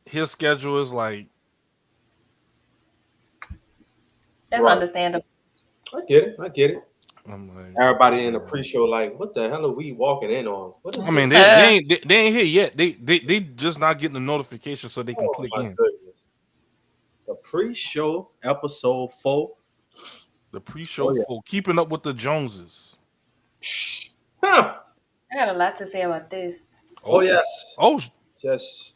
his schedule is like, That's Right. understandable. I get it. I get it. I'm like, Everybody in the pre-show like, what the hell are we walking in on? What is I mean, this? they ain't here yet. They just not getting the notification so they can Oh click my in. goodness. The pre-show episode 4. The Oh pre-show yeah. for Keeping Up with the Joneses. Huh. I got a lot to say about this. Oh Oh, yes. oh, Yes.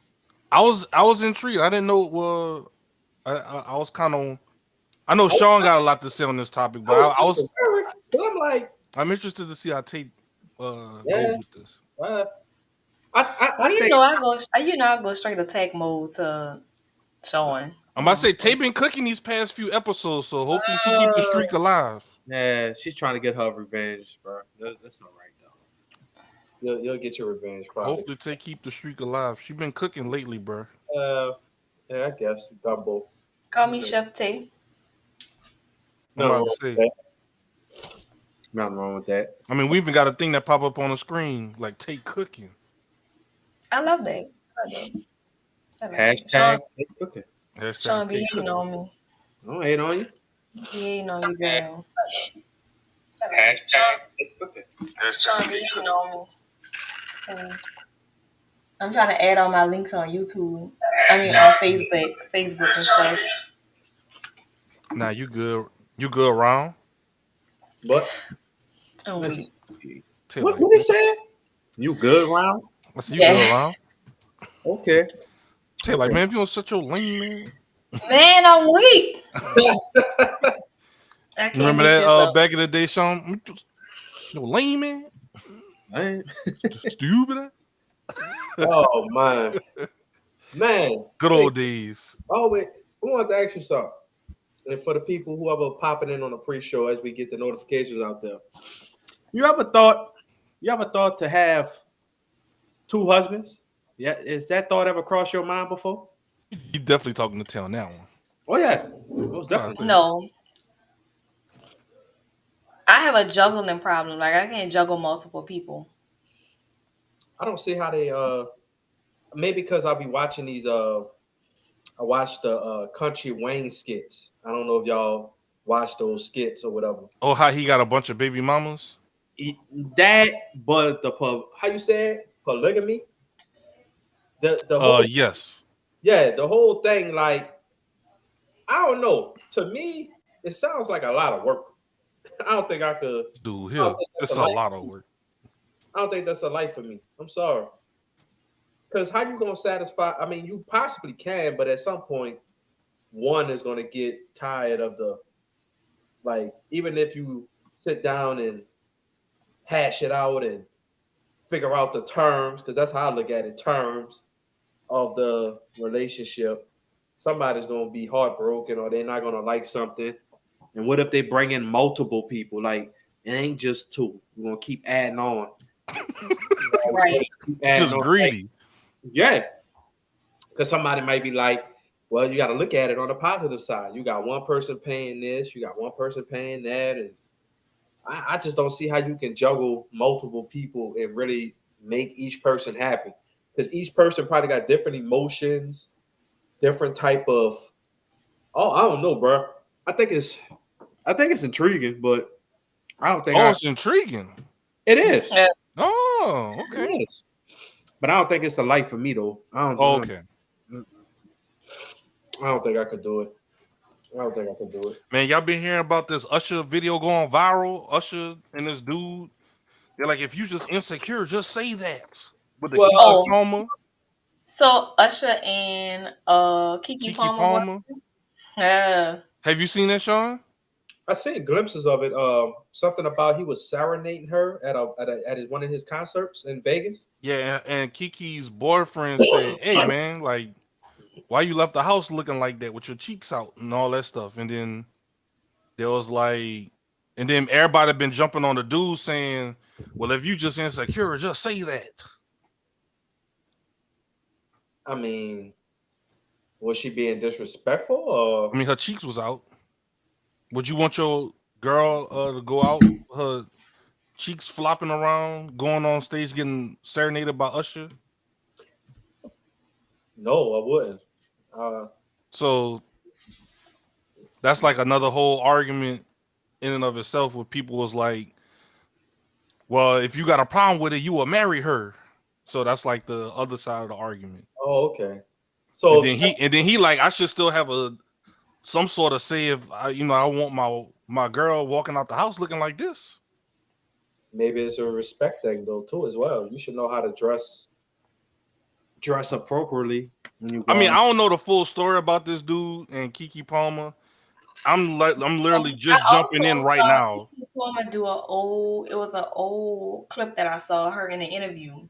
I was intrigued. I didn't know. I was kind of. I know Sean got a lot to say on this topic, but I was I kind was of worried, but I'm like, I'm interested to see how Tate yeah. goes with this. Uh, I Well, think I go straight attack mode to showing. I'm about to say Tate been cooking these past few episodes, so hopefully she keep the uh, streak alive. yeah, she's trying to get her revenge, bro. That's all right though. You'll get your revenge probably. Hopefully Tate keep the streak alive. She been cooking lately, bro. Uh, yeah, I guess Dumbo. Call me Chef T. I'm Nothing about to wrong with say. that. Nothing wrong with that. I mean, we even got a thing that pop up on the screen like Tate cooking. I love that. I love that. I love that. Hashtag take cooking. Hashtag Sean be Tate hating cooking. on me. Don't hate on you. He hating on you, girl. Hashtag take cooking. Sean be hating on me. So, I'm trying to add all my links on YouTube. I mean, on Facebook and stuff. Nah, you good? You good around? But Oh, wait. let's see. Tate What like they said? You good, Round? I said you good Yeah. around? Okay. Tate like, man, if you don't shut your lame man. Man, I'm weak. I You can't remember make that this up. back in the day, Sean? Yo, lame man, Man. stupid. Oh man. Man. Good Hey, old days. always I wanted to ask you something. And for the people who ever popping in on the pre-show as we get the notifications out there. You ever thought to have two husbands? Yeah, is that thought ever crossed your mind before? You definitely talking to town now one. Oh yeah, most I definitely. say, No, I have a juggling problem. Like I can't juggle multiple people. I don't see how they maybe because I'll be watching these I watched the Country Wayne skits. I don't know if y'all watch those skits or whatever. oh, how he got a bunch of baby mamas? E- that but how you say it? Polygamy? The whole Yes. yeah, the whole thing like I don't know. To me, it sounds like a lot of work. I don't think I could Dude, I don't here. think that's It's a a life. lot of work. I don't think that's a life for me. I'm sorry. Because how you gonna satisfy? I mean, you possibly can, but at some point, one is gonna get tired of the like. Even if you sit down and hash it out and figure out the terms, because that's how I look at it, terms of the relationship. Somebody's gonna be heartbroken, or they're not gonna like something. And what if they bring in multiple people? Like it ain't just two. We're gonna keep adding on. Right. Keep adding Just on. greedy. Yeah, because somebody might be like, well, you got to look at it on the positive side. You got one person paying this, you got one person paying that, and I just don't see how you can juggle multiple people and really make each person happy. Because each person probably got different emotions, different type of. Oh, I don't know, bro. I think it's, I think it's intriguing, but I don't think Oh, I. it's intriguing. It is, Yeah. Oh, okay. it is, but I don't think it's a life for me though. Oh, okay. I don't think I could do it. I don't think I could do it. Man, y'all been hearing about this Usher video going viral? Usher and this dude. They're like, if you just insecure, just say that. With the Well, Kiki Oh, Palmer, so Usher and Kiki Kiki Palmer were. Palmer. Yeah. Have you seen that, Sean? I seen glimpses of it. Something about he was serenading her at one of his concerts in Vegas. Yeah, and Kiki's boyfriend said, "Hey, man, like, why you left the house looking like that with your cheeks out and all that stuff?" And then there was like, and then everybody been jumping on the dude saying, "Well, if you just insecure, just say that." I mean, was she being disrespectful I or? mean, her cheeks was out. Would you want your girl to go out, her cheeks flopping around, going on stage, getting serenaded by Usher? No, I wouldn't. So that's like another whole argument in and of itself where people was like, well, if you got a problem with it, you will marry her. So that's like the other side of the argument. Oh, okay. And So then he like, I should still have some sort of say if I want my girl walking out the house looking like this. maybe it's a respect thing though too as well. You should know how to dress appropriately when you go. I mean, I don't know the full story about this dude and Keke Palmer. I'm literally just jumping in right now. Keke Palmer do it was an old clip that I saw her in an interview.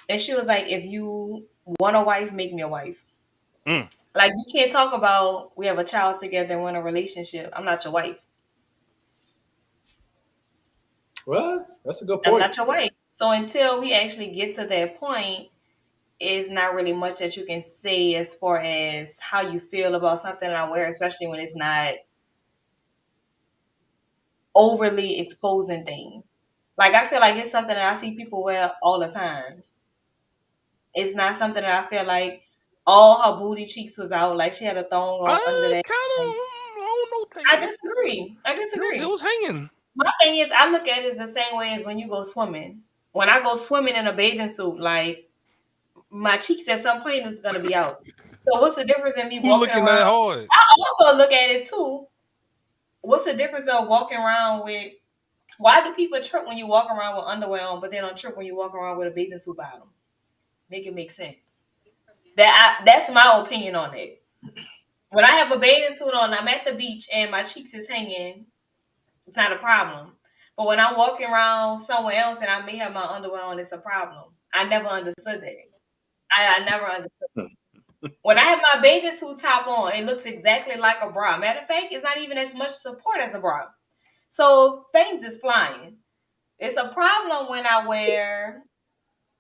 And she was like, if you want a wife, make me a wife. Mm. Like, you can't talk about we have a child together and we're in a relationship. I'm not your wife. Well, that's a good I'm point. not your wife. So until we actually get to that point, it's not really much that you can say as far as how you feel about something I wear, especially when it's not overly exposing things. Like, I feel like it's something that I see people wear all the time. It's not something that I feel like all her booty cheeks was out. Like, she had a thong on under that. Kind of, Like, I don't know. I disagree. It was hanging. My thing is, I look at it the same way as when you go swimming. When I go swimming in a bathing suit, like, my cheeks at some point is gonna be out. So what's the difference in me Who walking looking around? that hard? I also look at it too. What's the difference of walking around with? Why do people trip when you walk around with underwear on, but they don't trip when you walk around with a bathing suit bottom? Make it make sense. That's my opinion on it. When I have a bathing suit on, I'm at the beach and my cheeks is hanging. It's not a problem. But when I'm walking around somewhere else and I may have my underwear on, it's a problem. I never understood that. I never understood. When I have my bathing suit top on, it looks exactly like a bra. Matter of fact, it's not even as much support as a bra. So things is flying. It's a problem when I wear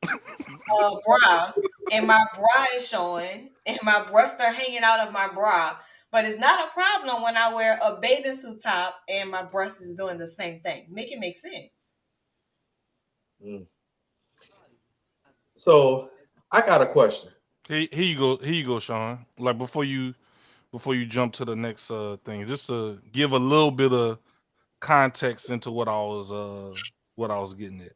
a bra and my bra is showing and my breasts are hanging out of my bra. But it's not a problem when I wear a bathing suit top and my breast is doing the same thing. Make it make sense. So I got a question. Here you go, Sean. Like before you jump to the next thing, just to give a little bit of context into what I was getting at.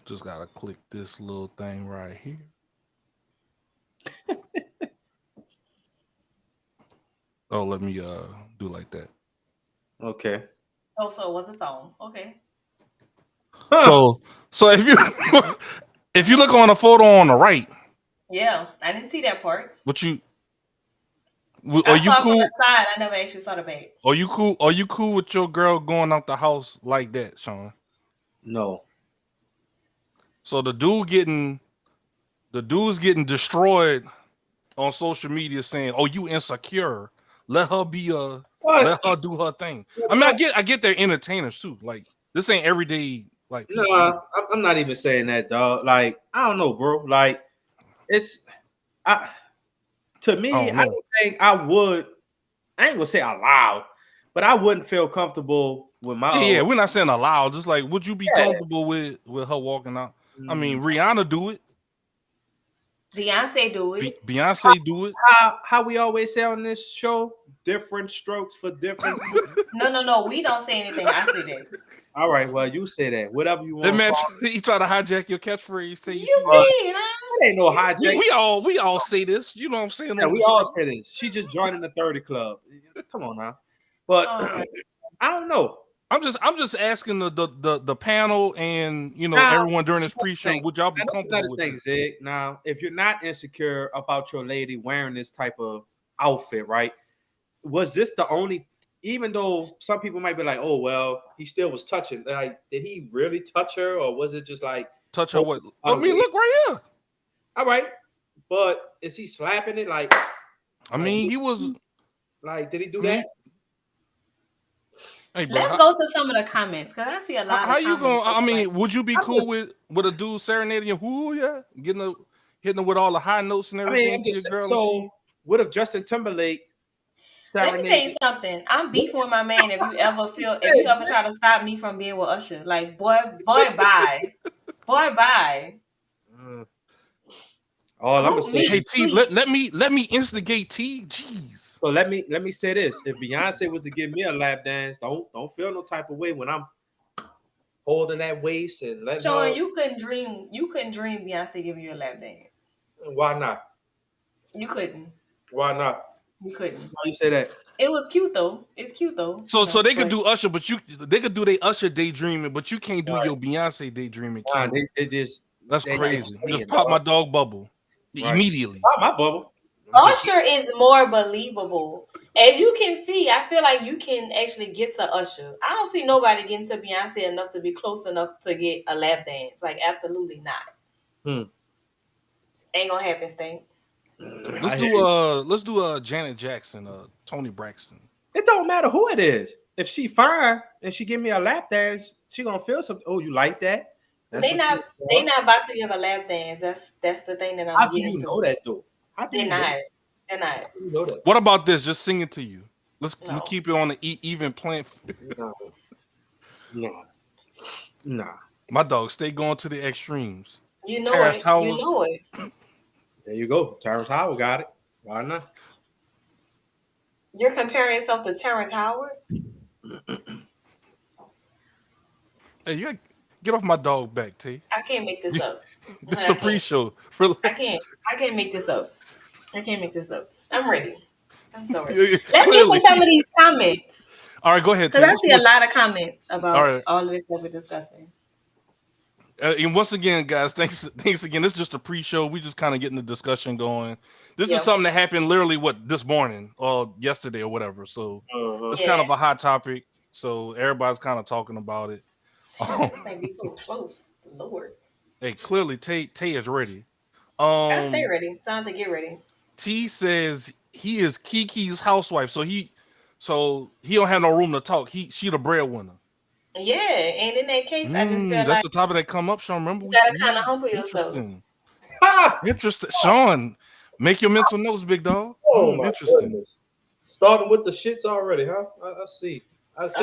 Just gotta click this little thing right here. Oh, let me do like that. Okay. Oh, so it was a thong. Okay. So if you if you look on the photo on the right, yeah, I didn't see that part. What you? I saw cool? From the side. I never actually saw the back. Are you cool? Are you cool with your girl going out the house like that, Sean? No. So the dude's getting destroyed on social media saying, "Oh, you insecure. Let her let her do her thing." I mean, I get they're entertainers too. Like this ain't everyday like. Nah, I'm not even saying that, dog. Like I don't know, bro. Like to me, I don't think I would. I ain't gonna say out loud, but I wouldn't feel comfortable with my. Yeah, we're not saying aloud. Just like, would you be comfortable with her walking out? I mean, Rihanna do it. Beyonce do it. Beyonce do it. How we always say on this show, different strokes for different. No. We don't say anything. I say that. All right, well, you say that. Whatever you want. That man, he try to hijack your catchphrase. Say you see, ain't no hijack. We all say this. You know what I'm saying? Yeah, we all say this. She just joined the 30 club. Come on now. But I don't know. I'm just asking the panel and everyone during this pre-show, would y'all be comfortable with this? Zig. Now, if you're not insecure about your lady wearing this type of outfit, right? Was this the only? Even though some people might be like, "Oh well, he still was touching." Like, did he really touch her, or was it just like touch her? What? I mean, look right here. All right, but is he slapping it? Like, I mean, he was. Like, did he do that? Hey, bro, let's go to some of the comments because I see a lot. How you going? I mean, would you be cool with a dude serenading you? Who? Yeah, hitting her with all the high notes and everything. I mean, so what if Justin Timberlake? Let me tell you something. I'm beefing with my man. If you ever try to stop me from being with Usher, like boy, bye, boy, bye. All I'm gonna Who, say. me? Hey T, Please. let me instigate T. Jeez. So let me say this: if Beyonce was to give me a lap dance, don't feel no type of way when I'm holding that waist and letting Sean, her. you couldn't dream Beyonce giving you a lap dance. Why not? You couldn't. Why not? You couldn't. Why you say that? It was cute though. It's cute though. So they could but do Usher, but they could do their Usher daydreaming, but you can't do your Beyonce daydreaming. Nah, Q. they just That's they crazy. just You just saying, pop my dog. dog bubble Right. immediately. Pop my bubble. Usher is more believable. As you can see, I feel like you can actually get to Usher. I don't see nobody getting to Beyonce enough to be close enough to get a lap dance. Like, absolutely not. Ain't gonna happen, Stink. Let's do Janet Jackson, Tony Braxton. It don't matter who it is. If she fine and she give me a lap dance, she gonna feel something. Oh, you like that? That's They what not you they want? not about to give a lap dance. That's the thing that How I'm do getting you to. know that though? How do They're you know? not. They're not. How do you know that? What about this? Just sing it to you. Let's No. keep it on the even plan. Nah. My dog, stay going to the extremes. You know Terrence it. Howard. You know it. There you go. Terrence Howard got it. Why not? You're comparing yourself to Terrence Howard? Hey, you gotta get off my dog back, T. I can't make this up. This is I a can't. pre-show. I can't make this up. I can't make this up. I'm ready. I'm sorry. Yeah, Let's get clearly. to some of these comments. All right, go ahead, T. Because I see a lot of comments about All right. all of this that we're discussing. And once again, guys, thanks again. This is just a pre-show. We just kind of getting the discussion going. This Yeah. is something that happened literally this morning or yesterday or whatever. So it's kind of a hot topic. So everybody's kind of talking about it. This might be so close. Lord. Hey, clearly Tay is ready. I stay ready. It's time to get ready. T says he is Kiki's housewife, so he don't have no room to talk. She the breadwinner. Yeah, and in that case, I just feel That's like the topic that come up, Sean. Remember, you gotta kind of humble yourself. Interesting, Sean. Make your mental notes, big dog. Oh my interesting. goodness. Starting with the shits already, huh? I see.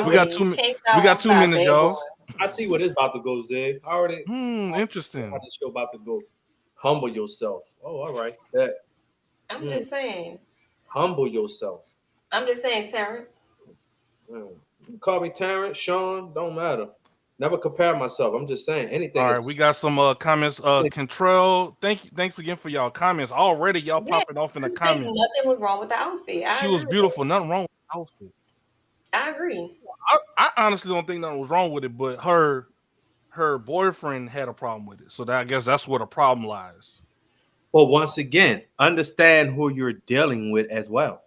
We got 2 minutes. We got 2 minutes, y'all. I see where this about to go, Zay. I already. Interesting. How this show about to go? Humble yourself. Oh, all right. That. I'm just saying. Humble yourself. I'm just saying, Terrence. You call me Terrence, Sean, don't matter. Never compare myself. I'm just saying anything. All right, we got some comments. Control. Thanks again for y'all comments. Already y'all popping off in the comments. Nothing was wrong with the outfit. She was beautiful. Nothing wrong with the outfit. I agree. I honestly don't think nothing was wrong with it, but her boyfriend had a problem with it. So I guess that's where the problem lies. Well, once again, understand who you're dealing with as well.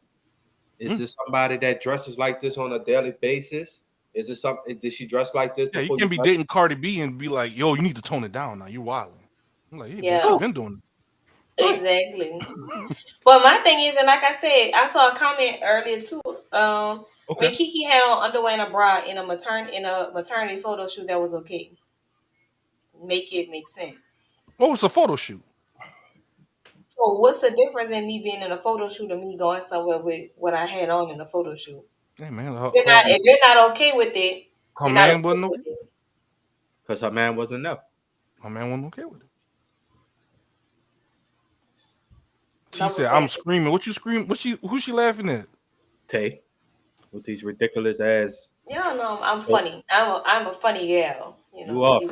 Is this somebody that dresses like this on a daily basis? Is this something? Did she dress like this? Yeah, you can be dating Cardi B and be like, "Yo, you need to tone it down now. You wilding." I'm like, "Yeah, I've been doing it." Exactly. But my thing is, and like I said, I saw a comment earlier too. When Kiki had on underwear and a bra in a maternity photo shoot, that was okay. Make it make sense. What was a photo shoot? So what's the difference in me being in a photo shoot and me going somewhere with what I had on in a photo shoot? Hey man, if you're not okay with it, her man wasn't okay. Because her man wasn't there. Her man wasn't okay with it. T said, "I'm screaming." What you screaming? Who's she laughing at? Tay, with these ridiculous ass. Y'all know I'm funny. I'm a funny gal. You are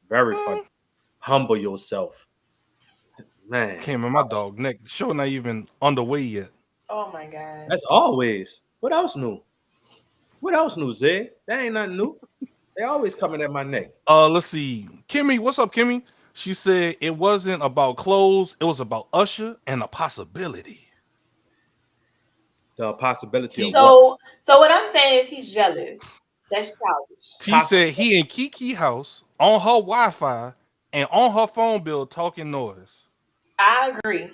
very funny. Humble yourself, man. Can't remember my dog neck. Show not even underway yet. Oh my god. That's always. What else new? What else new, Zay? That ain't nothing new. They always coming at my neck. Let's see. Kimmy, what's up, Kimmy? She said it wasn't about clothes, it was about Usher and a possibility. The possibility. So what I'm saying is he's jealous. That's childish. T said he in Kiki house on her Wi-Fi and on her phone bill talking noise. I agree.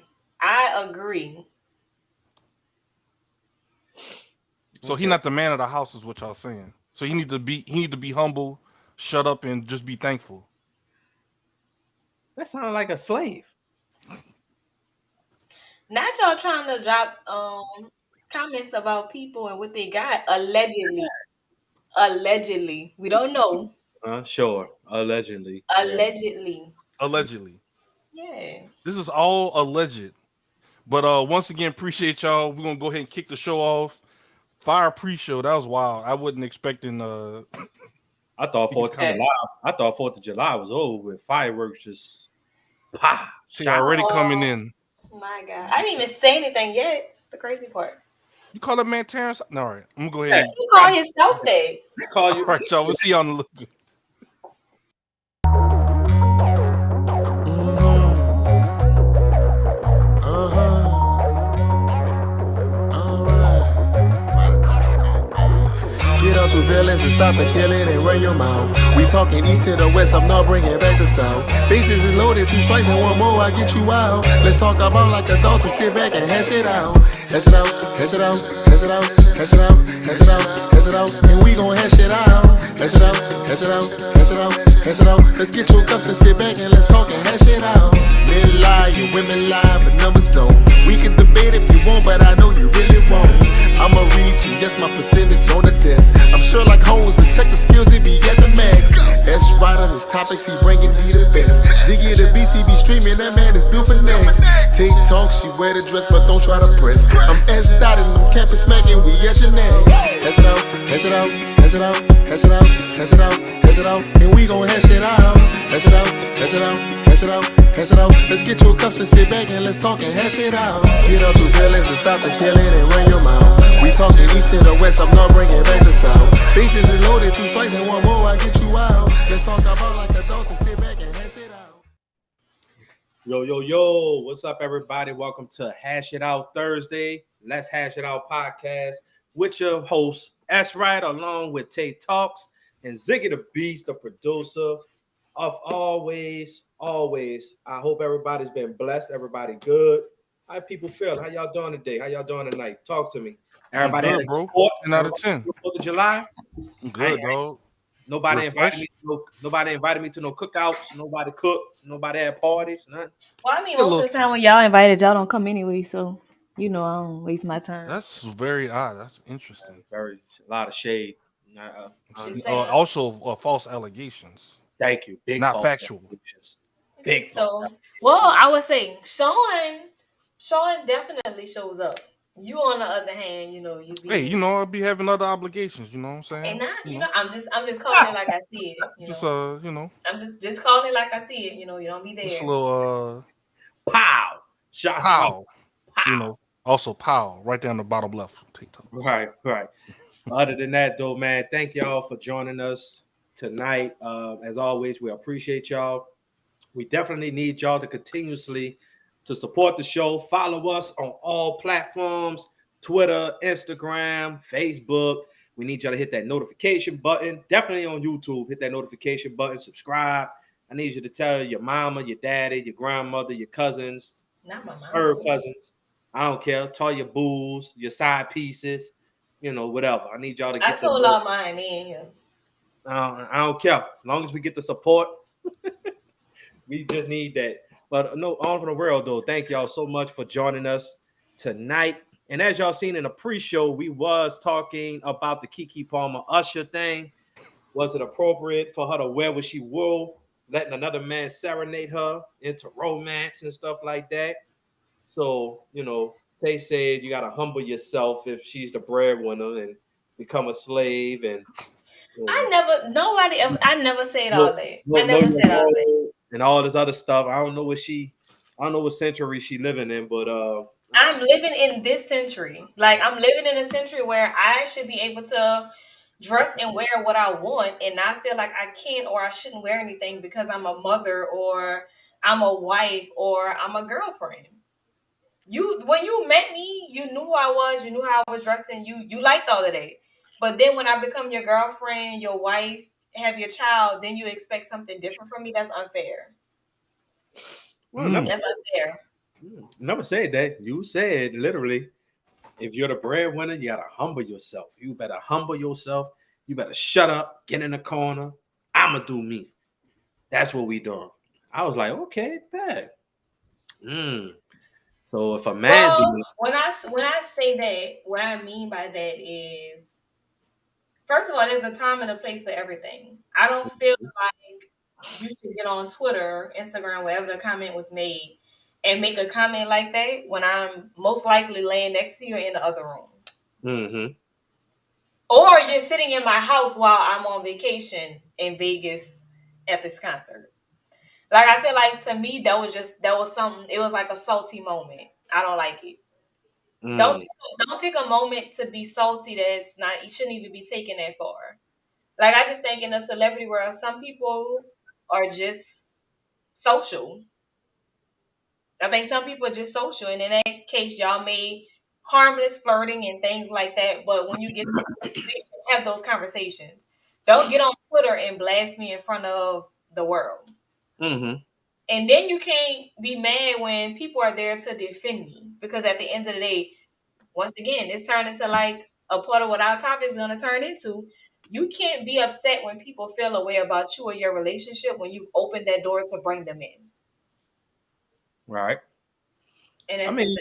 So he not the man of the house, is what y'all saying. So he need to be humble, shut up, and just be thankful. That sounds like a slave. Not y'all trying to drop comments about people and what they got allegedly. We don't know. Sure. Allegedly. Allegedly. Allegedly. Yeah. This is all alleged. But once again, appreciate y'all. We're gonna go ahead and kick the show off. Fire pre-show. That was wild. I wasn't expecting I thought He's 4th of coming. July. I thought 4th of July was over with fireworks just pah. she shot. already coming in. My God. I didn't even say anything yet. It's the crazy part. You call that man Terrence? No, all right. I'm gonna go ahead. He called himself that. They call All you. right, y'all. We'll see y'all in a little bit. Get out your feelings and stop the killing and run your mouth. We talking east to the west, I'm not bringing back the south. Bases is loaded, 2 strikes and 1 more, I get you out. Let's talk about like adults and sit back and hash it out. Hash it out, hash it out, hash it out, hash it out, hash it out, hash it out, and we gon' hash it out. Hash it out, hash it out, hash it out, hash it out. Let's get your cups and sit back and let's talk and hash it out. Men lie and women lie, but numbers don't. We can debate if you want, but I know you really won't. I'ma reach and guess my percentage on the desk. I'm sure like Holmes, detective skills, it be at the max. S Rider, his topics, he bringing me the best. Ziggy the BC be streaming, that man is built for next. Take talk, she wear the dress, but don't try to press. I'm S dotted, I'm campus smacking, we at your neck. Hash it out, hash it out, hash it out, hash it out, hash it out, hash it out, and we gon' hash it out. Hash it out, hash it out, hash it out, hash it out. Let's get your cups and sit back and let's talk and hash it out. Get out your feelings and stop the killing and run your mouth. We talking east to the west, I'm not bringing back the south. Bases is loaded, 2 strikes and 1 more, I get you out. Let's talk about like adults and sit back and hash it out. Yo, what's up, everybody? Welcome to Hash It Out Thursday. Let's Hash It Out podcast with your host, S Right, along with Tay Talks and Ziggy the Beast, the producer of always. I hope everybody's been blessed, everybody good. How people feel? How y'all doing today? How y'all doing tonight? Talk to me. Everybody I'm had good, a bro. good 10 out of 10. 4th of July. I'm good, I- dog. Nobody Refresh. invited me to no cookouts. Nobody cooked. Nobody had parties. Nothing. Well, I mean, A most little- of the time when y'all invited, y'all don't come anyway. So, you know, I don't waste my time. That's very odd. That's interesting. A lot of shade. Just saying. Also, false allegations. Thank you. Big Not false factual. allegations. Big So, false well, I would say Sean definitely shows up. You, on the other hand, you know, you be. Hey, you know, I'll be having other obligations. You know what I'm saying? And not, you know, I'm just calling it like I see it. You Just know, you know, I'm just calling it like I see it. You know, you don't be there. just a little Pow. Shot. pow. Pow. You know, also pow right down the bottom left. TikTok. Right. Other than that, though, man, thank y'all for joining us tonight. As always, we appreciate y'all. We definitely need y'all to continuously to support the show. Follow us on all platforms: Twitter, Instagram, Facebook. We need y'all to hit that notification button. Definitely on YouTube, hit that notification button. Subscribe. I need you to tell your mama, your daddy, your grandmother, your cousins, Not my mom. her cousins. I don't care. Tell your booze, your side pieces, you know, whatever. I need y'all to I get told all mine in here. I don't care. As long as we get the support, we just need that. But no, on for the world though. Thank y'all so much for joining us tonight. And as y'all seen in the pre-show, we was talking about the Keke Palmer Usher thing. Was it appropriate for her to wear what she wore, letting another man serenade her into romance and stuff like that? So, you know, they said you got to humble yourself if she's the breadwinner and become a slave. And you know, I never said all that. I know never your said all that. role and all this other stuff. I don't know what century she living in, but I'm living in this century. Like, I'm living in a century where I should be able to dress and wear what I want and not feel like I can't or I shouldn't wear anything because I'm a mother or I'm a wife or I'm a girlfriend. When you met me, you knew who I was, you knew how I was dressing, you liked all of that. But then when I become your girlfriend, your wife, have your child, then you expect something different from me. That's unfair. That's unfair. Never said that. You said literally, if you're the breadwinner, you gotta humble yourself. You better humble yourself. You better shut up, get in the corner. I'ma do me. That's what we doing. I was like, okay, bad. So if a man when I say that, what I mean by that is, first of all, there's a time and a place for everything. I don't feel like you should get on Twitter, Instagram, wherever the comment was made, and make a comment like that when I'm most likely laying next to you in the other room. Mm-hmm. Or you're sitting in my house while I'm on vacation in Vegas at this concert. Like, I feel like to me that was something. It was like a salty moment. I don't like it. Don't pick a moment to be salty that's not. It shouldn't even be taken that far. Like, I just think in the celebrity world, some people are just social. I think some people are just social, and in that case, y'all may harmless flirting and things like that. But when you get to the conversation, have those conversations. Don't get on Twitter and blast me in front of the world. Mm-hmm. And then you can't be mad when people are there to defend me, because at the end of the day, once again, it's turned into like a part of what our topic is going to turn into. You can't be upset when people feel a way about you or your relationship when you've opened that door to bring them in. Right. And I that's mean,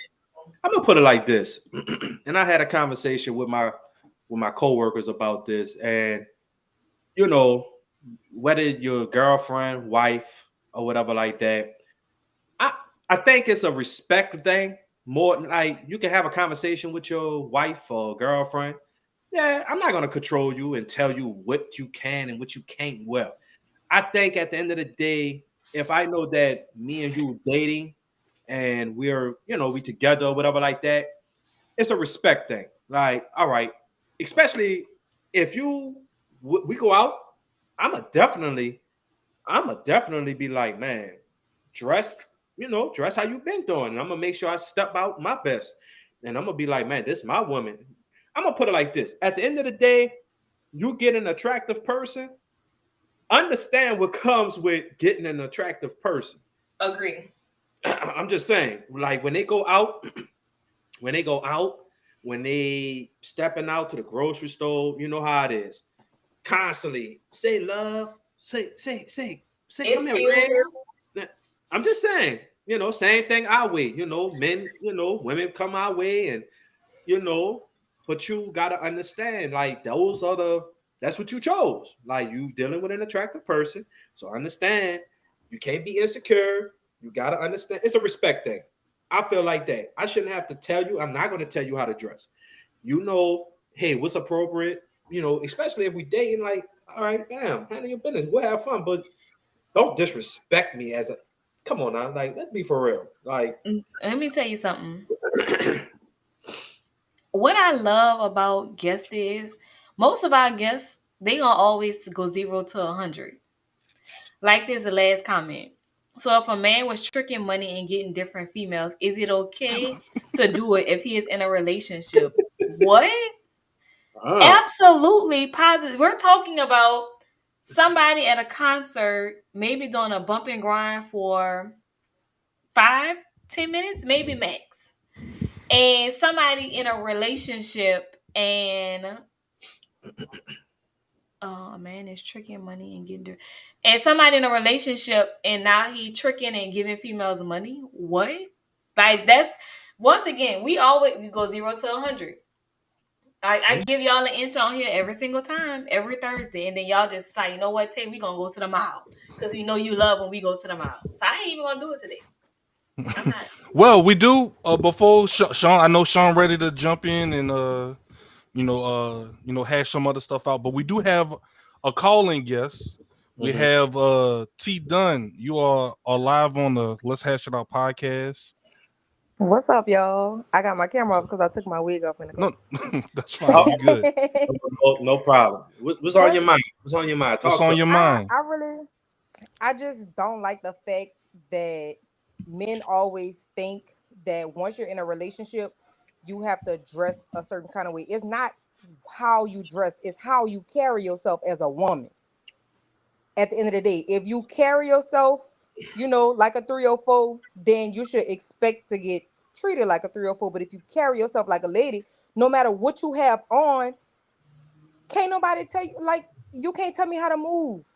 I'm gonna put it like this. And I had a conversation with my coworkers about this, and you know, whether your girlfriend, wife, or whatever like that, I think it's a respect thing. More like you can have a conversation with your wife or girlfriend. Yeah, I'm not gonna control you and tell you what you can and what you can't wear. I think at the end of the day, if I know that me and you dating and we're, we together or whatever like that, it's a respect thing. Like, all right, especially if we go out, I'm a definitely be like, man, dress, dress how you've been doing. And I'm gonna make sure I step out my best. And I'm gonna be like, man, this is my woman. I'm gonna put it like this. At the end of the day, you get an attractive person, understand what comes with getting an attractive person. agree. I'm just saying, like when they go out, when they stepping out to the grocery store, you know how it is. Constantly say love, say, come here, Excuse. man. I'm just saying, same thing our way. Men, women come our way, and but you gotta understand, like that's what you chose. Like you dealing with an attractive person, so understand you can't be insecure. You gotta understand it's a respect thing. I feel like that. I shouldn't have to tell you. I'm not going to tell you how to dress. Hey, what's appropriate? Especially if we dating. Like, all right, damn, handle your business. We'll have fun, but don't disrespect me as a. Come on now, like let's be for real. Like, Let me tell you something. What I love about guests is most of our guests, they gonna always go 0 to 100. Like this, the last comment. So if a man was tricking money and getting different females, is it okay to do it if he is in a relationship? What? Absolutely positive. We're talking about somebody at a concert, maybe doing a bump and grind for 5-10 minutes, maybe max. And somebody in a relationship and a man is tricking money and getting and somebody in a relationship and now he tricking and giving females money. What? Like that's once again, we go 0 to 100. I give y'all an inch on here every single time, every Thursday, and then y'all just decide, you know what, Tay, we gonna go to the mall because we know you love when we go to the mall. So I ain't even gonna do it today. I'm not. Well, we do before Sean. I know Sean ready to jump in and hash some other stuff out. But we do have a calling guest. We have T Dunn. You are live on the Let's Hash It Out podcast. What's up, y'all? I got my camera off because I took my wig off in the car. No, that's fine. You good? No problem. What's on your mind? What's on your mind? What's on your mind? I just don't like the fact that men always think that once you're in a relationship, you have to dress a certain kind of way. It's not how you dress, it's how you carry yourself as a woman. At the end of the day, if you carry yourself, like a 304, then you should expect to get treated like a 304. But if you carry yourself like a lady, no matter what you have on, can't nobody tell you, like, you can't tell me how to move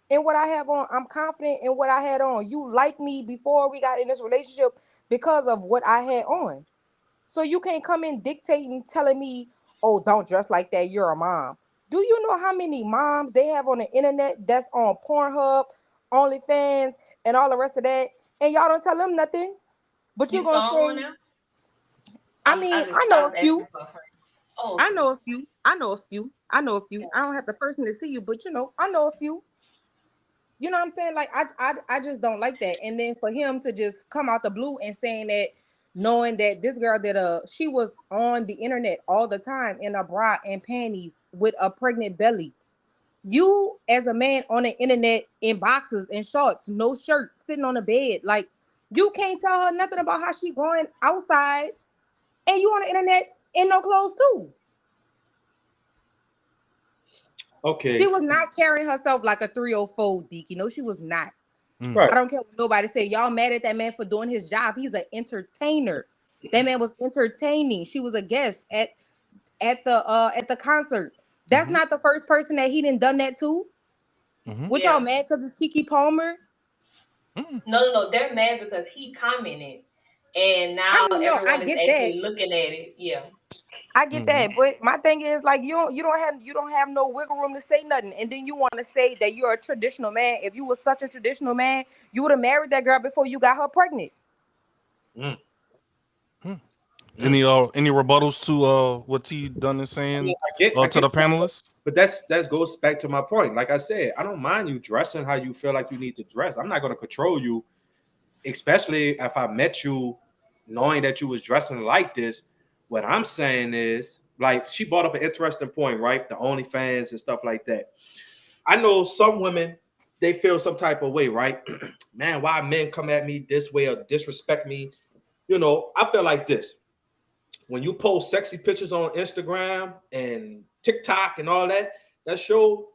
in what I have on. I'm confident in what I had on. You liked me before we got in this relationship because of what I had on. So you can't come in dictating, telling me, oh, don't dress like that, you're a mom. Do you know how many moms they have on the internet that's on Pornhub, OnlyFans, and all the rest of that, and y'all don't tell them nothing. But You you're gonna saw one say, now? I mean, I I know was a asking few. for a friend. Oh, I okay. know a few. I know a few. I know a few. I don't have to personally see you, but I know a few. You know what I'm saying? Like I just don't like that. And then for him to just come out the blue and saying that, knowing that this girl that she was on the internet all the time in a bra and panties with a pregnant belly. You as a man on the internet in boxers and shorts, no shirt, sitting on the bed, like you can't tell her nothing about how she going outside, and you on the internet in no clothes too. She Okay, was not carrying herself like a 304 Deaky. No, she was not. Mm. right. I don't care what nobody say. Y'all mad at that man for doing his job. He's an entertainer. That man was entertaining. She was a guest at the concert. That's Mhm. not the first person that he done that to. Mhm. What y'all Yeah. mad because it's Keke Palmer? Mm. No. They're mad because he commented, and I now mean, no, I everyone is get that. actually looking at it. Yeah. I get Mhm. that, but my thing is like you don't have no wiggle room to say nothing, and then you want to say that you're a traditional man. If you were such a traditional man, you would have married that girl before you got her pregnant. Mm, Mm. mm. Any rebuttals to what T done is I mean, saying I to get the panelists? but that goes back to my point. Like I said, I don't mind you dressing how you feel like you need to dress. I'm not going to control you, especially if I met you knowing that you was dressing like this. What I'm saying is, like, she brought up an interesting point, right? The OnlyFans and stuff like that. I know some women, they feel some type of way, right? Man, why men come at me this way or disrespect me? You know, I feel like this. When you post sexy pictures on Instagram and TikTok and all that, that's your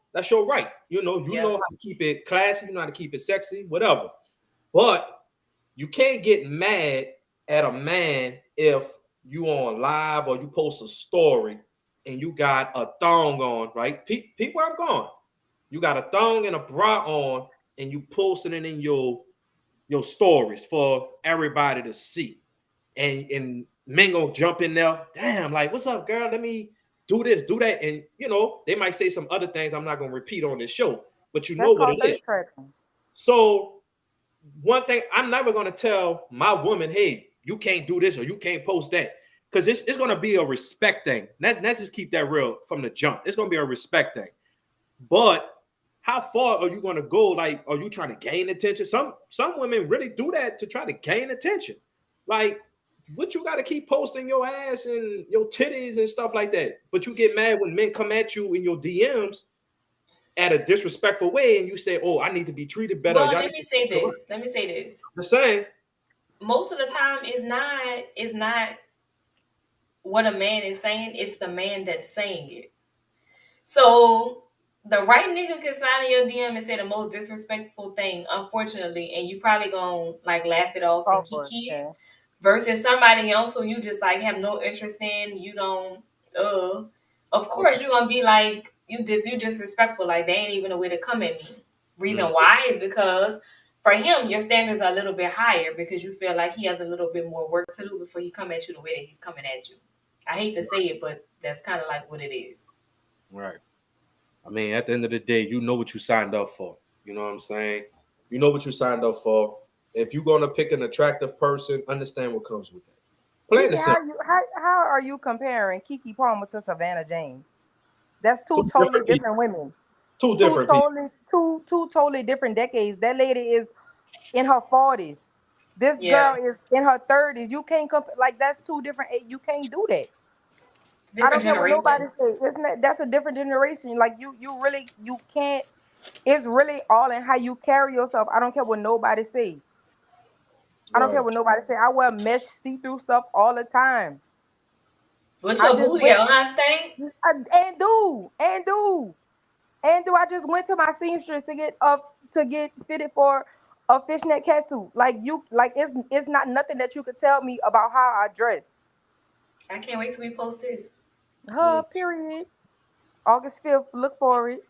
right. You know Yeah. how to keep it classy, you know how to keep it sexy, whatever. But you can't get mad at a man if you on live or you post a story and you got a thong on, right? Peep where I'm going. You got a thong and a bra on, and you posting it in your stories for everybody to see. And men gonna jump in there, damn, like, what's up, girl? Let me do this, do that. And they might say some other things I'm not gonna repeat on this show, but you know That's what it called is. thirst trapping. So one thing, I'm never gonna tell my woman, hey, you can't do this or you can't post that. Because it's gonna be a respect thing. Let's just keep that real from the jump. It's gonna be a respect thing. But how far are you going to go? Like, are you trying to gain attention? Some women really do that to try to gain attention. Like, what you got to keep posting your ass and your titties and stuff like that. But you get mad when men come at you in your DMs at a disrespectful way, and you say, "Oh, I need to be treated better." Well, Y'all let me say this. Let me say this. the same. Most of the time, it's not what a man is saying. It's the man that's saying it. So the right nigga can slide in your DM and say the most disrespectful thing, unfortunately, and you probably gonna like laugh it off and Awkward. kiki it. Yeah. Versus somebody else who you just like have no interest in, you don't of course you're gonna be like you disrespectful, like they ain't even a way to come at me. Reason why is because for him your standards are a little bit higher because you feel like he has a little bit more work to do before he come at you the way that he's coming at you. I hate to say it, but that's kind of like what it is. Right. I mean, at the end of the day, you know what you signed up for. You know what I'm saying? You know what you signed up for. If you're gonna pick an attractive person, understand what comes with that. Plain Kiki, and simple. how are you comparing Keke Palmer to Savannah James? That's two Two totally different people. different women. Two different people. Two totally different decades. That lady is in her 40s. This girl Yeah, is in her 30s. You can't compare, like that's two different. You can't do that. it's I different don't care what nobody generations. says. Isn't that's a different generation? Like you can't. It's really all in how you carry yourself. I don't care what nobody say. I don't care Right. what nobody say. I wear mesh see-through stuff all the time. What's I your just booty went at, huh, Stank? and do I just went to my seamstress to get fitted for a fishnet catsuit. Like it's not nothing that you could tell me about how I dress. I can't wait till we post this. Her period. August 5th. Look for it.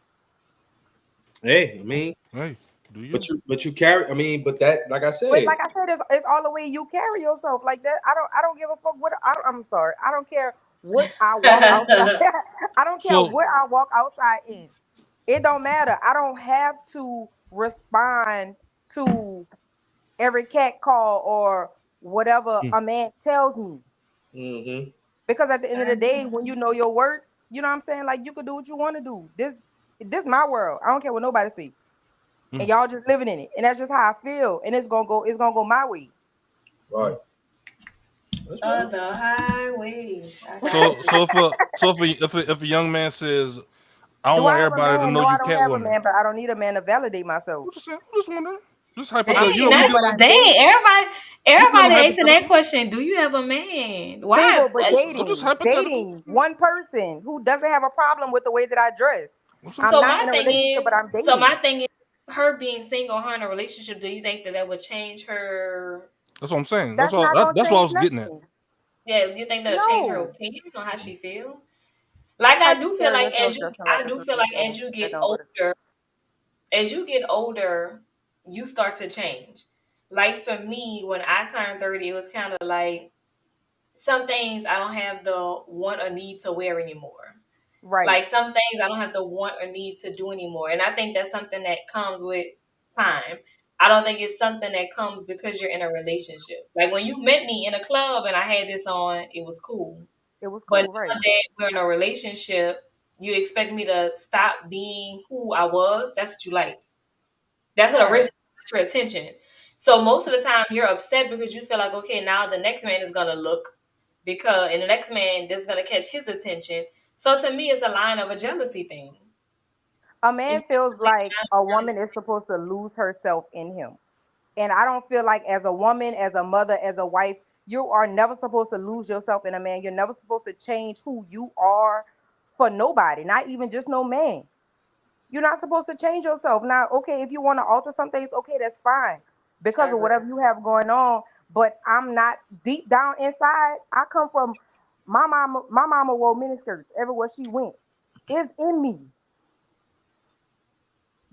Hey, I mean, Hey, do you? but you carry. I mean, but that, like I But said, like I said, it's all the way you carry yourself like that. I don't give a fuck what I'm sorry. I don't care what I walk outside. I don't care So what I walk outside in. It don't matter. I don't have to respond to every cat call or whatever Mm. a man tells me. Mm-hmm. Because at the end of the day, when you know your worth, you know what I'm saying? Like you can do what you want to do. This my world. I don't care what nobody see. And Mm. y'all just living in it. And that's just how I feel. And it's gonna go my way. Right. That's right. The highway. I got So to. if a young man says, I don't Do I want have a everybody to man? know No, I you don't have a Catwoman. man, but I don't need a man to validate myself. I'm just saying. I'm just wondering. Just Dang, hypothetical. You know, No, we but dealing. I'm dating. We dealing everybody asking that hypothetical. question. Do you have a man? Why? Single, but I'm just dating. hypothetical. Dating one person who doesn't have a problem with the way that I dress. I'm I'm saying. So not my in a thing relationship, but is, I'm so my dating. thing is, her being single, her in a relationship. Do you think that would change her? That's what I'm saying. That's That's all. not gonna That's what I change was getting at. nothing. Yeah, do you think that'll change her No. opinion on how she feel? Like How I you do feel carry like yourself dressing like I a do feel like superhero. as you That get don't go to older, you start to change. Like for me, when I turned 30, it was kind of like some things I don't have the want or need to wear anymore. right. Like some things I don't have to want or need to do anymore. And I think that's something that comes with time. I don't think it's something that comes because you're in a relationship. Like when you met me in a club and I had this on, it was cool. It was But cool, right? now that we're in a relationship, you expect me to stop being who I was. That's what you liked. That's what Yeah. originally got your attention. So most of the time you're upset because you feel like, okay, now the next man is gonna look and the next man is gonna catch his attention. So to me, it's a line of a jealousy thing. A It's man feels like a a jealousy. woman is supposed to lose herself in him. And I don't feel like as a woman, as a mother, as a wife, you are never supposed to lose yourself in a man. You're never supposed to change who you are for nobody, not even just no man. You're not supposed to change yourself. Now, okay, if you want to alter some things, okay, that's fine I because of agree. whatever you have going on. But I'm not deep down inside. I come from my mama. My mama wore miniskirts everywhere she went. It's in me.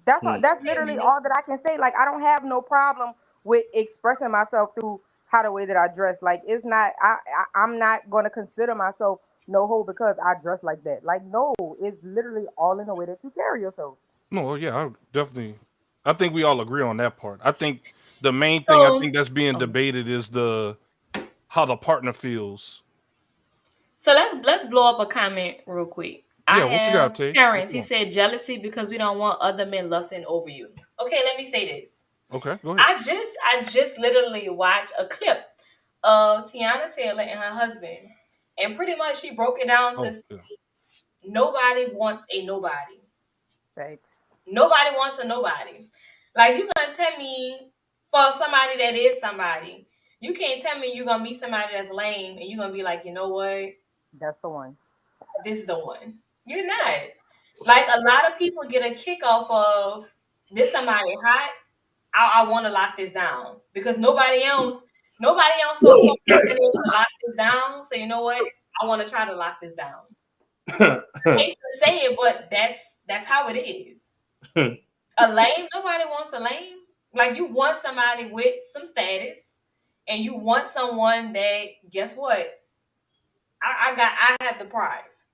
That's all, Hmm. that's Okay, literally Minnie. all that I can say. Like I don't have no problem with expressing myself through how the way that I dress. Like it's not. I'm not going to consider myself no hoe because I dress like that. Like no, it's literally all in the way that you carry yourself. No, yeah, I definitely. I think we all agree on that part. I think the main thing I So, think that's being um, debated is the how the partner feels. so let's blow up a comment real quick. I Yeah, what you got, have Tay? What Terrence. you He want? said jealousy because we don't want other men lusting over you. Okay, let me say this. Okay, go ahead. I just literally watched a clip of Tiana Taylor and her husband, and pretty much she broke it down to Oh, yeah. nobody wants a nobody. Thanks. Nobody wants a nobody. Like you gonna tell me for somebody that is somebody, you can't tell me you're gonna meet somebody that's lame and you're gonna be like, you know what, That's the one. this is the one. You're not. Like a lot of people get a kick off of this somebody hot. I want to lock this down because nobody else so far has been able to lock this down. So you know what? I want to try to lock this down. I hate to say it, but that's how it is. A lame, nobody wants a lame. Like you want somebody with some status, and you want someone that guess what? I have the prize.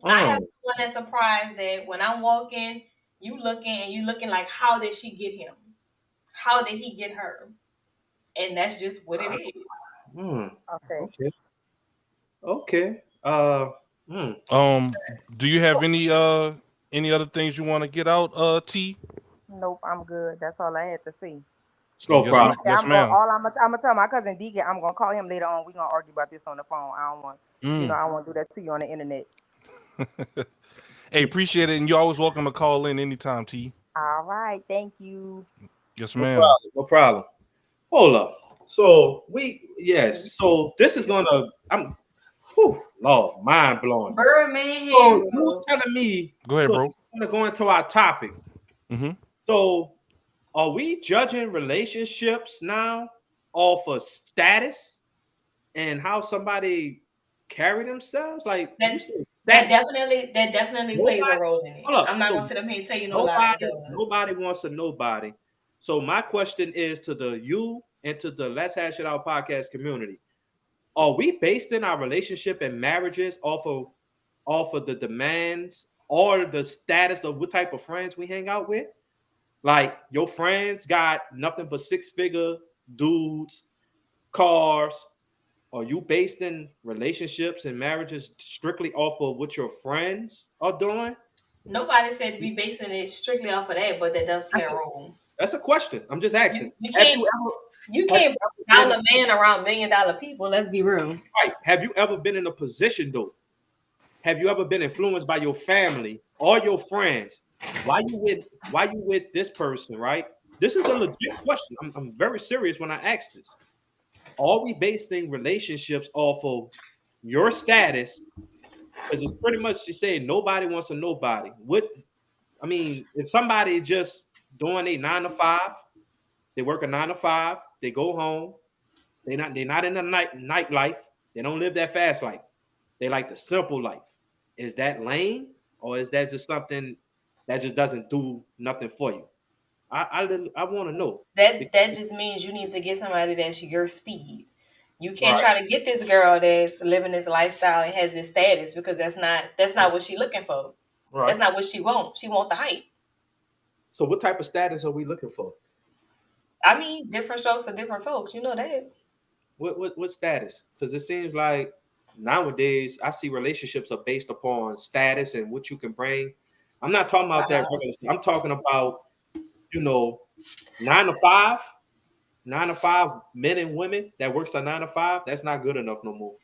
I have Oh, someone that's surprised that when I'm walking, you looking like how did she get him? How did he get her? And that's just what it is. hmm. Okay. Okay. Okay. Hmm. Do you have any other things you want to get out, T? Nope, I'm good. That's all I had to say. It's no problem. Yeah, Yes, ma'am. I'm gonna tell my cousin Deacon. I'm gonna call him later on. We're gonna argue about this on the phone. I don't want, Mm. I don't want to do that to you on the internet. Hey, appreciate it, and you're always welcome to call in anytime, T. All right, thank you. Yes, No ma'am. problem. No problem. Hold up. So So this is gonna. Lord, mind blowing. Birdman So Henry. you telling me? Go ahead, So bro. this is gonna go into our topic. Mm-hmm. So are we judging relationships now off of status and how somebody carry themselves? Like you That said, that status. definitely plays Nobody. a role in it. Hold up. I'm not So gonna sit up here and tell you no lie, it does. nobody wants a nobody. So my question is to you and to the Let's Hash It Out podcast community. Are we basing our relationship and marriages off of the demands or the status of what type of friends we hang out with? Like your friends got nothing but 6-figure dudes, cars. Are you based in relationships and marriages strictly off of what your friends are doing? Nobody said we basing it strictly off of that, but that does play a role. That's a question. I'm just asking. You Have can't you you ever can't dial a man around $1 million people. Let's be real. right? Have you ever been in a position though? Have you ever been influenced by your family or your friends? Why you with this person, right? This is a legit question. I'm very serious when I ask this. Are we basing relationships off of your status? Because it's pretty much you say nobody wants a nobody. I mean, if somebody just doing a 9 to 5, they work a 9 to 5, they go home, they're not in the nightlife, they don't live that fast life. They like the simple life. Is that lame, or is that just something that just doesn't do nothing for you? I want to know. That just means you need to get somebody that's your speed. You can't Right. try to get this girl that's living this lifestyle and has this status, because that's not what she's looking for. Right. That's not what she wants. She wants the hype. So what type of status are we looking for? I mean, different strokes for different folks. You know that. What status? Because it seems like nowadays I see relationships are based upon status and what you can bring. I'm not talking about that regular stuff. I'm talking about, 9 to 5, 9 to 5 men and women that works a 9 to 5. That's not good enough no more.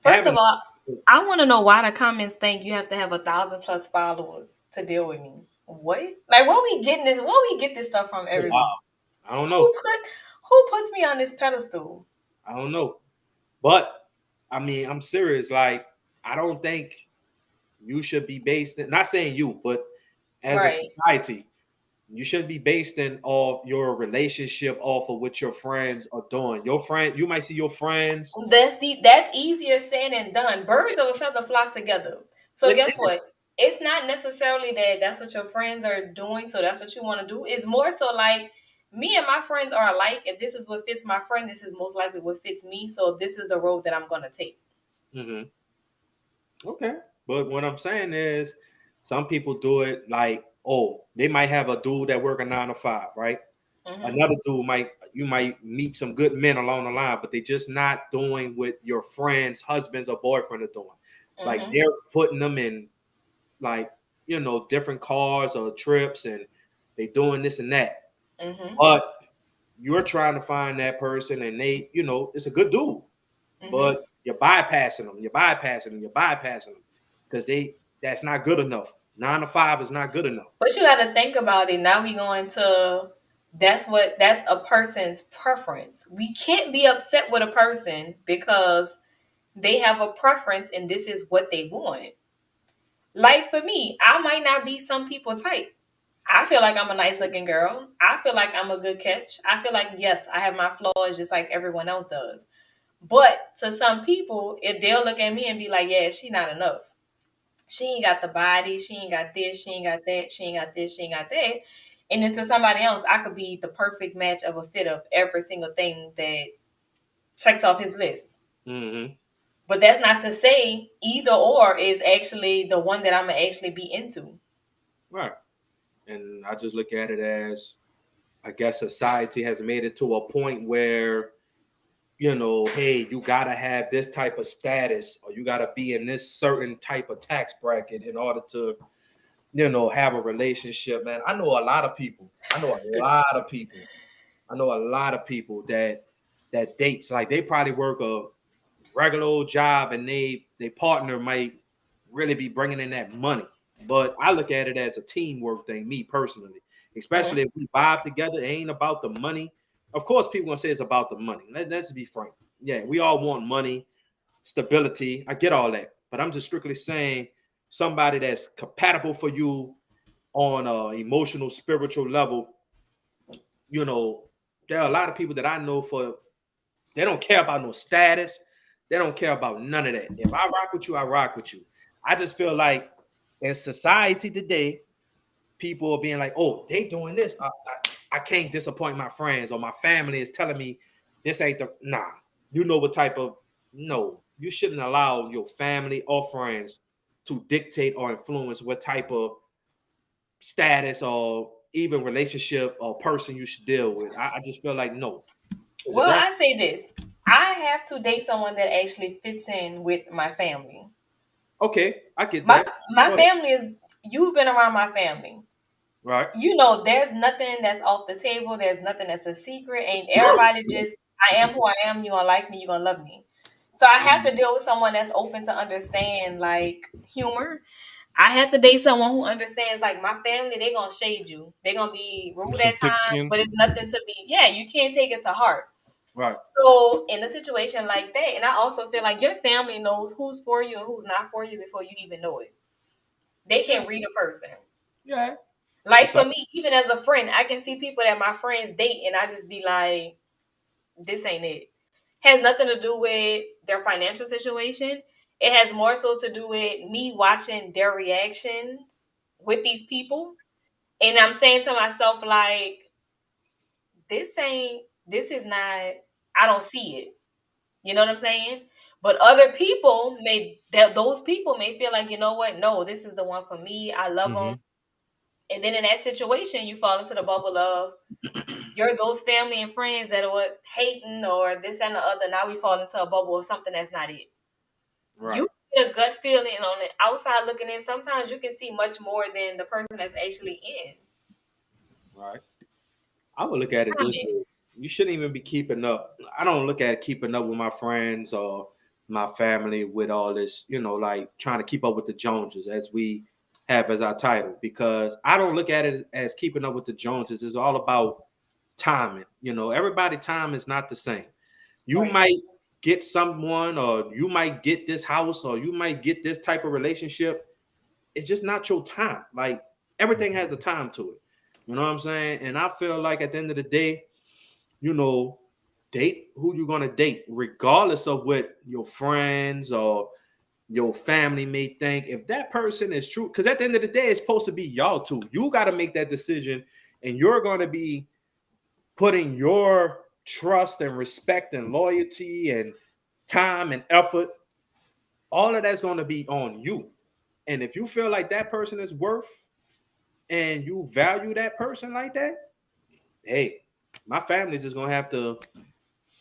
First of all, I want to know why the comments think you have to have 1,000+ followers to deal with me. What? Like, where we getting this? Where we get this stuff from? Everyone? Wow. I don't know. Who puts me on this pedestal? I don't know. But I mean, I'm serious. Like, I don't think you should be based in, not saying you, but as a society, you shouldn't be based in off your relationship off of what your friends are doing. Your friend, you might see your friends. That's easier said than done. Birds of a feather flock together. So guess what? It's not necessarily that that's what your friends are doing, so that's what you want to do. It's more so like, me and my friends are alike. If this is what fits my friend, this is most likely what fits me. So this is the road that I'm going to take. Mm-hmm. Okay. But what I'm saying is some people do it like, they might have a dude that work a 9 to 5, right? Mm-hmm. Another dude you might meet some good men along the line, but they just not doing what your friends, husbands, or boyfriend are doing. Mm-hmm. Like they're putting them in like, different cars or trips, and they doing this and that. Mm-hmm. But you're trying to find that person, and they, it's a good dude, mm-hmm. but you're bypassing them, because that's not good enough. 9 to 5 is not good enough. But you got to think about it. Now we going to, that's a person's preference. We can't be upset with a person because they have a preference and this is what they want. Like for me, I might not be some people type. I feel like I'm a nice looking girl. I feel like I'm a good catch. I feel like, yes, I have my flaws just like everyone else does. But to some people, if they'll look at me and be like, yeah, she not enough. She ain't got the body. She ain't got this. She ain't got that. She ain't got this. She ain't got that. And then to somebody else, I could be the perfect match of a fit of every single thing that checks off his list. Mm-hmm. But that's not to say either or is actually the one that I'm going to actually be into. Right. And I just look at it as, I guess society has made it to a point where, hey, you got to have this type of status, or you got to be in this certain type of tax bracket in order to, have a relationship, man. I know a lot of people that dates, like they probably work a regular old job and they partner might really be bringing in that money. But I look at it as a teamwork thing, me personally, especially if we vibe together. It ain't about the money. Of course, people gonna say it's about the money. Let's be frank. Yeah, we all want money, stability. I get all that, but I'm just strictly saying somebody that's compatible for you on an emotional, spiritual level. There are a lot of people that I know they don't care about no status. They don't care about none of that. If I rock with you, I rock with you. I just feel like in society today, people are being like, oh, they doing this. I can't disappoint my friends, or my family is telling me this ain't nah. What type of, no, you shouldn't allow your family or friends to dictate or influence what type of status or even relationship or person you should deal with. I just feel like no. Is it Well, wrong? I say this. I have to date someone that actually fits in with my family. Okay, I get My that. my Go ahead. family is, you've been around my family. Right. You know, there's nothing that's off the table. There's nothing that's a secret. And everybody just, I am who I am. You're gonna like me, you're gonna love me. So I have to deal with someone that's open to understand like humor. I have to date someone who understands like my family, they're gonna shade you. They're gonna be rude Some at thick times, skin. but it's nothing to be, yeah, you can't take it to heart. Right. So in a situation like that, and I also feel like your family knows who's for you and who's not for you before you even know it. They can read a person. Yeah. Like So- for me, even as a friend, I can see people that my friends date and I just be like, this ain't it. Has nothing to do with their financial situation. It has more so to do with me watching their reactions with these people. And I'm saying to myself, like, this is not, I don't see it. You know what I'm saying? But other people those people may feel like, you know what? No, this is the one for me. I love them. And then in that situation, you fall into the bubble of you're those family and friends that are hating or this and the other. Now we fall into a bubble of something that's not it. Right. You get a gut feeling on the outside looking in. Sometimes you can see much more than the person that's actually in. Right. I would look at it this way. You shouldn't even be keeping up. I don't look at keeping up with my friends or my family with all this, like trying to keep up with the Joneses as we have as our title, because I don't look at it as keeping up with the Joneses. It's all about timing. Everybody's time is not the same. You Right. might get someone, or you might get this house, or you might get this type of relationship. It's just not your time. Like everything has a time to it. You know what I'm saying? And I feel like at the end of the day, date who you're gonna date, regardless of what your friends or your family may think. If that person is true, because at the end of the day, it's supposed to be y'all two. You got to make that decision, and you're gonna be putting your trust and respect and loyalty and time and effort. All of that's gonna be on you. And if you feel like that person is worth and you value that person like that, hey, my family's just gonna have to,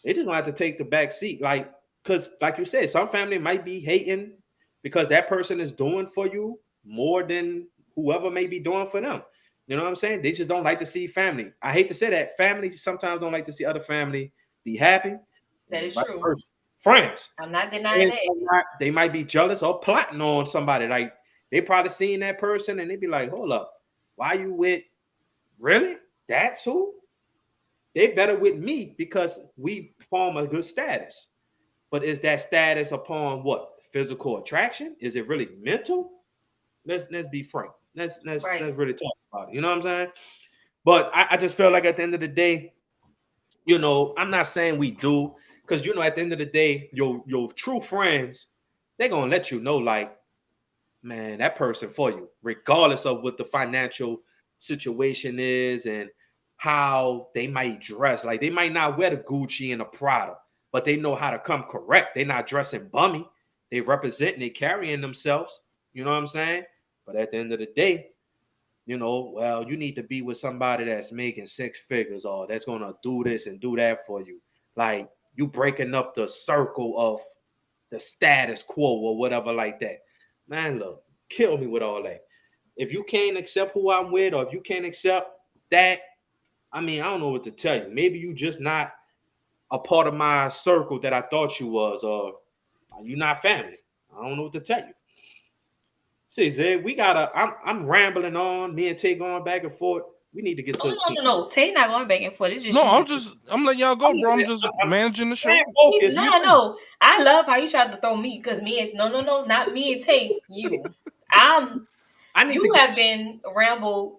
they just gonna have to take the back seat. Because like you said, some family might be hating because that person is doing for you more than whoever may be doing for them. You know what I'm saying? They just don't like to see family. I hate to say that. Family sometimes don't like to see other family be happy. That is Vice true. versa. Friends. I'm not denying that. They might be jealous or plotting on somebody. Like they probably seen that person and they be like, hold up, why you with, really? That's who? They better with me because we form a good status. But is that status upon what? Physical attraction? Is it really mental? Let's be frank. Let's really talk about it. You know what I'm saying? But I just feel like at the end of the day, I'm not saying we do, because at the end of the day, your true friends, they're gonna let you know, like, man, that person for you, regardless of what the financial situation is and how they might dress. Like they might not wear the Gucci and the Prada, but they know how to come correct. They're not dressing bummy. They representing, they carrying themselves. You know what I'm saying? But at the end of the day, well, you need to be with somebody that's making six figures or that's going to do this and do that for you. Like you breaking up the circle of the status quo or whatever like that. Man, look, kill me with all that. If you can't accept who I'm with, or if you can't accept that, I don't know what to tell you. Maybe you just not a part of my circle that I thought you was, or you're not family. I don't know what to tell you. See, Zed, I'm rambling on. Me and Tay going back and forth. We need to get to No. Tay not going back and forth. It's just I'm letting y'all go, bro. I'm just managing the show. No. I love how you tried to throw me because me and no, not me and Tay. You. You have been rambled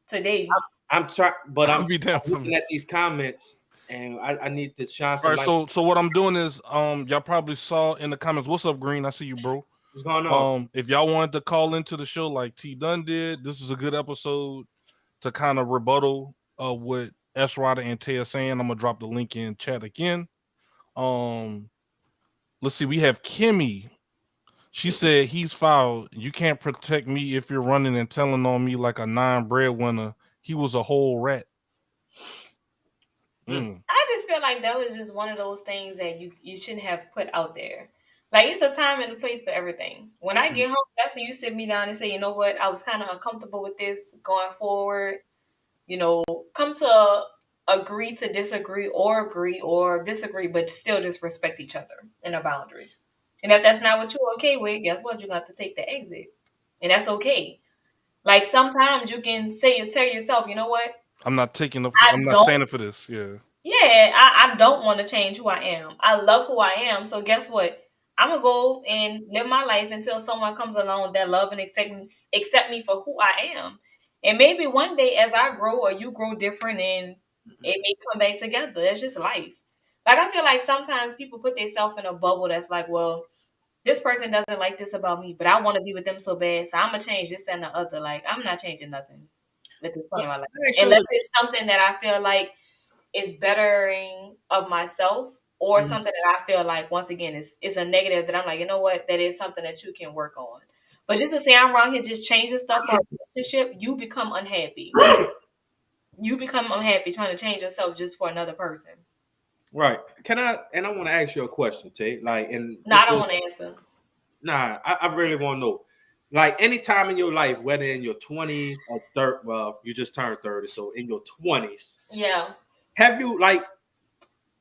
today. I'm trying, but I'm Be down for looking me. at these comments, and I need to shine All some right, light. so what I'm doing is y'all probably saw in the comments. What's up, Green? I see you, bro. What's going on? If y'all wanted to call into the show like T Dunn did, this is a good episode to kind of rebuttal what S Ryder and Tay are saying. I'm gonna drop the link in chat again. Let's see, we have Kimmy. She said he's foul. You can't protect me if you're running and telling on me like a non-breadwinner he was a whole rat. Mm. I just feel like that was just one of those things that you shouldn't have put out there. Like, it's a time and a place for everything. When I get home, that's when you sit me down and say, you know what, I was kind of uncomfortable with this going forward. You know, come to agree to disagree, or agree or disagree, but still just respect each other and our boundaries. And if that's not what you're okay with, guess what? You're going to have to take the exit. And that's okay. Like, sometimes you can tell yourself, you know what? I'm not taking the. I I'm not don't standing for this. Yeah. Yeah, I don't want to change who I am. I love who I am. So guess what? I'm gonna go and live my life until someone comes along that love and accept me for who I am. And maybe one day, as I grow or you grow different, and it may come back together. That's just life. Like, I feel like sometimes people put themselves in a bubble that's like, well, this person doesn't like this about me, but I want to be with them so bad, so I'm gonna change this and the other. Like, I'm not changing nothing at this point in my life, unless it's something that I feel like is bettering of myself, or something that I feel like, once again, is a negative that I'm like, you know what, that is something that you can work on. But just to say I'm around here just changing stuff for a relationship, you become unhappy. You become unhappy trying to change yourself just for another person. Right. I want to ask you a question, Tate. Like, and No, I don't want to answer. Nah, I really want to know. Like, any time in your life, whether in your 20s or 30, well, you just turned 30, so in your 20s, Yeah. have you, like,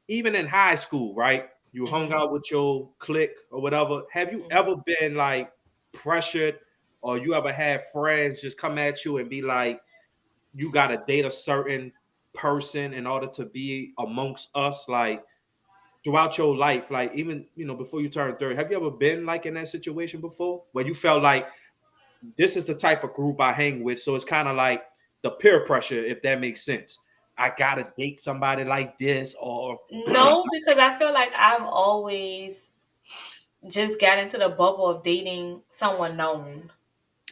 even in high school, right? You hung out with your clique or whatever. Have you ever been, like, pressured, or you ever had friends just come at you and be like, you got to date a certain person in order to be amongst us? Like, throughout your life, like, even, before you turn 30, have you ever been like in that situation before where you felt like this is the type of group I hang with, so it's kind of like the peer pressure, if that makes sense? I gotta date somebody like this, or No, because I feel like I've always just got into the bubble of dating someone known.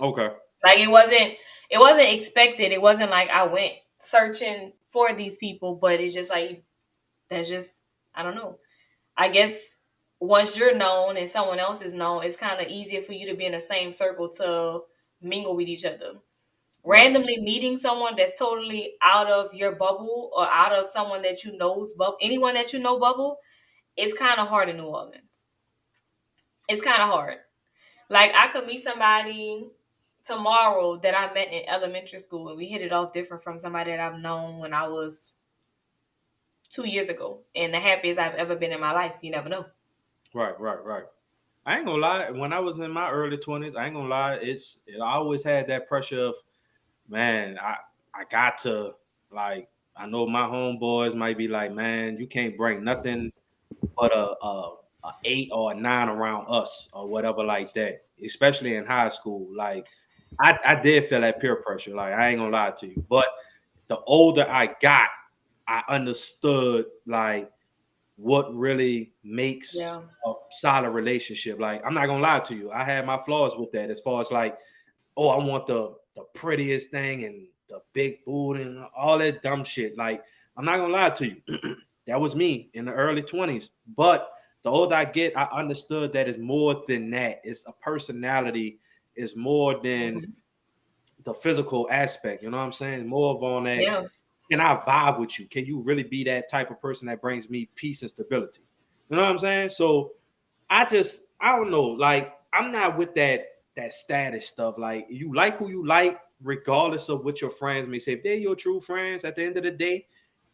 okay, Like, it wasn't expected. It wasn't like I went searching for these people, but it's just like, that's just, I don't know. I guess once you're known and someone else is known, it's kind of easier for you to be in the same circle to mingle with each other. Randomly meeting someone that's totally out of your bubble, or out of someone that you know's bubble, anyone that you know bubble, it's kind of hard in New Orleans. It's kind of hard. Like, I could meet somebody tomorrow that I met in elementary school, and we hit it off different from somebody that I've known when I was 2 years ago, and the happiest I've ever been in my life. You never know. right. I ain't gonna lie. When I was in my early 20s, I ain't gonna lie. I always had that pressure of, man, I got to, like, I know my homeboys might be like, man, you can't bring nothing but a 8 or a 9 around us or whatever like that. Especially in high school, like, I did feel that peer pressure. Like, I ain't gonna lie to you, but the older I got, I understood, like, what really makes Yeah. a solid relationship. Like, I'm not gonna lie to you, I had my flaws with that, as far as like, oh, I want the prettiest thing and the big booty and all that dumb shit. Like, I'm not gonna lie to you. That was me in the early 20s. But the older I get, I understood that it's more than that. It's a personality, it's more than the physical aspect. You know what I'm saying? More of on that. Yeah. Can I vibe with you? Can you really be that type of person that brings me peace and stability? You know what I'm saying? So I don't know. Like, I'm not with that status stuff. Like, you like who you like, regardless of what your friends may say. If they're your true friends, at the end of the day,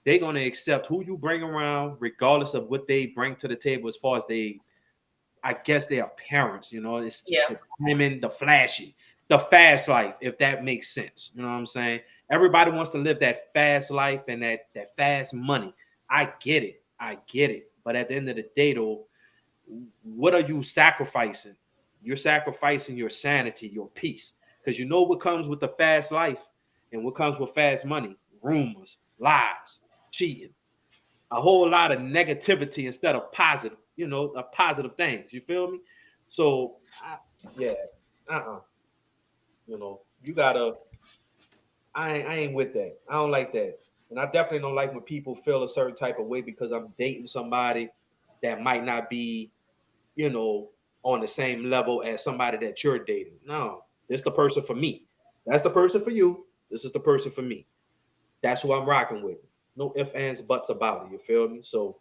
they're gonna accept who you bring around, regardless of what they bring to the table. As far as I guess they are parents. It's the timing, the flashy, the fast life, if that makes sense. You know what I'm saying? Everybody wants to live that fast life and that fast money. I get it. But at the end of the day, though, what are you sacrificing? You're sacrificing your sanity, your peace, because you know what comes with the fast life and what comes with fast money: rumors, lies, cheating, a whole lot of negativity instead of positive, positive things. You feel me? So, you gotta. I ain't with that. I don't like that, and I definitely don't like when people feel a certain type of way because I'm dating somebody that might not be, on the same level as somebody that you're dating. No, this is the person for me. That's the person for you. This is the person for me. that's who I'm rocking with. No ifs, ands, buts about it. You feel me? So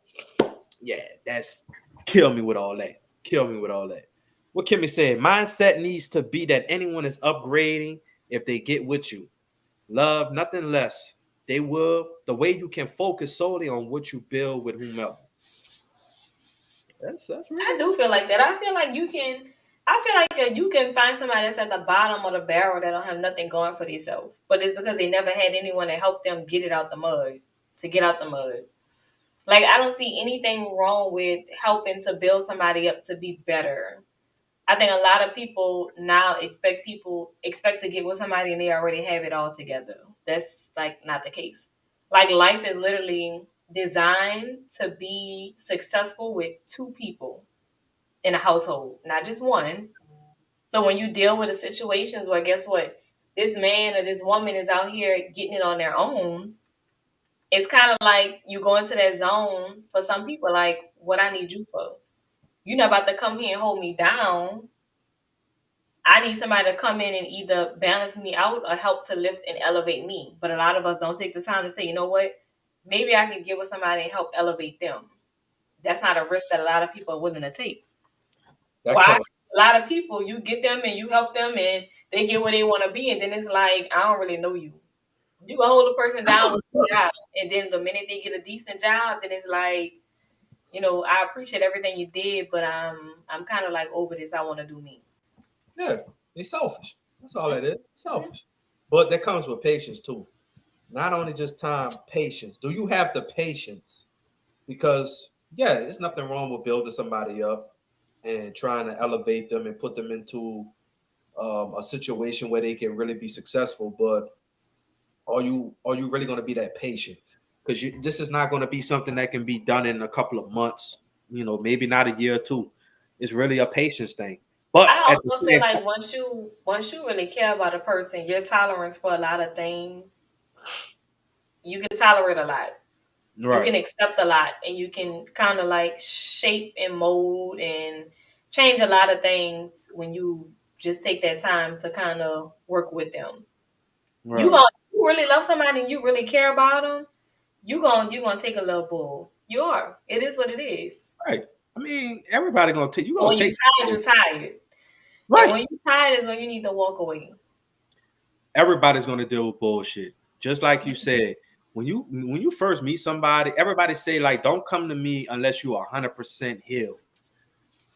yeah, that's kill me with all that. Kill me with all that. What Kimmy said, mindset needs to be that anyone is upgrading if they get with you. Love, nothing less. They will, the way you can focus solely on what you build with whomever. That's I really do feel like that. I feel like you can. I feel like you can find somebody that's at the bottom of the barrel that don't have nothing going for themselves, but it's because they never had anyone to help them get it out the mud. To get out the mud, like I don't see anything wrong with helping to build somebody up to be better. I think a lot of people now expect to get with somebody and they already have it all together. That's like not the case. Like life is literally designed to be successful with two people in a household, not just one. So when you deal with the situations where guess what, this man or this woman is out here getting it on their own, it's kind of like you go into that zone for some people. Like, what I need you for? You're not about to come here and hold me down. I need somebody to come in and either balance me out or help to lift and elevate me. But a lot of us don't take the time to say, you know what? Maybe I can get with somebody and help elevate them. That's not a risk that a lot of people are willing to take. that Why? comes. A lot of people, you get them and you help them and they get where they want to be. And then it's like, I don't really know you. You can hold a person down with a job. And then the minute they get a decent job, then it's like, I appreciate everything you did, but I'm kind of like over this. I want to do me. Yeah, they selfish. That's all it is. Selfish. But that comes with patience too. Not only just time, patience. Do you have the patience? Because yeah, there's nothing wrong with building somebody up and trying to elevate them and put them into a situation where they can really be successful. But are you really going to be that patient? Because this is not going to be something that can be done in a couple of months. Maybe not a year or two. It's really a patience thing. But I at the also feel same like time, once you really care about a person, your tolerance for a lot of things, you can tolerate a lot. You right, can accept a lot, and you can kind of like shape and mold and change a lot of things when you just take that time to kind of work with them. right, You really love somebody and you really care about them. You gonna take a little bull. You are. It is what it is. right. I mean, everybody gonna take you And gonna when you're take tired, you're tired. And right. when you're tired is when you need to walk away. Everybody's gonna deal with bullshit. Just like you said, when you first meet somebody, everybody say like, "Don't come to me unless you are 100% healed."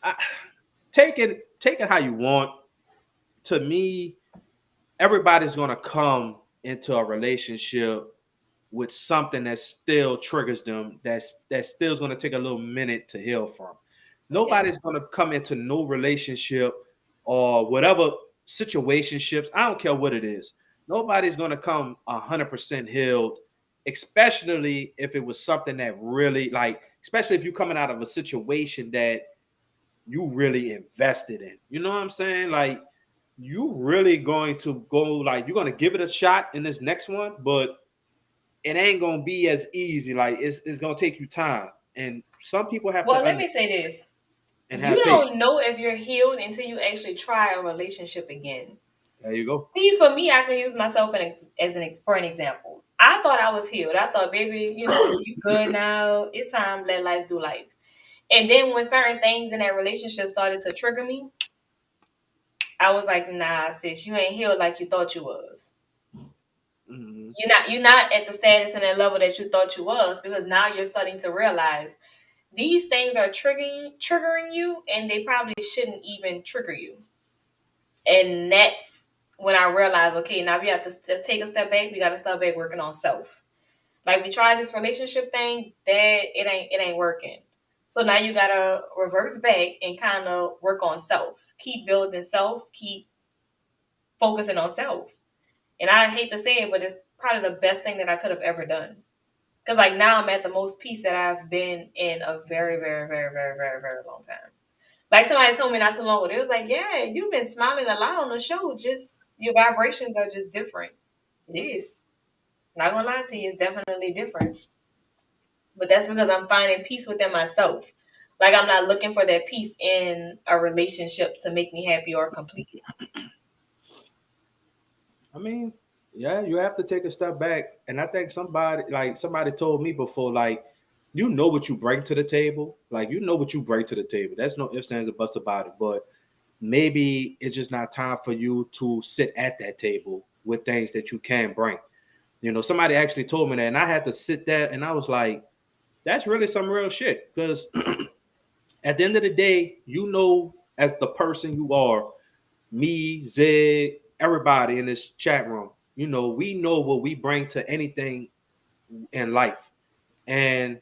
I, take it how you want. To me, everybody's gonna come into a relationship with something that still triggers them. That still is gonna take a little minute to heal from. Okay. Nobody's gonna come into no relationship or whatever situationships. I don't care what it is. Nobody's gonna come 100% healed, especially if it was something that really like, especially if you're coming out of a situation that you really invested in. You know what I'm saying? Like you really going to go like you're gonna give it a shot in this next one, but it ain't gonna be as easy. Like it's gonna take you time. And some people have to Well, let me understand say this. and You have patience. don't know if you're healed until you actually try a relationship again. There you go. See, for me, I can use myself for an example. I thought I was healed. I thought, baby, you good now. It's time. Let life do life. And then when certain things in that relationship started to trigger me, I was like, nah, sis, you ain't healed like you thought you was. Mhm. You're not at the status and the level that you thought you was, because now you're starting to realize these things are triggering you, and they probably shouldn't even trigger you. And that's when I realized, okay, now we have to take a step back. We got to start back working on self. Like we tried this relationship thing, that it ain't working. So now you gotta reverse back and kind of work on self. Keep building self. Keep focusing on self. And I hate to say it, but it's probably the best thing that I could have ever done. Because like now I'm at the most peace that I've been in a very, very, very, very, very, very long time. Like somebody told me not too long ago, it was like, yeah, you've been smiling a lot on the show. Just your vibrations are just different. It is. Not gonna lie to you, it's definitely different. But that's because I'm finding peace within myself. Like I'm not looking for that peace in a relationship to make me happy or complete. I mean, Yeah, you have to take a step back. And I think somebody told me before, like, you know what you bring to the table. Like, you know what you bring to the table. That's no ifs, ands, or buts about it. But maybe it's just not time for you to sit at that table with things that you can bring. You know, somebody actually told me that, and I had to sit there and I was like, that's really some real shit. Because at the end of the day, you know, as the person you are, me, Zig, everybody in this chat room, you know, we know what we bring to anything in life. And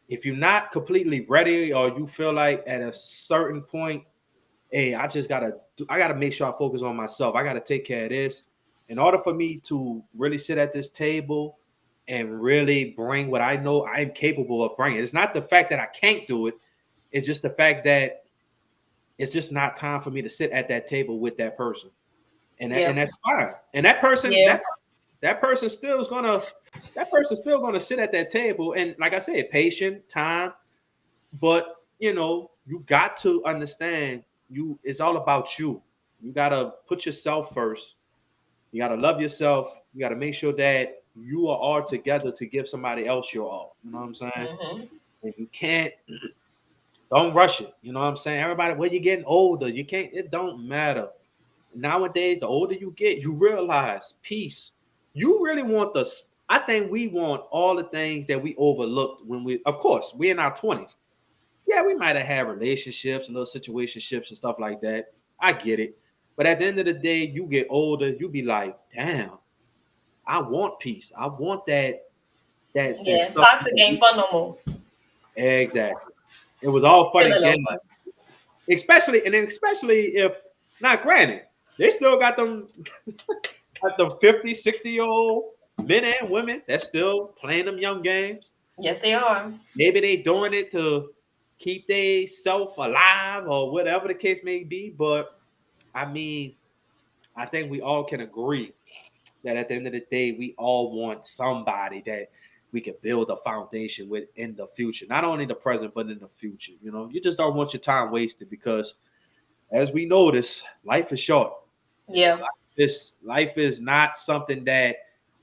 if you're not completely ready or you feel like at a certain point, hey, I gotta make sure I focus on myself. I gotta take care of this. In order for me to really sit at this table and really bring what I know I'm capable of bringing. It's not the fact that I can't do it. It's just the fact that it's just not time for me to sit at that table with that person. And that's fine. And that person still is gonna sit at that table. And like I said, patient time. But you know, you got to understand it's all about you. You gotta put yourself first. You gotta love yourself. You gotta make sure that you are all together to give somebody else your all. You know what I'm saying? Mm-hmm. If you can't, don't rush it. You know what I'm saying? Everybody, when you're getting older, you can't, it don't matter. Nowadays, the older you get, you realize peace. You really want I think we want all the things that we overlooked when of course, we in our 20s. Yeah, we might have had relationships and those situationships and stuff like that. I get it. But at the end of the day, you get older, you be like, damn, I want peace. I want that Yeah, stuff. toxic ain't fun no more. Exactly. It was all fun Still and no games. fun. Especially if not granted, they still got them got them 50, 60-year-old men and women that's still playing them young games. Yes, they are. Maybe they doing it to keep they self alive or whatever the case may be. But I mean, I think we all can agree that at the end of the day, we all want somebody that we can build a foundation with in the future, not only the present, but in the future. You know, you just don't want your time wasted because as we notice, life is short. Yeah. This life is not something that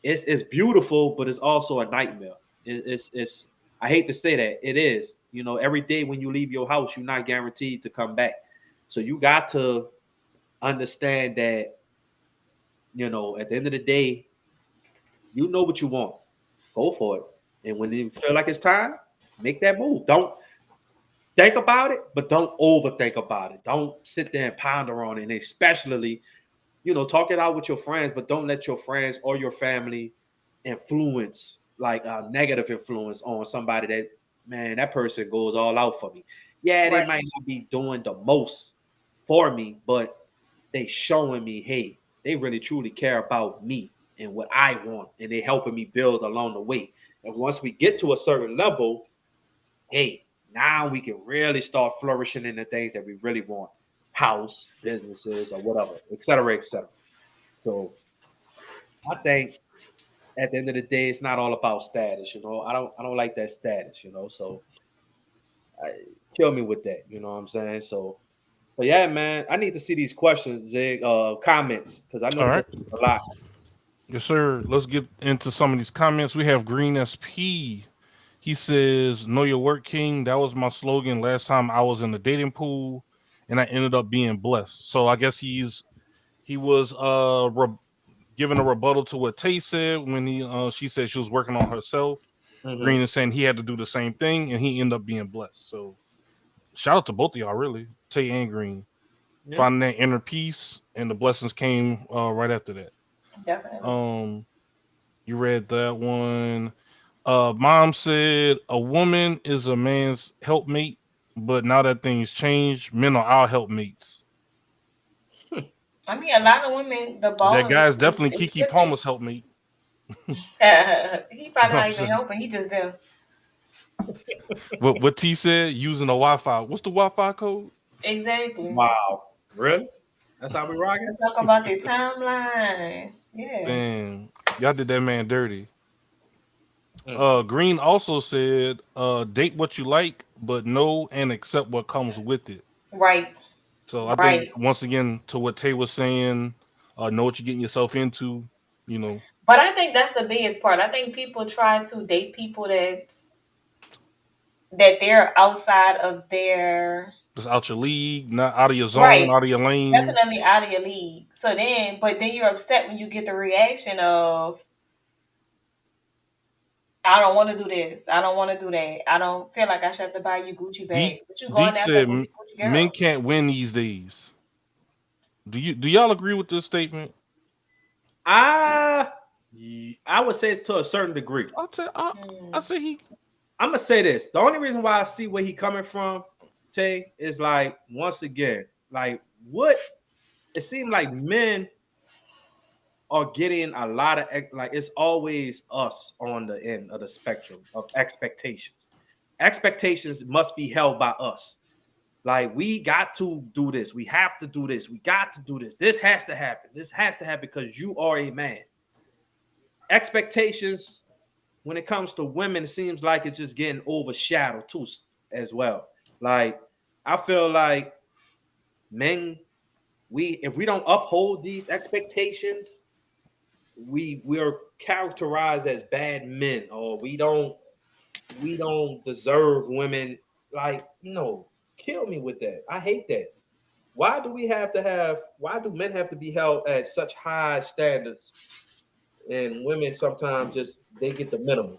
it's beautiful, but it's also a nightmare. It's I hate to say that it is. You know, every day when you leave your house, you're not guaranteed to come back. So you got to understand that, you know, at the end of the day, you know what you want. Go for it. And when you feel like it's time, make that move. Don't think about it, but don't overthink about it. Don't sit there and ponder on it. And especially, you know, talk it out with your friends, but don't let your friends or your family influence, like a negative influence on somebody that, man, that person goes all out for me. Yeah, they Right. might not be doing the most for me, but they showing me, hey, they really truly care about me and what I want, and they helping me build along the way. And once we get to a certain level, hey, now we can really start flourishing in the things that we really want. House, businesses, or whatever, et cetera, et cetera. So I think at the end of the day, it's not all about status, you know. I don't like that status, you know. So kill me with that, you know what I'm saying? So but yeah, man, I need to see these questions, Zig, comments, because I know All they're right. gonna be a lot. Yes, sir. Let's get into some of these comments. We have Green SP. He says, "Know your work, King." That was my slogan last time I was in the dating pool, and I ended up being blessed. So I guess he was giving a rebuttal to what Tay said when she said she was working on herself. Mm-hmm. Green is saying he had to do the same thing, and he ended up being blessed. So shout out to both of y'all, really, Tay and Green, Yeah. finding that inner peace, and the blessings came right after that. Definitely. You read that one. Mom said a woman is a man's helpmate, but now that things change, men are our helpmates. I mean, a lot of women, the That ball guy is definitely is Kiki flipping. Palmer's helpmate. He You probably know what not I'm even saying? helping. He just there. What T said, using the Wi-Fi. What's the Wi-Fi code? Exactly. Wow. Really? That's how we rocking? Let's talk about the timeline. Yeah. Damn, y'all did that man dirty. Mm. Green also said, date what you like, but know and accept what comes with it. Right. So I think Right. once again to what Tay was saying, know what you're getting yourself into. you know, But I think that's the biggest part. I think people try to date people that they're outside of their just out your league, not out of your zone, right, out of your lane. definitely out of your league. So then, but then you're upset when you get the reaction of, I don't want to do this. I don't want to do that. I don't feel like I should have to buy you Gucci Deke, bags. But you going Deke after said Gucci men girl. can't win these days. Do y'all agree with this statement? I would say it's to a certain degree. I say he. I'm gonna say this. The only reason why I see where he coming from, Tay, is like once again, like what it seems like men are getting a lot of like it's always us on the end of the spectrum of expectations. Expectations must be held by us. Like we got to do this. We have to do this. We got to do this. This has to happen. This has to happen because you are a man. Expectations when it comes to women, it seems like it's just getting overshadowed too as well. Like I feel like men, if we don't uphold these expectations, we are characterized as bad men, or we don't deserve women. Like, no, kill me with that. I hate that. Why do men have to be held at such high standards, and women sometimes just they get the minimum?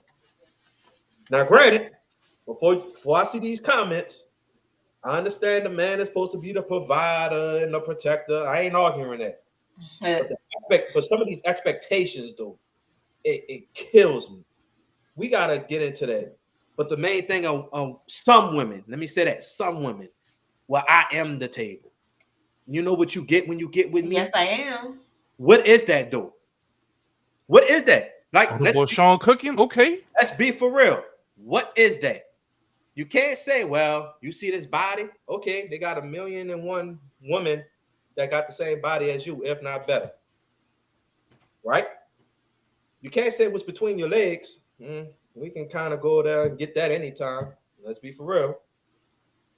Now, granted, before I see these comments, I understand the man is supposed to be the provider and the protector. I ain't arguing that. But some of these expectations, though, it kills me. We gotta get into that. But the main thing of some women, let me say that, some women, well, I am the table. You know what you get when you get with me? Yes, I am. What is that, though? What is that? Like, The boy Sean cooking. Okay, let's be for real. What is that? You can't say, well, you see this body? Okay, they got 1,000,001 women that got the same body as you, if not better. Right? You can't say what's between your legs. We can kind of go there and get that anytime. Let's be for real.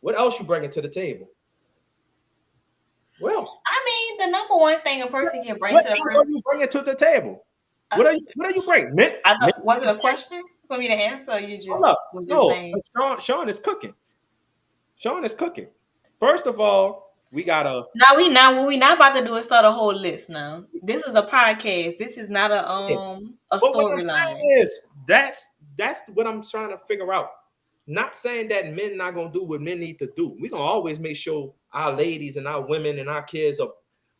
What else you bringing to the table? What else? I mean, the number one thing a person can bring What to the else person. are you bringing to the table? What are you bringing? Was it a question for me to answer? Or you just saying? Sean is cooking. Sean is cooking. First of all, we gotta. What we not about to do is start a whole list. Now, this is a podcast. This is not a storyline. That's what I'm trying to figure out. Not saying that men not gonna do what men need to do. We're gonna always make sure our ladies and our women and our kids are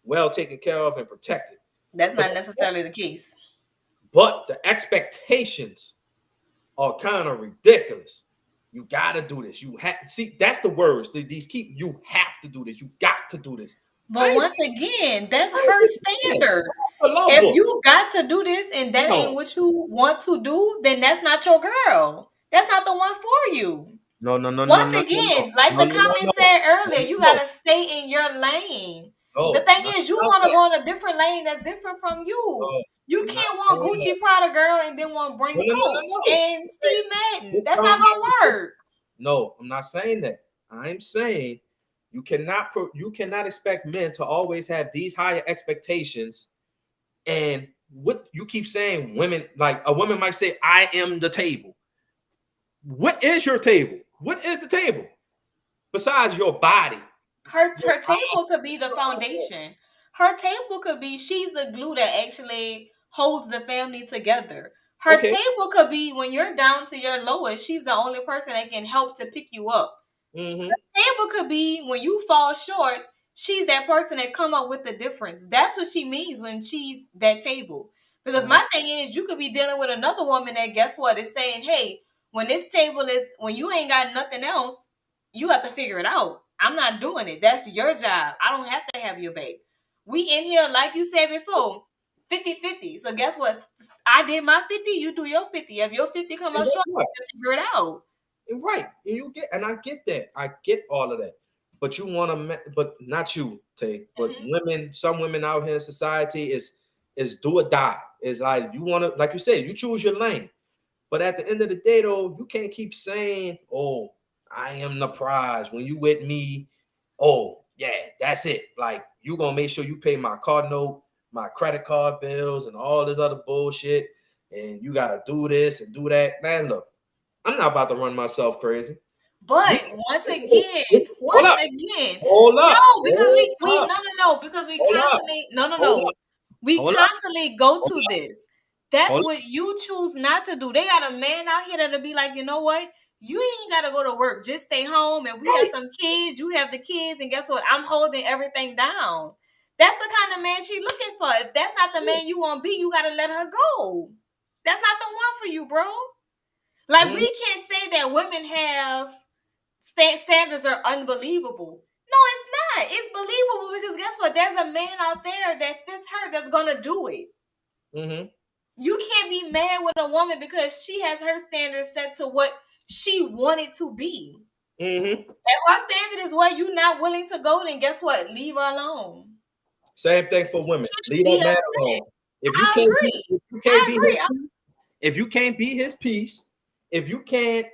well taken care of and protected. That's not necessarily the case. But the expectations are kind of ridiculous. You gotta do this. You have see. That's the words. These keep. You have to do this. You got to do this. But once again, that's her standard. If you got to do this and that ain't what you want to do, then that's not your girl. That's not the one for you. No. Once again, like the comment said earlier, you gotta stay in your lane. The thing is, you want to go in a different lane that's different from you. You can't want Gucci Prada girl and then want to bring Coach and Steve Madden. That's not gonna work. No, I'm not saying that. I'm saying you cannot expect men to always have these higher expectations. And what you keep saying, women, like a woman might say, I am the table. What is your table? What is the table? Besides your body. Her table could be the foundation. Her table could be she's the glue that actually holds the family together. Her table could be when you're down to your lowest, she's the only person that can help to pick you up. Mm-hmm. Her table could be when you fall short, she's that person that come up with the difference. That's what she means when she's that table. Because my thing is, you could be dealing with another woman that, guess what, is saying, hey, when this table is, when you ain't got nothing else, you have to figure it out. I'm not doing it. That's your job. I don't have to have your babe. We in here, like you said before, 50-50. So guess what? I did my 50, you do your 50. If your 50 come up short, you have to figure it out. Right. And I get that. I get all of that. But you want to, but not you, Tay. But women, some women out here in society is do or die. It's like you want to, like you said, you choose your lane. But at the end of the day, though, you can't keep saying, oh, I am the prize. When you with me, oh, yeah, that's it. Like, you going to make sure you pay my car note. my credit card bills and all this other bullshit, and you gotta do this and do that. Man, look, I'm not about to run myself crazy. But once again, Hold up. Hold up. no, because we Hold up. no, because we Hold up. constantly Hold no, up. we Hold up. constantly go Hold to up. this. That's Hold what you choose not to do. They got a man out here that'll be like, you know what? You ain't gotta go to work. Just stay home, and we have some kids. You have the kids, and guess what? I'm holding everything down. That's the kind of man she looking for. If that's not the man you want to be, you gotta let her go. That's not the one for you, bro. Like we can't say that women have standards are unbelievable. No, it's not. It's believable because guess what? There's a man out there that fits her that's gonna do it. Mm-hmm. You can't be mad with a woman because she has her standards set to what she wanted to be. Mm-hmm. If her standard is where you're not willing to go, then guess what? Leave her alone. Same thing for women. Leave Be that man upset. alone. If you I can't agree. if you can't be his peace, if you can't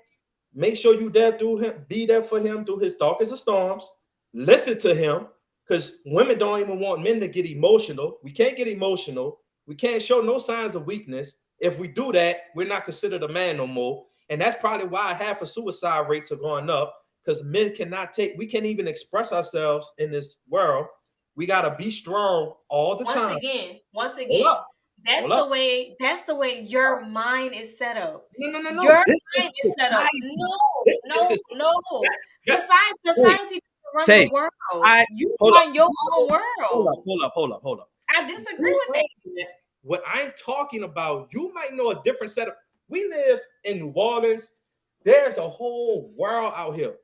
make sure you there through him, be there for him through his darkest of storms, listen to him, because women don't even want men to get emotional. We can't get emotional. We can't show no signs of weakness. If we do that, we're not considered a man no more. And that's probably why half of suicide rates are going up, because men we can't even express ourselves in this world. We got to be strong all the time. Once again, that's the way your mind is set up. No. Your mind is set up. No. Society runs the world. You run your own world. Hold up. I disagree with that. What I'm talking about, you might know a different setup. We live in New Orleans. There's a whole world out here.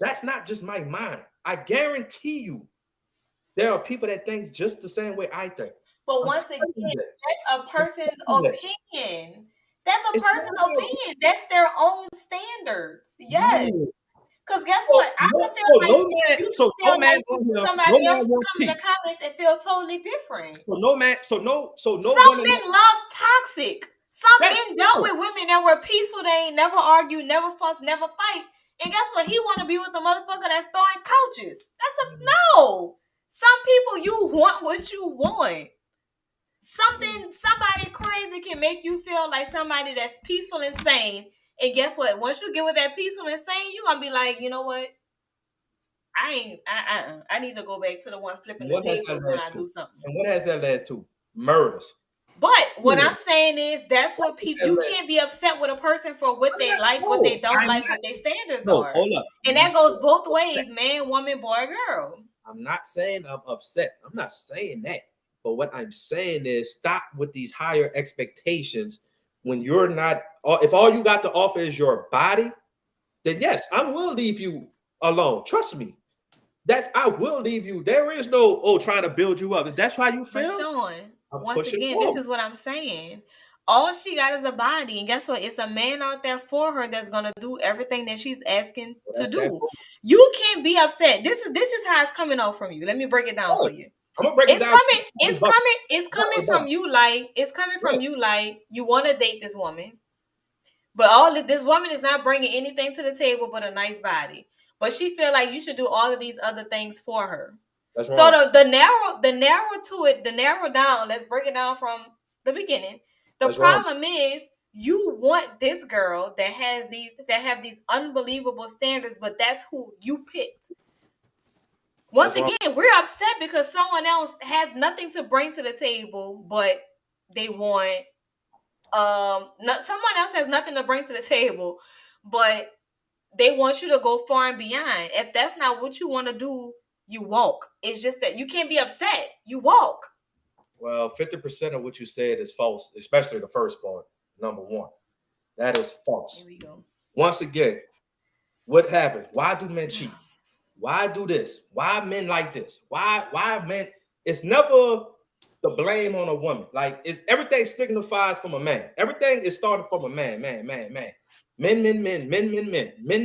That's not just my mind. I guarantee you, there are people that think just the same way I think. But once again, that's a person's opinion. That's a person's opinion. That's their own standards. Yes. Because guess what? I can feel somebody else will come in the comments and feel totally different. Some men love toxic. Some men dealt with women that were peaceful. They ain't never argue, never fuss, never fight. And guess what? He want to be with the motherfucker that's throwing couches. That's a no. Some people, you want what you want. Somebody crazy can make you feel like somebody that's peaceful and sane. And guess what? Once you get with that peaceful and sane, you're gonna be like, you know what? I need to go back to the one flipping the tables when I do something. And what has that led to? Murders. But what I'm saying is that's what people, you can't be upset with a person for what they like, what they don't like, what their standards are. Hold up. And that goes both ways, man, woman, boy, girl. I'm not saying I'm upset. I'm not saying that. But what I'm saying is stop with these higher expectations when you're not, if all you got to offer is your body, then yes, I will leave you alone. Trust me. I will leave you. There is no, trying to build you up. That's how you feel. But Sean, once again, this is what I'm saying. All she got is a body. And guess what? It's a man out there for her that's going to do everything that she's asking to do. You can't be upset. This is how it's coming out from you. Let me break it down for you. I'm gonna break it down. It's coming from you like you want to date this woman. But this woman is not bringing anything to the table but a nice body. But she feel like you should do all of these other things for her. That's right. So the narrow down, let's break it down from the beginning. The problem is you want this girl that have these unbelievable standards, but that's who you picked. Once again, we're upset because someone else has nothing to bring to the table, but they want someone else has nothing to bring to the table, but they want you to go far and beyond. If that's not what you want to do, you walk. It's just that you can't be upset. You walk. Well, 50% of what you said is false, especially the first part, number one. That is false. Here we go. Once again, what happens? Why do men cheat? Why do this? Why men like this? Why men? It's never the blame on a woman. Like everything signifies from a man. Everything is starting from a man. Men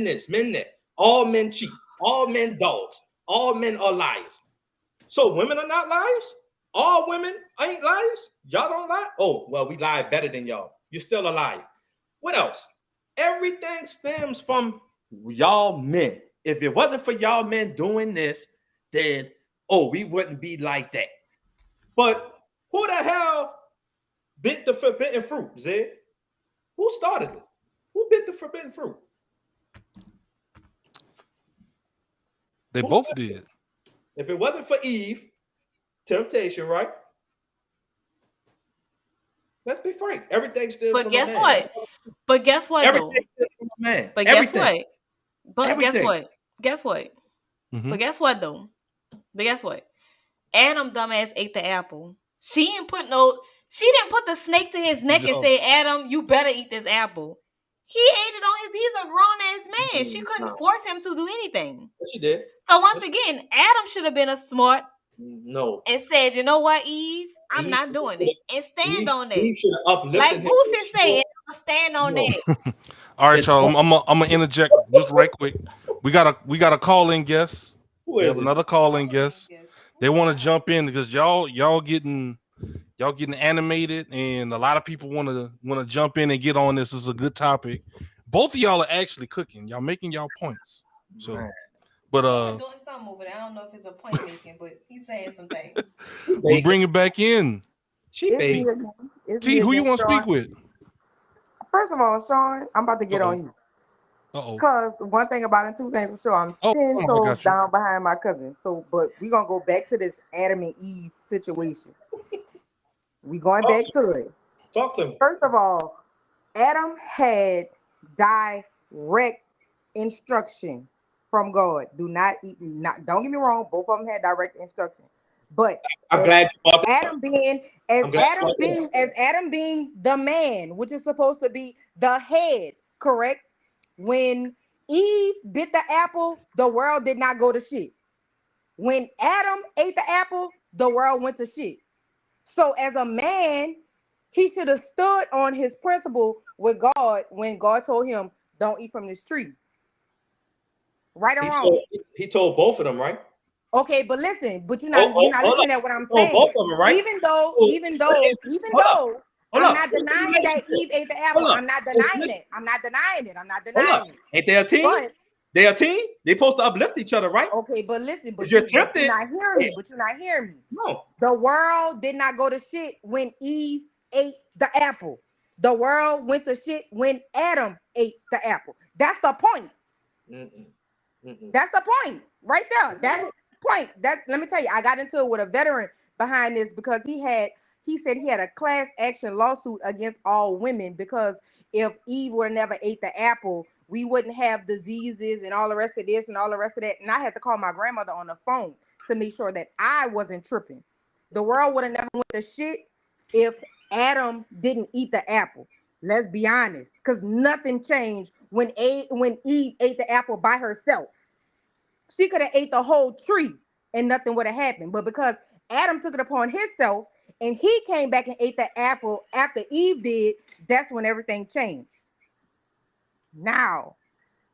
this, men that. All men cheat. All men dogs. All men are liars. So women are not liars? All women ain't liars? Y'all don't lie? Oh, well, we lie better than y'all. You're still a liar. What else? Everything stems from y'all men. If it wasn't for y'all men doing this, then, we wouldn't be like that. But who the hell bit the forbidden fruit, Zed? Who started it? Who bit the forbidden fruit? They Who both said did. If it wasn't for Eve, temptation, right? Let's be frank. Everything's still But from guess a man. what? But guess what though? Everything's still from a man. But guess Everything. what? But guess Everything. what? Guess what? Mhm. But guess what though? But guess what? Adam dumbass ate the apple. She didn't put the snake to his neck and No. say, Adam, you better eat this apple. He ate it on he's a grown ass man. She couldn't force him to do anything. Yes, she did. So once again, Adam should have been a smart No. and said, you know what, Eve, I'm Eve not doing it. And stand on that. Eve should have uplifted Like him. Boosie said, stand on No. that. All right, y'all. I'm gonna interject just right quick. We got a call in guest. Who We is have it? another call in guest. They want to jump in because y'all getting animated, and a lot of people want to jump in and get on this. This is a good topic. Both of y'all are actually cooking. Y'all making y'all points. So, Man. but Doing something over there. I don't know if it's a point making, but he's saying some things. we bring it back in. She It's baby. me again. It's T, me who you again, want to Sean. speak with? First of all, Sean, I'm about to get Uh-oh. on you. Uh-oh. Because one thing about it, two things for sure, I'm Oh, 10 I toes got you. down behind my cousin. So, but we're going to go back to this Adam and Eve situation. We going back to it. Talk to me. First of all, Adam had direct instruction from God. Do not eat. Don't get me wrong. Both of them had direct instruction. But I'm glad you brought that. Adam being Adam being the man, which is supposed to be the head, correct? When Eve bit the apple, the world did not go to shit. When Adam ate the apple, the world went to shit. So as a man, he should have stood on his principle with God when God told him, don't eat from this tree. Right or wrong? He told both of them, right? Okay, but listen, you're not listening at what I'm saying. Both of them, right? Even though I'm not denying that Eve ate the apple. I'm not denying it. I'm not denying it. Ain't they a team? But They a team? They supposed to uplift each other, right? okay, but listen, If you're tempted- you're not hearing me. No. The world did not go to shit when Eve ate the apple. The world went to shit when Adam ate the apple. That's the point. That's the point right there. That's the point. Let me tell you, I got into it with a veteran behind this because he said he had a class action lawsuit against all women because if Eve would never ate the apple, we wouldn't have diseases and all the rest of this and all the rest of that. And I had to call my grandmother on the phone to make sure that I wasn't tripping. The world would have never went to shit if Adam didn't eat the apple. Let's be honest, because nothing changed when Eve ate the apple by herself. She could have ate the whole tree and nothing would have happened. But because Adam took it upon himself and he came back and ate the apple after Eve did, that's when everything changed. Now,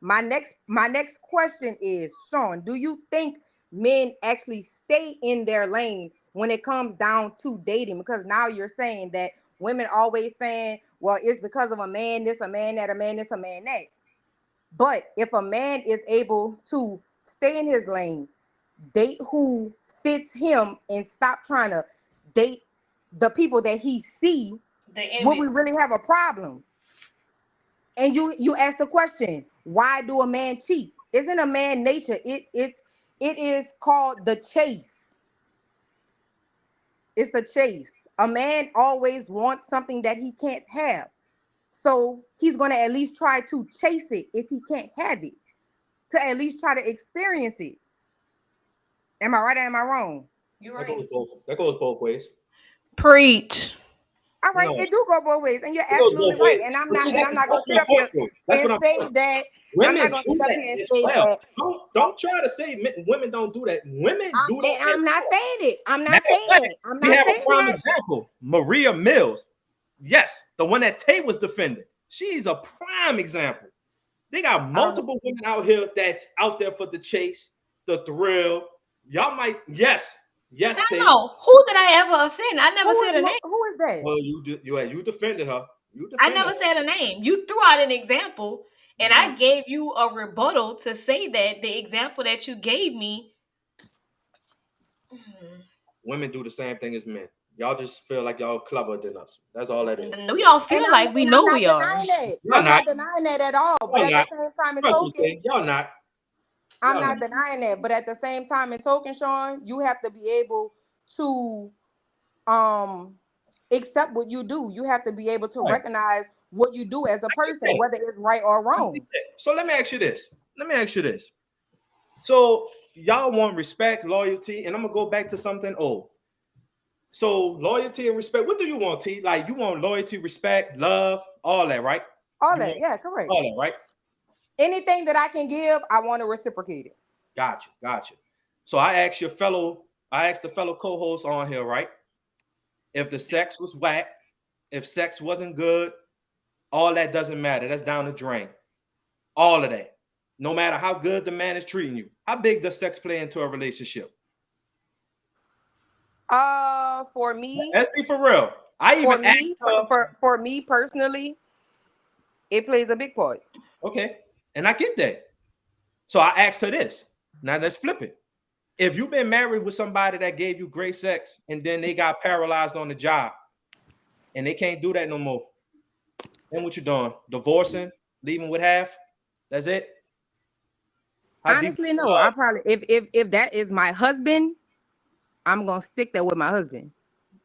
my next question is, Sean, do you think men actually stay in their lane when it comes down to dating? Because now you're saying that women always saying, well, it's because of a man this, a man that, a man this, a man that. But if a man is able to stay in his lane, date who fits him, and stop trying to date the people that he see, would we really have a problem? And you ask the question, why do a man cheat? Isn't a man nature? It is called the chase. It's the chase. A man always wants something that he can't have. So he's going to at least try to chase it if he can't have it, to at least try to experience it. Am I right or am I wrong? You're right. That goes both ways. Preach. All right, No. it do go both ways, and you're It goes absolutely both right. ways. And I'm But not see, going to that's sit up my here point, though. That's what and I'm say saying. that. Women I'm not do going to sit up that here and as say well. that. Don't try to say women don't do that. Women do that. I'm not saying it. I'm not Matter of saying fact, it. I'm we not have a saying prime that. example. Maria Mills. Yes, the one that Tay was defending. She's a prime example. They got multiple women out here that's out there for the chase, the thrill. Y'all might, yes, Tay. Who did I ever offend? I never said a name. Who is that? Well, you defended her. I never said a name. You threw out an example, and I gave you a rebuttal to say that the example that you gave me. women do the same thing as men. Y'all just feel like y'all clever than us. That's all that is. We don't feel And like we I'm know not we are. denying that. Y'all I'm not denying that at all. But Y'all at not. the same time, in Trust me, token, King, y'all not. I'm Y'all not denying that. But at the same time, in token, Sean, you have to be able to accept what you do. You have to be able to Right. recognize what you do as a person, whether it's right or wrong. So let me ask you this. So y'all want respect, loyalty, and I'm gonna go back to something old. So loyalty and respect. What do you want, T? Like you want loyalty, respect, love, all that, right? All You that, want yeah, correct. all that, right? Anything that I can give, I want to reciprocate it. Gotcha. So I asked the fellow co-host on here, right? If the sex was whack, if sex wasn't good, all that doesn't matter. That's down the drain. All of that. No matter how good the man is treating you. How big does sex play into a relationship? For me, Let's be for real. I for even asked me, her. for me personally, it plays a big part. Okay. And I get that. So I asked her this. Now let's flip it. If you've been married with somebody that gave you great sex and then they got paralyzed on the job and they can't do that no more, then what you doing? Divorcing? Leaving with half? That's it? How deep- Honestly, no. I probably if that is my husband, I'm gonna stick there with my husband.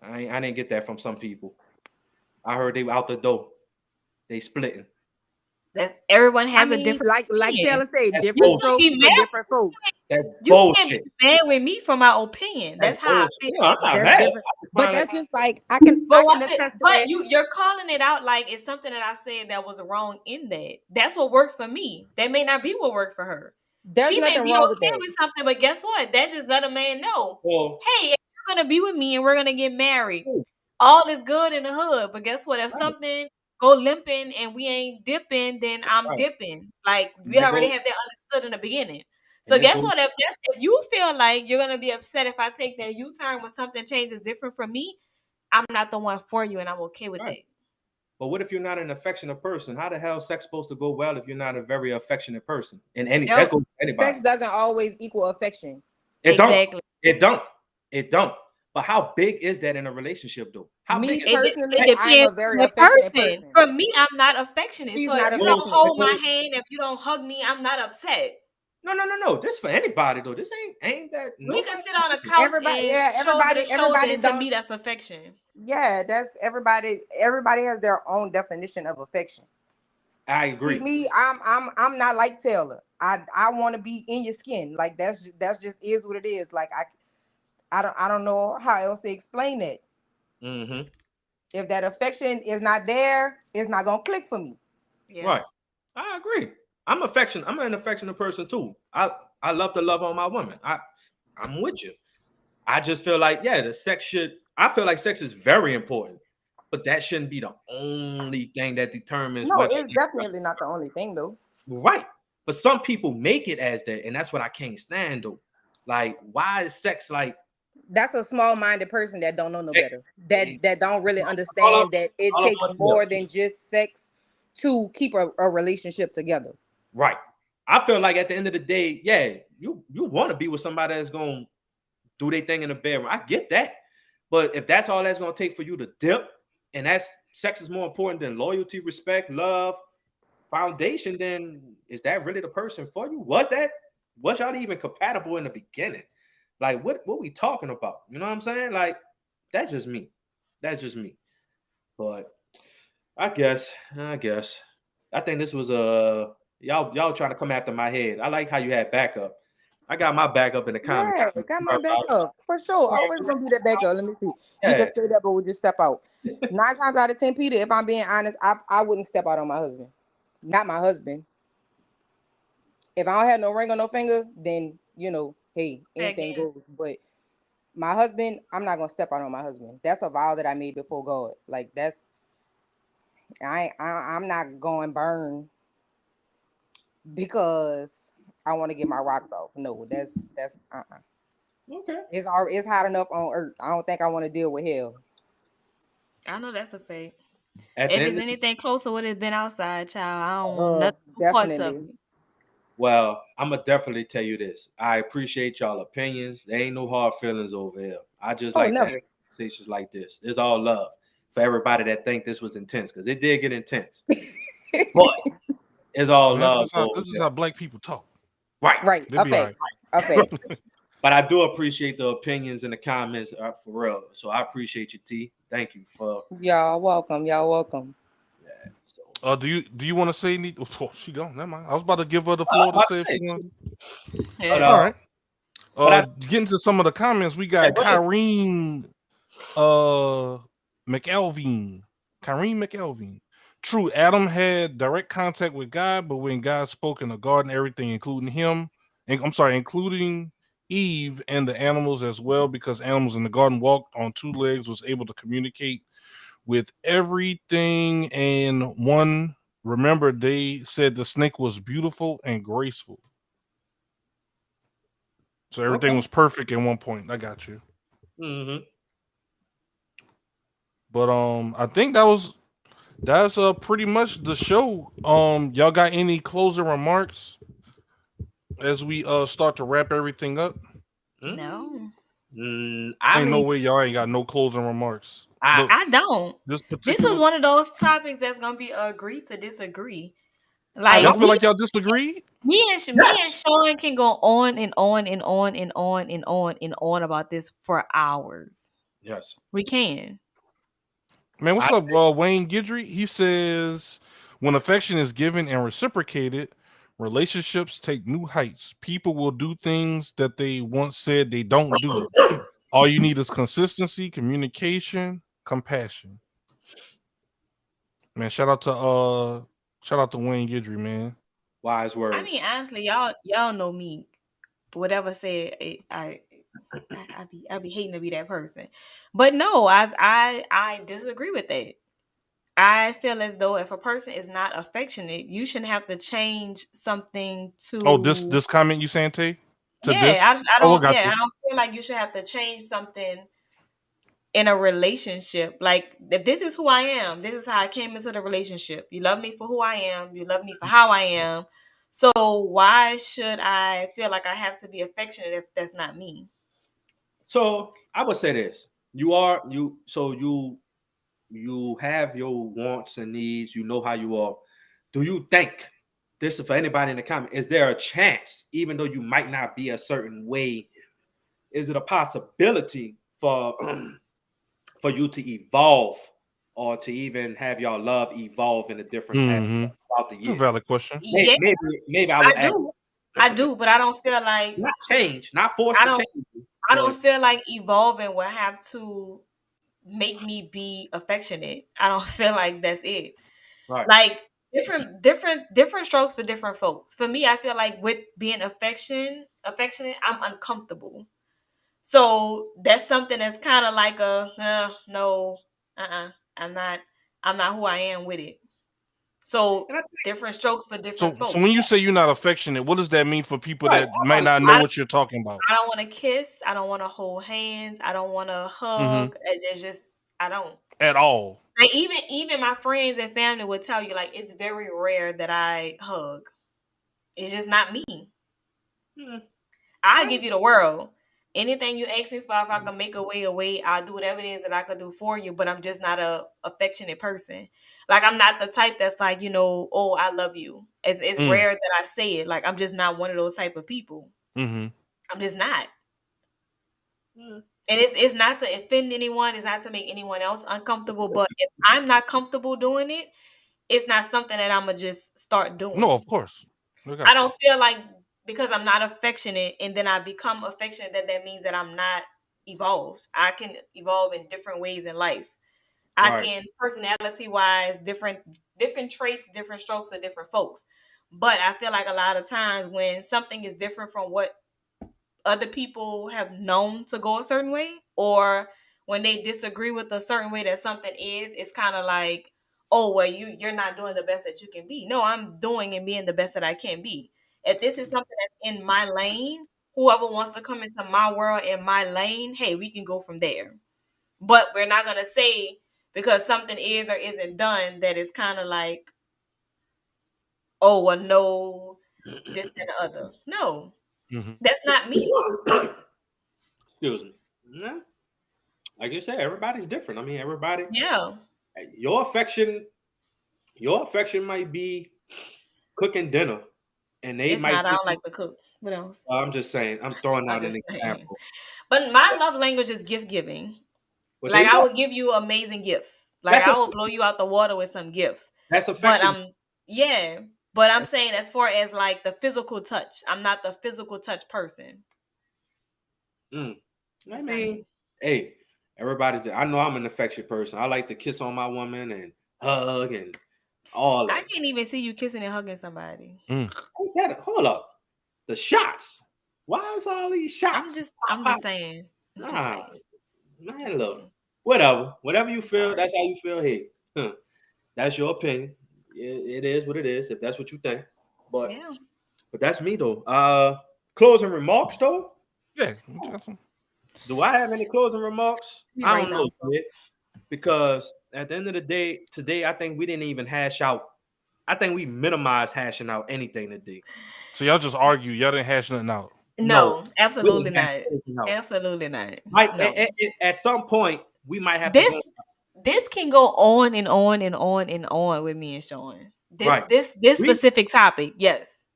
I didn't get that from some people. I heard they were out the door. They splitting. That's everyone has I a mean, different like opinion. Taylor said, That's different bullshit. strokes You for can be different folks. That's You can't bullshit. be mad with me for my opinion. That's how I bullshit. feel. No, I'm not That's mad. different. But that's just like I can But attest to that. you're calling it out like it's something that I said that was wrong in that. That's what works for me. That may not be what worked for her. There's She may nothing be wrong with okay that. with something, but guess what? That just let a man know, Well, hey, if you're gonna be with me and we're gonna get married, Ooh. all is good in the hood. But guess what? If Right. something go limping and we ain't dipping, then I'm Right. dipping. Like we That already goes- have that understood in the beginning. So and this guess goes- what? If you feel like you're gonna be upset if I take that U-turn when something changes different from me, I'm not the one for you, and I'm okay with Right. it. But what if you're not an affectionate person? How the hell is sex supposed to go well if you're not a very affectionate person? And that goes to anybody. Sex doesn't always equal affection. It Exactly. It don't. But how big is that in a relationship, though? How Me big? Is personally, It I'm depends a very on the affectionate person. person. For me, I'm not affectionate. She's So not if you don't affectionate. hold my hand, if you don't hug me, I'm not upset. No. This for anybody though. This ain't that. We can sit on a couch and shoulder to shoulder, and to me, that's affection. Yeah, that's everybody. Everybody has their own definition of affection. I agree. See, me, I'm not like Taylor. I want to be in your skin. Like that's just is what it is. Like I don't know how else to explain it. Mm-hmm. If that affection is not there, it's not gonna click for me. Yeah. Right. I agree. I'm an affectionate person too. I love to love on my woman. I'm with you. I just feel like, I feel like sex is very important, but that shouldn't be the only thing that determines No, whether it's definitely not the only thing though. right. But some people make it as that, and that's what I can't stand though. Like, why is sex like That's a small-minded person that don't know no Hey, better. That don't really all understand that it all of takes us more know. than just sex to keep a relationship together. right? I feel like at the end of the day, yeah, you want to be with somebody that's gonna do their thing in the bedroom. I get that. But if that's all that's gonna take for you to dip, and that's sex is more important than loyalty, respect, love, foundation, then is that really the person for you? Was y'all even compatible in the beginning? Like what we talking about? You know what I'm saying? Like that's just me. But I guess I think this was y'all trying to come after my head. I like how you had backup. I got my backup in the comments. Yeah, got my backup for sure. Always gonna be that backup. Let me see. Yeah. You can stay there, but we just step out. 9 times out of 10, Peter, if I'm being honest, I wouldn't step out on my husband. Not my husband. If I don't have no ring or no finger, then hey, anything Second. goes. But my husband, I'm not gonna step out on my husband. That's a vow that I made before God. Like I'm not going burn because I want to get my rocks off. No, that's Okay. It's hot enough on earth. I don't think I want to deal with hell. I know that's a fact. At If the it's end, anything closer, would have been outside, child. I don't want nothing parts of Definitely. it. well, I'm gonna definitely tell you this. I appreciate y'all opinions. There ain't no hard feelings over here. I just Oh, like to never. have conversations like this. It's all love for everybody that think this was intense, because it did get intense. But it's all Man, love. this is how black people talk. Right. Right. They be Okay. like, Okay. But I do appreciate the opinions and the comments, for real. So I appreciate you, T. Thank you for. Y'all welcome. Y'all welcome. Yeah, so. do you want to say any? Oh, she gone. Never mind. I was about to give her the floor to say if she wanted. But, All right. but Getting to some of the comments, we got Kyrene McElveen. Kyrene McElveen. True, Adam had direct contact with God, but when God spoke in the garden, everything, including including Eve and the animals as well, because animals in the garden walked on two legs, was able to communicate with everything. And one, remember, they said the snake was beautiful and graceful. So everything was perfect at one point. I got you. Mm-hmm. But I think that's pretty much the show. Y'all got any closing remarks as we start to wrap everything up? No. I mean, no way y'all ain't got no closing remarks. I don't. This was one of those topics that's gonna be agree to disagree. Like y'all feel like y'all disagree? Me and Sean can go on and on and on and on and on and on about this for hours. Yes, we can. Man, what's up, Wayne Guidry? He says, when affection is given and reciprocated, relationships take new heights. People will do things that they once said they don't do. All you need is consistency, communication, compassion. Man, shout out to Wayne Guidry, man. Wise words. I mean, honestly, y'all know me. Whatever said, I be hating to be that person, but no, I disagree with that. I feel as though if a person is not affectionate, you shouldn't have to change something to. Oh, this comment you saying, Tay? I don't feel like you should have to change something in a relationship. Like, if this is who I am, this is how I came into the relationship. You love me for who I am. You love me for how I am. So why should I feel like I have to be affectionate if that's not me? So I would say this: you have your wants and needs. You know how you are. Do you think, this is for anybody in the comment, is there a chance, even though you might not be a certain way, is it a possibility for you to evolve, or to even have your love evolve in a different path throughout the years? That's a valid question. Yeah, maybe I would I do, but I don't feel like not change, not forced to change. I don't feel like evolving will have to make me be affectionate. I don't feel like that's it. Right. Like different strokes for different folks. For me, I feel like with being affectionate, I'm uncomfortable. So that's something that's kind of like I'm not who I am with it. So different strokes for different folks. So when you say you're not affectionate, what does that mean for people that might not know what you're talking about? I don't want to kiss. I don't want to hold hands. I don't want to hug. It's just, I don't. At all. Like, even my friends and family would tell you, like, it's very rare that I hug. It's just not me. I give you the world. Anything you ask me for, if I can make a way, I'll do whatever it is that I could do for you. But I'm just not a affectionate person. Like, I'm not the type that's like, oh, I love you. It's rare that I say it. Like, I'm just not one of those type of people. I'm just not. And it's not to offend anyone. It's not to make anyone else uncomfortable. But if I'm not comfortable doing it, it's not something that I'm going to just start doing. No, of course. I don't feel like because I'm not affectionate and then I become affectionate, that means that I'm not evolved. I can evolve in different ways in life. I can, personality-wise, different traits, different strokes for different folks. But I feel like a lot of times when something is different from what other people have known to go a certain way, or when they disagree with a certain way that something is, it's kind of like, oh, well, you're not doing the best that you can be. No, I'm doing and being the best that I can be. If this is something that's in my lane, whoever wants to come into my world in my lane, hey, we can go from there. But we're not going to say because something is or isn't done that it's kind of like, oh, well, no, this and the other. No, that's not me. Excuse me. like you said, everybody's different. I mean, everybody. Yeah. Your affection might be cooking dinner, and they It's might. not. I don't like to cook. What else? I'm just saying. I'm throwing I'm out an just saying. example. But my love language is gift giving. But Like they I know would give you amazing gifts. Like I will blow you out the water with some gifts. that's But affection. But I'm saying as far as like the physical touch, I'm not the physical touch person. I That's not mean, me. hey, everybody's. I know I'm an affectionate person. I like to kiss on my woman and hug and all I that. can't even see you kissing and hugging somebody. Hold up, the shots. Why is all these shots? I'm just saying. I'm just Nah, saying. man, look, whatever you feel, that's how you feel. Hey, that's your opinion. It is what it is. If that's what you think, but Yeah. but that's me though. Closing remarks though. Yeah. What you got some? Do I have any closing remarks? You I right don't know, now, bro. kid, because at the end of the day, today I think we didn't even hash out. I think we minimized hashing out anything today. So y'all just argue. Y'all didn't hash nothing out. No, We absolutely didn't not. hash anything out. Absolutely not. Like No. at some point, we might have to This go. this can go on and on and on and on with me and Sean. Right. This We- specific topic, yes.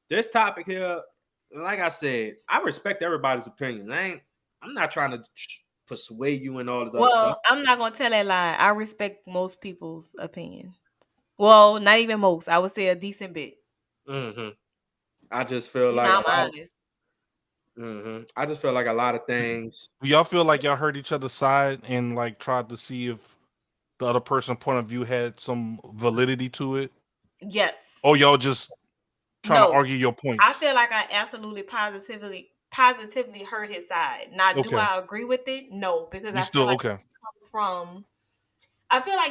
This topic here, like I said, I respect everybody's opinion. I'm not trying to persuade you and all this other Well, stuff. I'm not gonna tell that lie. I respect most people's opinions. Well, not even most. I would say a decent bit. I just feel You like know, I'm honest. I just feel like a lot of things. Do y'all feel like y'all heard each other's side and like tried to see if the other person's point of view had some validity to it? Yes. Or y'all just trying to argue your points? I feel like I absolutely positively heard his side. Now, do Okay. I agree with it? No, because You I still feel like okay?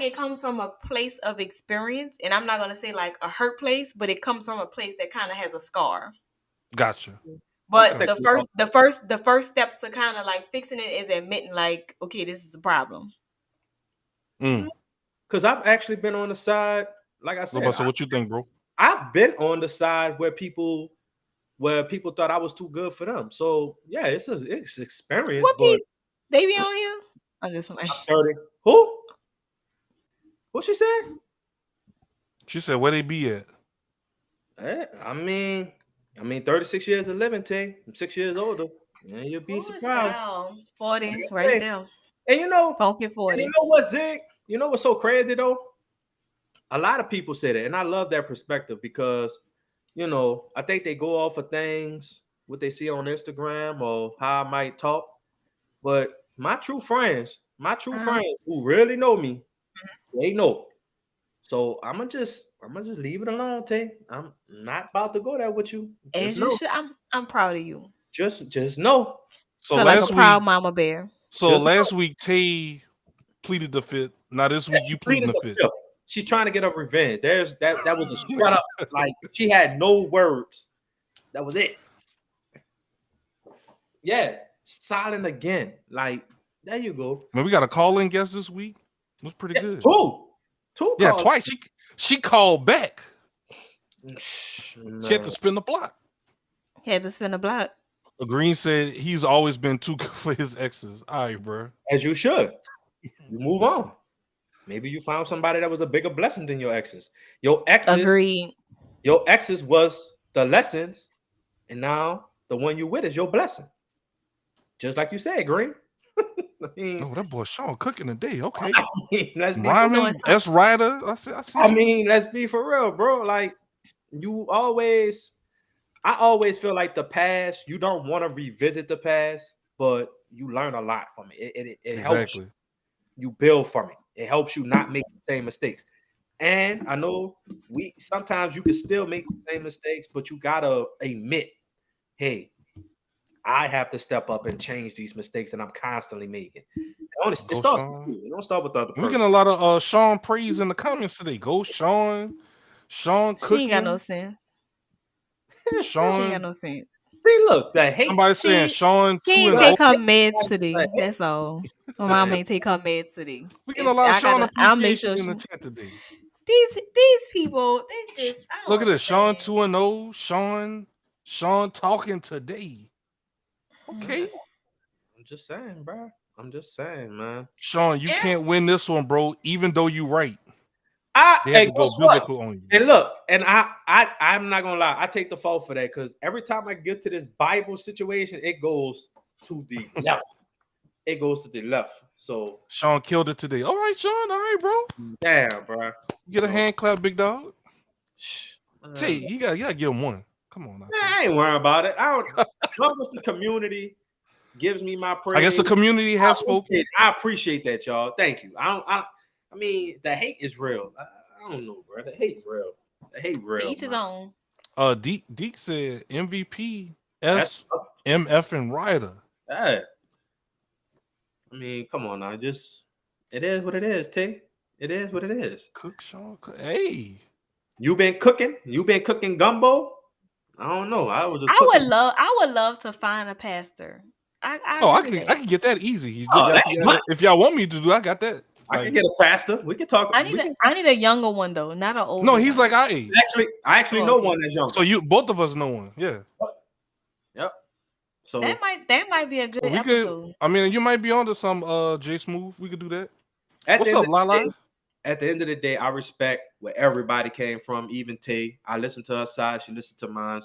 it comes from a place of experience, and I'm not gonna say like a hurt place, but it comes from a place that kind of has a scar. Gotcha. But Okay. the first step to kind of like fixing it is admitting like, okay, this is a problem. Because I've actually been on the side, like I said, So what you think, bro? I've been on the side where people thought I was too good for them. So yeah, it's experience. What But people? They be on here? I'm just like, 30. Who? What she said? She said, where they be at? I mean, 36 years of living, Ting. I'm 6 years older. Yeah, you'll be surprised. 40 right there. And you know, Funky 40. you know what, Zig? You know what's so crazy though? A lot of people say that, and I love that perspective because, you know, I think they go off of things, what they see on Instagram or how I might talk. But my true friends who really know me, they know. So I'm gonna just leave it alone, Tay. I'm not about to go there with you. As you should. I'm proud of you. Just know. So Feel like last a proud week, mama bear. last week Tay pleaded the fifth. Now this week you pleading the fifth. She's trying to get her revenge. That was a straight up, like she had no words. That was it. Yeah, silent again. Like there you go. Man, we got a call-in guest this week. It was pretty good. Two. Yeah, calls. twice. She called back. Man. She had to spin the block. Had to spin a block. Green said he's always been too good for his exes. All right, bro. As you should. You move on. Maybe you found somebody that was a bigger blessing than your exes. Your exes was the lessons, and now the one you with is your blessing. Just like you said, Green. Oh, that boy Sean cooking today. Okay. Let's be Rhyming, S. Ryder. I mean, let's be for real, bro. Like I always feel like the past, you don't want to revisit the past, but you learn a lot from it. It helps you build from it. It helps you not make the same mistakes. And I know sometimes you can still make the same mistakes, but you gotta admit, hey, I have to step up and change these mistakes that I'm constantly making. It starts with you. It don't start with the other person. We're getting a lot of Sean praise in the comments today. Go Sean. Sean cooking. She ain't got no sense. Sean. She ain't got no sense. See, look, the hate. Somebody saying Sean. She ain't take her meds today. That's all. My mom ain't take her meds today. We get a lot of Sean appreciation in the chat today. These people, they just look at this. Sean 2-0. Sean talking today. Okay. I'm just saying, bro. I'm just saying, man. Sean, you Yeah. can't win this one, bro. Even though you right, they Hey, had to go guess what? biblical on you. And look, and I'm not gonna lie, I take the fault for that because every time I get to this Bible situation, it goes to the left. It goes to the left. So Sean killed it today. All right, Sean. All right, bro. damn, bro. Get a hand clap, big dog. Man, Tay, you gotta give him one. Come on, now, Tay. I ain't worrying about it. I don't. As long as the community gives me my praise, I guess the community has spoken. I appreciate that, y'all. Thank you. I mean, the hate is real. I don't know, bro. The hate real. The hate real. To each his man. own. Deke said MVP That's SMF and Ryder. Hey. I mean, come on now. Just it is what it is, T. It is what it is. Cook Sean. Hey. You been cooking? You been cooking gumbo? I don't know. I was just. I would love to find a pastor. I can get that easy. Oh, that ain't much. If y'all want me to do, I got that. I can get a pastor. We can talk. I need a younger one though, not an old. No, he's like our age. I actually know one that's younger. So both of us know one. Yeah. Yep. So that might be a good episode. I mean, you might be onto some J Smooth. We could do that. At What's the up, end of the Lala? day- At the end of the day, I respect where everybody came from, even Tay. I listened to her side, she listened to mine.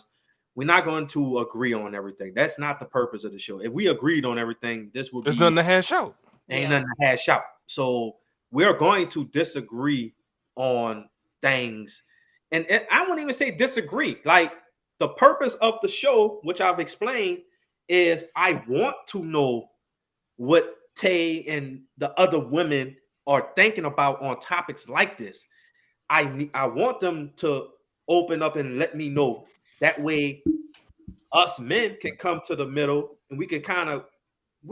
We're not going to agree on everything. That's not the purpose of the show. If we agreed on everything, this would There's be nothing to hash out. ain't nothing to hash out. So we're going to disagree on things. And I wouldn't even say disagree. Like the purpose of the show, which I've explained, is I want to know what Tay and the other women are thinking about on topics like this. I want them to open up and let me know. That way, us men can come to the middle and we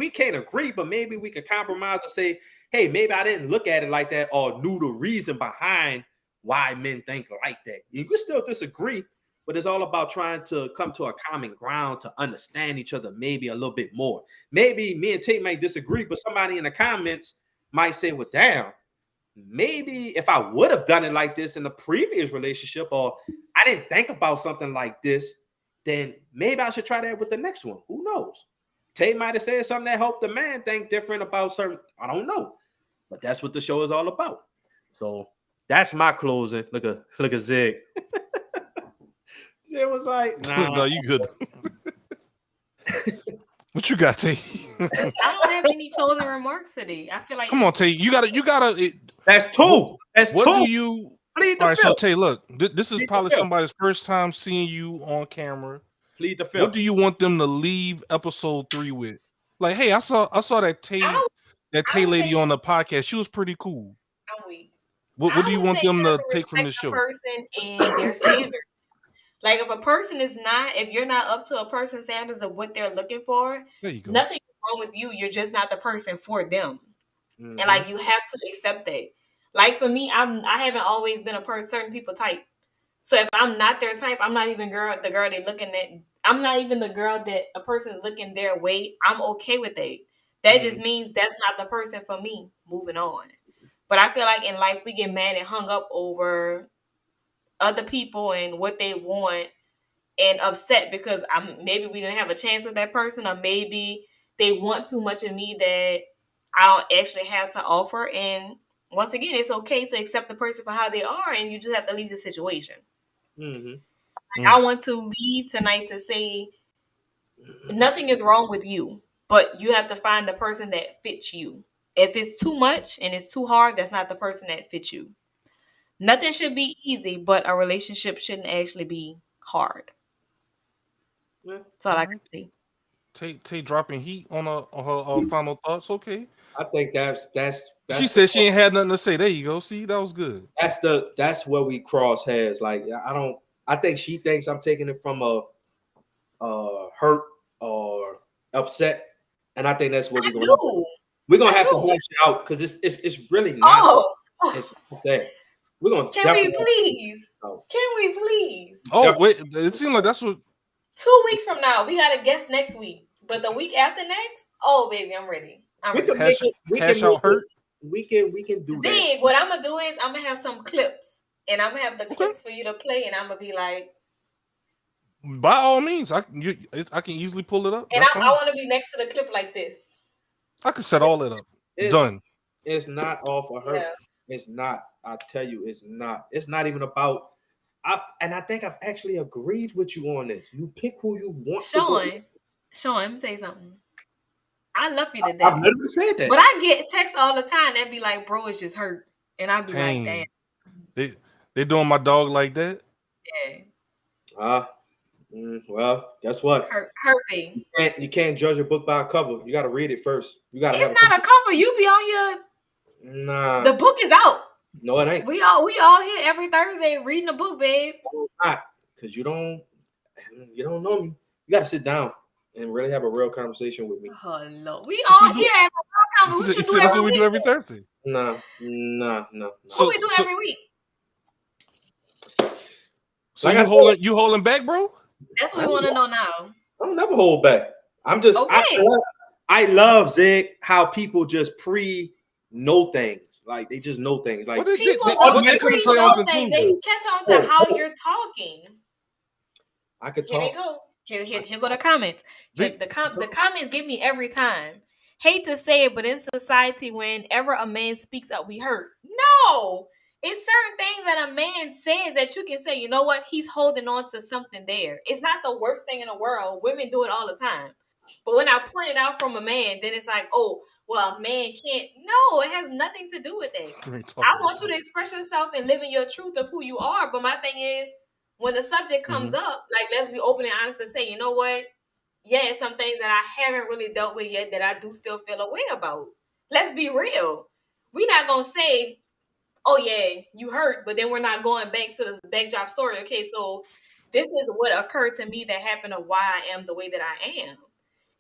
can't agree, but maybe we can compromise and say, hey, maybe I didn't look at it like that or knew the reason behind why men think like that. You can still disagree, but it's all about trying to come to a common ground to understand each other maybe a little bit more. Maybe me and Tate might disagree, but somebody in the comments might say, well, damn, maybe if I would have done it like this in the previous relationship, or I didn't think about something like this, then maybe I should try that with the next one. Who knows? Tay might have said something that helped the man think different about certain, I don't know. But that's what the show is all about. So that's my closing. Look at Zig. Zig was like, nah. No, you good. What you got, Tay? I don't have any closing remarks today. I feel like Come on, Tay. You gotta. That's two. That's What two. do you? Plead the All right, so fifth. Tay, look, this is Plead the probably fifth. somebody's first time seeing you on camera. Plead the fifth. What do you want them to leave episode 3 with? Like, hey, I saw that Tay I would lady say- on the podcast. She was pretty cool. I'm weak. What do you would want say them you to have take from the respect show? Person and their standards. Like if a person is not, if you're not up to a person's standards of what they're looking for, There you go. nothing wrong with you. You're just not the person for them, Mhm. and like you have to accept that. Like for me, I haven't always been a certain people type. So if I'm not their type, I'm not even the girl they're looking at. I'm not even the girl that a person is looking their way. I'm okay with that. That just means that's not the person for me. Moving on. But I feel like in life we get mad and hung up over other people and what they want and upset because maybe we didn't have a chance with that person, or maybe they want too much of me that I don't actually have to offer. And once again, it's okay to accept the person for how they are, and you just have to leave the situation. Mm-hmm. I want to leave tonight to say nothing is wrong with you, but you have to find the person that fits you. If it's too much and it's too hard, that's not the person that fits you. Nothing should be easy, but a relationship shouldn't actually be hard. Yeah. That's all I can say. Tay dropping heat on her final thoughts. Okay. I think that's She said she ain't had nothing to say. There you go. See, that was good. that's where we cross heads. Like I think she thinks I'm taking it from a hurt or upset, and I think that's what we're gonna have to hash it out because it's really not. Oh, It's that we're gonna. can we definitely- please? Oh. Can we please? Oh, wait. It seemed like that's what. 2 weeks from now, we got a guest next week, but the week after next, oh baby, I'm ready. We can Hash- make it. We hash can out make hurt? it. We can do that. Zig, what I'm gonna do is I'm gonna have some clips, and I'm gonna have the clips for you to play, and I'm gonna be like, By all means, I can easily pull it up. and That's I fine. want to be next to the clip like this. I could set all that up. It's, Done. It's not all for her. Yeah. It's not. I tell you, it's not. It's not even about. I think I've actually agreed with you on this. You pick who you want. Sean, let me tell you something. I love you to I've death. literally said that. But I get texts all the time that be like, bro, it's just hurt. And I be Dang. like, damn. They doing my dog like that? Yeah. Well, guess what? Hurting. You can't judge a book by a cover. You got to read it first. You got to. It's not a cover. You be on your. Nah. The book is out. No, it ain't. We all here every Thursday reading a book, babe. Not because you don't know me. You got to sit down and really have a real conversation with me. Oh no, we all here having a real conversation. What you do That's every what we week? do every Thursday. Nah. What we do every week? So Like you holding back, bro? That's what we want to know now. I'll never hold back. I'm just Okay. I love Zig how people just know things. Like they just know things. Like People what don't they couldn't agree say on those things. conclusion. They catch on to how you're talking. I could Here talk. they go. Here go the comments. The comments get me every time. Hate to say it, but in society, whenever a man speaks up, we hurt. No, it's certain things that a man says that you can say, you know what, he's holding on to something there. It's not the worst thing in the world. Women do it all the time. But when I point it out from a man, then it's like, oh, well, a man can't. No, it has nothing to do with it. I want you to express yourself and live in your truth of who you are. But my thing is, when the subject comes up, like, let's be open and honest and say, you know what? Yeah, it's some things that I haven't really dealt with yet that I do still feel a way about. Let's be real. We're not going to say, oh, yeah, you hurt, but then we're not going back to this backdrop story. Okay, so this is what occurred to me that happened or why I am the way that I am.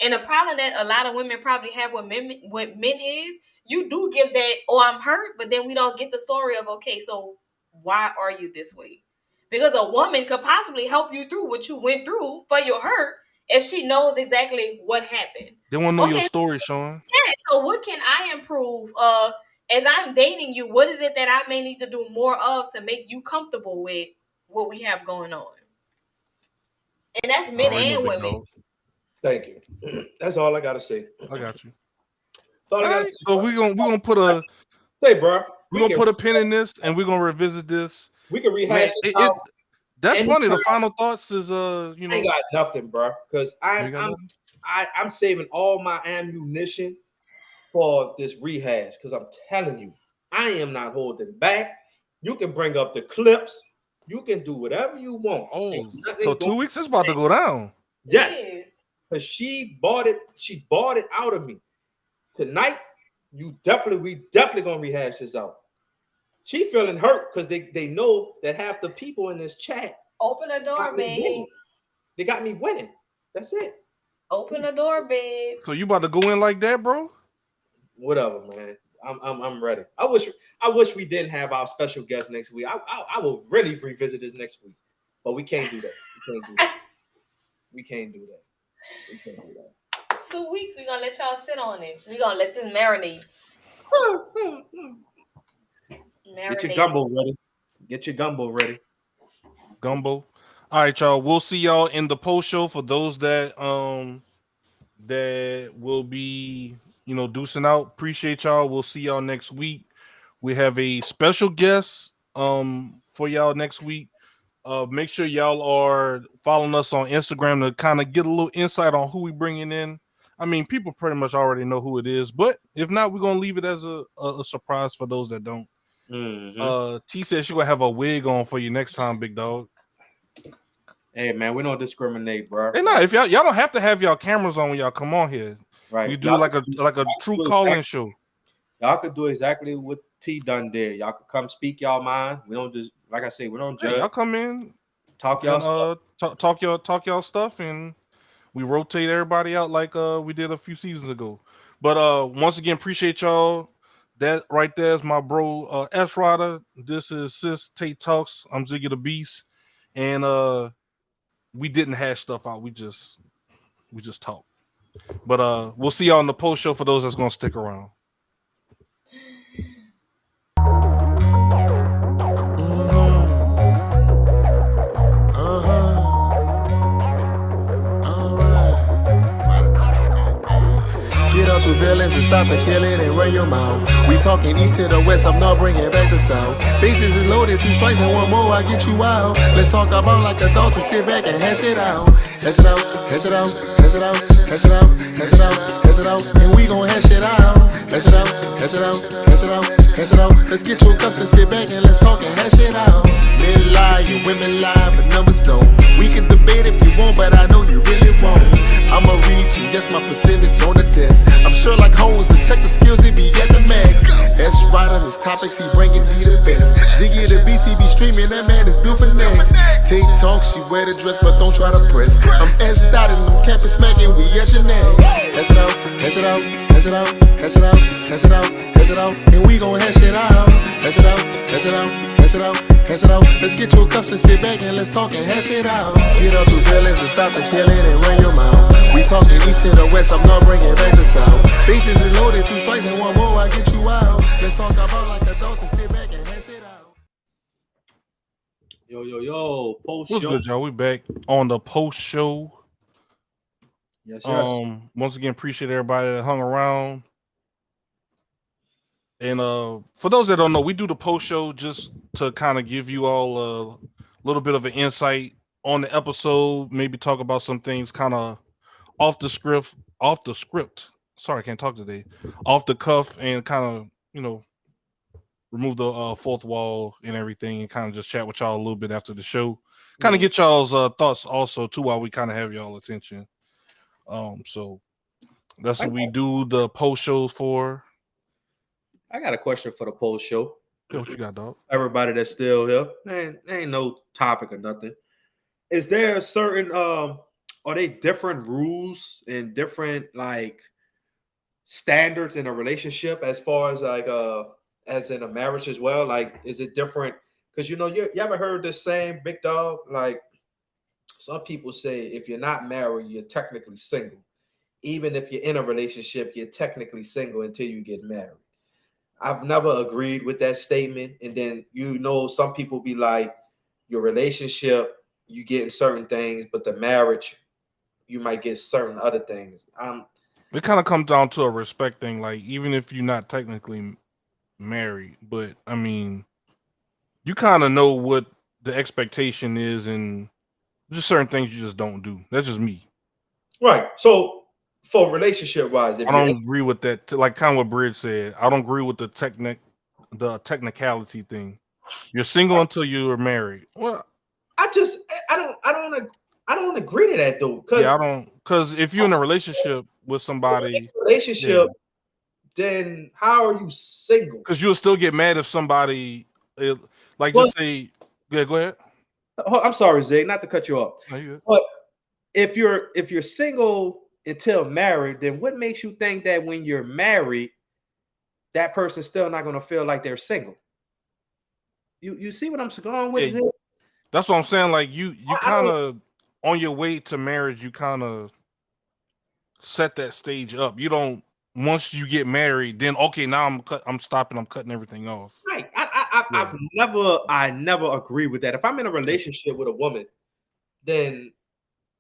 And the problem that a lot of women probably have with men is, you do give that, oh, I'm hurt, but then we don't get the story of, okay, so why are you this way? Because a woman could possibly help you through what you went through for your hurt if she knows exactly what happened. They want to know your story, Sean. Yeah, so what can I improve? As I'm dating you, what is it that I may need to do more of to make you comfortable with what we have going on? And that's men and women. Thank you. That's all I gotta say. I got you. All right, so we're gonna put a bro. We're gonna put a pin in this and we're gonna revisit this. We can rehash that's funny. The final thoughts is I ain't got nothing, bro. Because I'm saving all my ammunition for this rehash. Because I'm telling you, I am not holding back. You can bring up the clips. You can do whatever you want. Oh, so 2 weeks is about to go down. Yes. Because she bought it out of me. Tonight, we definitely gonna rehash this out. She feeling hurt because they know that half the people in this chat open the door, babe. They got me winning. That's it. Open the door, babe. So you about to go in like that, bro? Whatever, man. I'm ready. I wish we didn't have our special guest next week. I will really revisit this next week, but we can't do that. We can't do that. 2 weeks, we're gonna let y'all sit on it. We're gonna let this marinate. Get your gumbo ready. Get your gumbo ready. Gumbo. All right, y'all. We'll see y'all in the post show for those that that will be deucing out. Appreciate y'all. We'll see y'all next week. We have a special guest for y'all next week. Make sure y'all are following us on Instagram to kind of get a little insight on who we bringing in. I mean, people pretty much already know who it is, but if not, we're gonna leave it as a surprise for those that don't. T said she gonna have a wig on for you next time, big dog. Hey man, we don't discriminate, bro. Hey, no, if y'all don't have to have y'all cameras on when y'all come on here. Right. We do like a true call-in show. Y'all could do exactly what T done did. Y'all could come speak y'all mind. We don't just, like I say, we don't judge. Hey, y'all come in, talk y'all stuff. talk y'all stuff, and we rotate everybody out like we did a few seasons ago. But once again, appreciate y'all. That right there is my bro S Rider. This is Sis Tate Talks. I'm Ziggy the Beast, and we didn't hash stuff out. We just talk. But we'll see y'all in the post show for those that's gonna stick around. out your feelings and stop the killing and run your mouth. We talking east to the west, I'm not bringing back the south. Bases is loaded, 2 strikes and 1 more, I get you out. Let's talk about like adults and sit back and hash it out. Hash it out, hash it out, hash it out, hash it out, hash it out, hash it out, and we gon' hash it out. Hash it out, hash it out, hash it out, hash it out. Let's get your cups and sit back and let's talk and hash it out. Men lie and women lie, but numbers don't. We can debate if you want, but I know you really won't. I'ma reach and guess my percentage on the desk. I'm sure like Holmes, detective skills, it be at the max. S Rider, his topics, he bringing me the best. Ziggy the BCB streaming, that man is built for next. Take talk, she wear the dress, but don't try to press. I'm S dotted, I'm campus smacking, we at your neck. Hash it out, hash it out, hash it out, hash it out, hash it out, hash it out, and we gon' hash it out. Hash it out, hash it out, hash it out, hash it out. Let's get your cups and sit back and let's talk and hash it out. Get out your feelings and stop the killing and run your mouth. We talking east to the west, I'm not bringing back the south. Bases is loaded, 2 strikes and 1 more, I get you out. Let's talk about like adults and sit back and hash it out. Yo, post What's show. good, y'all? We back on the post show. Yes, yes. Once again, appreciate everybody that hung around. And for those that don't know, we do the post show just to kind of give you all a little bit of an insight on the episode, maybe talk about some things kind of off the script. Sorry, I can't talk today. Off the cuff and kind of, remove the fourth wall and everything and kind of just chat with y'all a little bit after the show. Kind of get y'all's thoughts also too while we kind of have y'all attention. So that's what we do the post shows for. I got a question for the post show. Yeah, what you got, dog? Everybody that's still here, man, ain't no topic or nothing. Is there a certain are they different rules and different like standards in a relationship as far as like as in a marriage as well? Like, is it different? Because you ever heard this saying, big dog? Like, some people say if you're not married, you're technically single. Even if you're in a relationship, you're technically single until you get married. I've never agreed with that statement. And then, some people be like, your relationship, you getting certain things, but the marriage, you might get certain other things. It kind of comes down to a respect thing. Like, even if you're not technically married, but I mean, you kind of know what the expectation is, and just certain things you just don't do. That's just me. Right. So for relationship wise, I don't agree with that. Like kind of what Bridge said, I don't agree with the technicality thing. You're single until you are married. Well, I don't agree to that though. Because if you're in a relationship with somebody, then how are you single? Because you'll still get mad if somebody just say, yeah, go ahead. I'm sorry, Zay, not to cut you off. No, but if you're single until married, then what makes you think that when you're married, that person's still not going to feel like they're single? You see what I'm going with? Yeah, that's what I'm saying. Like you kind of on your way to marriage, you kind of set that stage up. You don't once you get married, then okay, now I'm stopping. I'm cutting everything off. Right. I never agree with that. If I'm in a relationship with a woman, then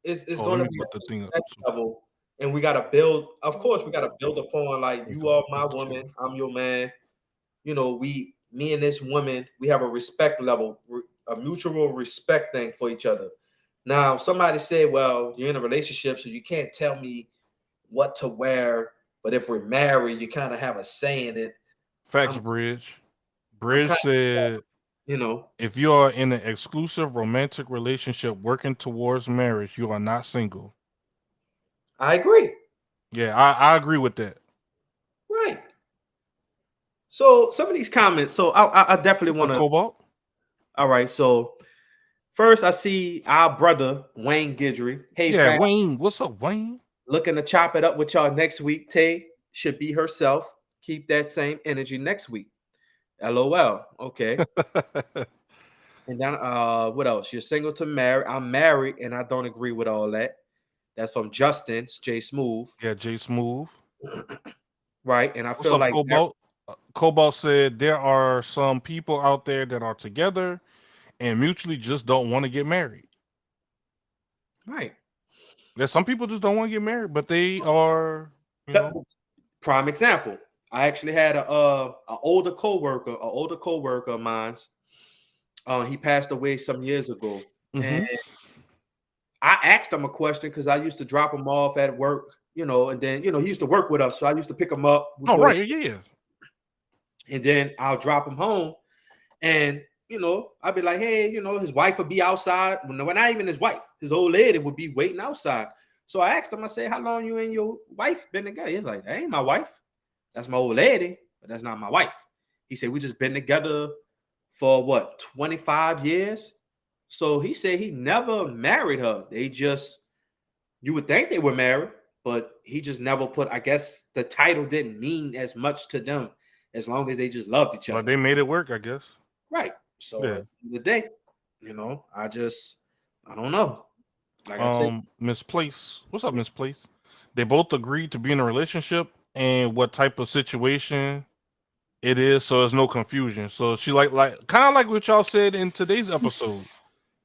it's going to be the next level, and we got to build. Of course, we got to build upon like you are my woman, I'm your man. Me and this woman, we have a respect level, a mutual respect thing for each other. Now, somebody said, well, you're in a relationship, so you can't tell me what to wear. But if we're married, you kind of have a say in it. Facts, Bridge. Bridge said, if you are in an exclusive romantic relationship working towards marriage, you are not single. I agree. Yeah, I agree with that. Right. So some of these comments, so I definitely want to. Cobalt. All right. So first, I see our brother Wayne Guidry. Hey, yeah, Wayne. What's up, Wayne? Looking to chop it up with y'all next week. Tay should be herself. Keep that same energy next week. LOL. Okay. And then what else? You're single to marry. I'm married and I don't agree with all that. That's from Justin. It's Jay Smooth. Yeah, Jay Smooth. Right. And I What's feel up, like Cobalt? Cobalt said there are some people out there that are together and mutually just don't want to get married. Right. There's some people just don't want to get married, but they are, prime example. I actually had an older coworker of mine. He passed away some years ago, and I asked him a question because I used to drop him off at work, and then he used to work with us, so I used to pick him up. Oh, right, yeah. And then I'll drop him home, and I'd be like, hey, his wife would be outside. Well, not even his wife, his old lady would be waiting outside. So I asked him, I said, how long you and your wife been together? He's like, that ain't my wife. That's my old lady, but that's not my wife. He said, we just been together for what, 25 years? So he said he never married her. You would think they were married, but he just never put, I guess the title didn't mean as much to them as long as they just loved each other. Like they made it work, I guess. Right. So Yeah. at the end of the day, I don't know. Like I said, Miss Place. What's up, Miss Place? They both agreed to be in a relationship and what type of situation it is, so there's no confusion. So she like kind of like what y'all said in today's episode,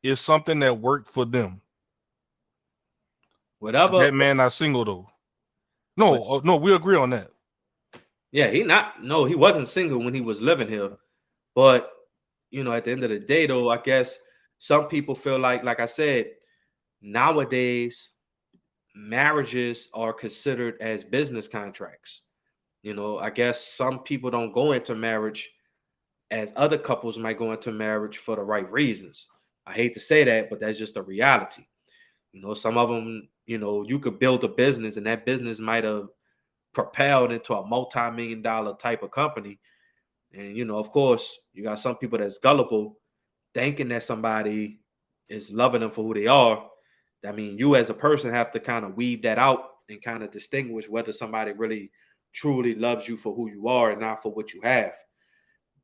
is something that worked for them. whatever. That man not single though. No, we agree on that. Yeah, he wasn't single when he was living here. But, at the end of the day, though, I guess some people feel like I said, nowadays, marriages are considered as business contracts. I guess some people don't go into marriage as other couples might go into marriage for the right reasons. I hate to say that, but that's just a reality. Some of them, you could build a business and that business might have propelled into a multi-million-dollar type of company. And, of course, you got some people that's gullible, thinking that somebody is loving them for who they are. I mean, you as a person have to kind of weave that out and kind of distinguish whether somebody really truly loves you for who you are and not for what you have.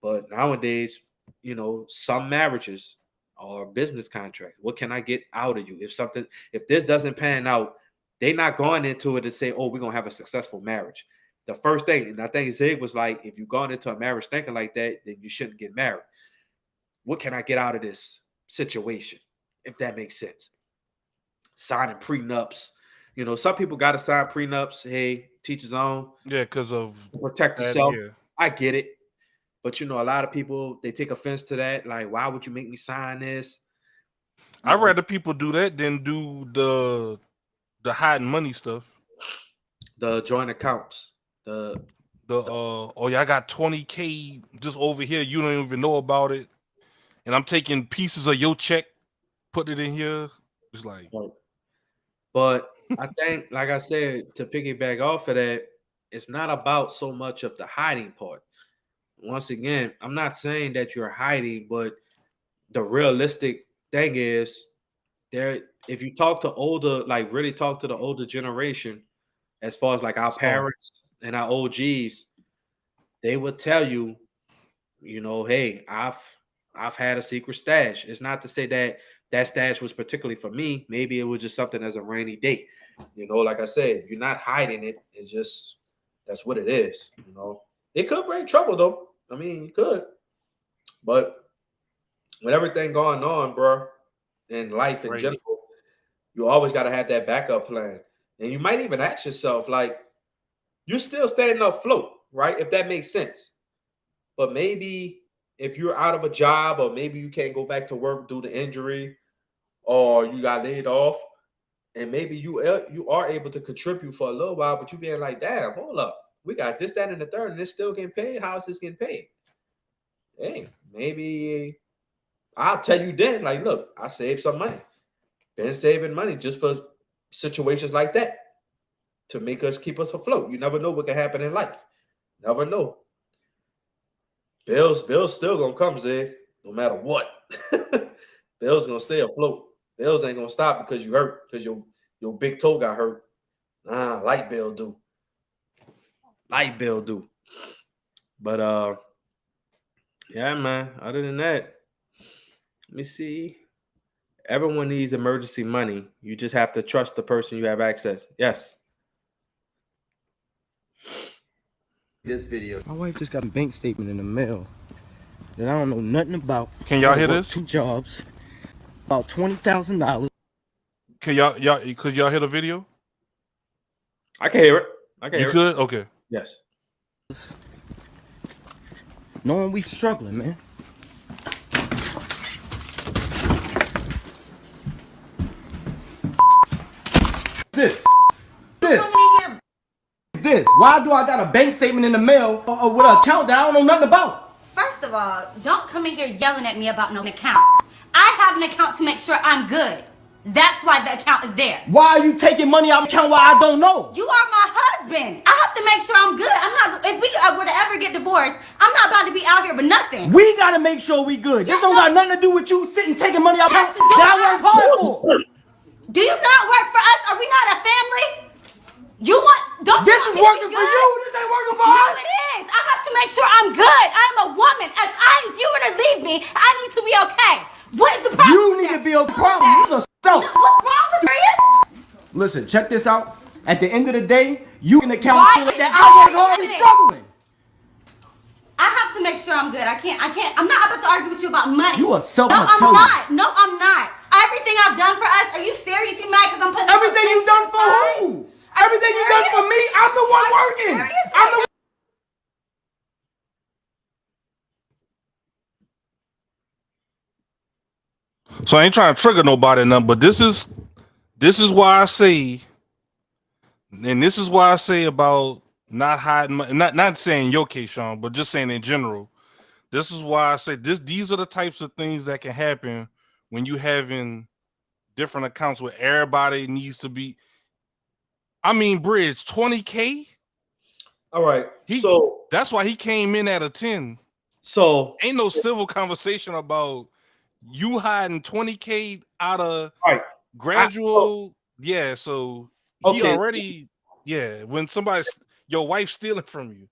But nowadays, some marriages are business contracts. What can I get out of you? If this doesn't pan out, they're not going into it to say, oh, we're going to have a successful marriage. The first thing, and I think Zig was like, if you've gone into a marriage thinking like that, then you shouldn't get married. What can I get out of this situation? If that makes sense. Signing prenups. Some people got to sign prenups. Hey, teach his own. Yeah, because of protect yourself. Yeah. I get it. But, a lot of people, they take offense to that. Like, why would you make me sign this? I'd rather people do that than do the hiding money stuff. The joint accounts. I got 20K just over here. You don't even know about it. And I'm taking pieces of your check, put it in here. It's like. But I think, like I said, to piggyback off of that, it's not about so much of the hiding part. Once again, I'm not saying that you're hiding, but the realistic thing is if you talk to really talk to the older generation, as far as like our parents and our OGs, they would tell you, hey, I've had a secret stash. It's not to say that stash was particularly for me. Maybe it was just something as a rainy day. Like I said, you're not hiding it. It's just that's what it is. It could bring trouble though. I mean, you could, but with everything going on, bro, in life in general, you always got to have that backup plan. And you might even ask yourself, like, you're still staying afloat, right? If that makes sense. But maybe if you're out of a job, or maybe you can't go back to work due to injury, or you got laid off, and maybe you are able to contribute for a little while, but you being like, damn, hold up. We got this, that, and the third, and it's still getting paid. How is this getting paid? Hey, maybe I'll tell you then, like, look, I saved some money. Been saving money just for situations like that to keep us afloat. You never know what can happen in life. Never know. Bills still gonna come, Zig, no matter what. Bills gonna stay afloat. Bills ain't gonna stop because you hurt, because your big toe got hurt. Light bill do. But yeah, man. Other than that, let me see. Everyone needs emergency money. You just have to trust the person you have access. Yes. This video. My wife just got a bank statement in the mail that I don't know nothing about. Can y'all hear this? 2 jobs, about $20,000. Could y'all hear the video? I can hear it. You could? Okay. Yes. Knowing we struggling, man. This. This. Why do I got a bank statement in the mail with an account that I don't know nothing about? First of all, don't come in here yelling at me about no account. I have an account to make sure I'm good. That's why the account is there. Why are you taking money out of account while I don't know? You are my husband. I have to make sure I'm good. I'm not. If we were to ever get divorced, I'm not about to be out here with nothing. We gotta make sure we good. This don't got nothing to do with you sitting taking money out of Has to account do that I with work hard for. Do you not work for us? Are we not a family? You want? Don't. This you is want working me to be for good? you. This ain't working for No, us. it is. I have to make sure I'm good. I'm a woman. If you were to leave me, I need to be okay. What is the problem? You with need that? to be a problem. You're a self. What's wrong with serious? Listen, check this out. At the end of the day, you can account Why for is that. that I work hard and happening? struggling. I have to make sure I'm good. I can't. I'm not about to argue with you about money. You are self- No, I'm I'm telling you. not. No, I'm not. Everything I've done for us. Are you serious? You mad because I'm putting Everything you done for aside? who? Are you Everything you done serious? for me, I'm the one Are you working. serious? I'm the So I ain't trying to trigger nobody, or nothing, but this is why I say, and this is why I say about not hiding, not saying your case, Sean, but just saying in general. This is why I say this. These are the types of things that can happen when you having different accounts where everybody needs to be. I mean, Bridge, 20K. All right. That's why he came in at a 10. So Ain't no civil conversation about you hiding 20K out of right. gradual. Yeah, so he Okay, already. Yeah, when your wife stealing from you.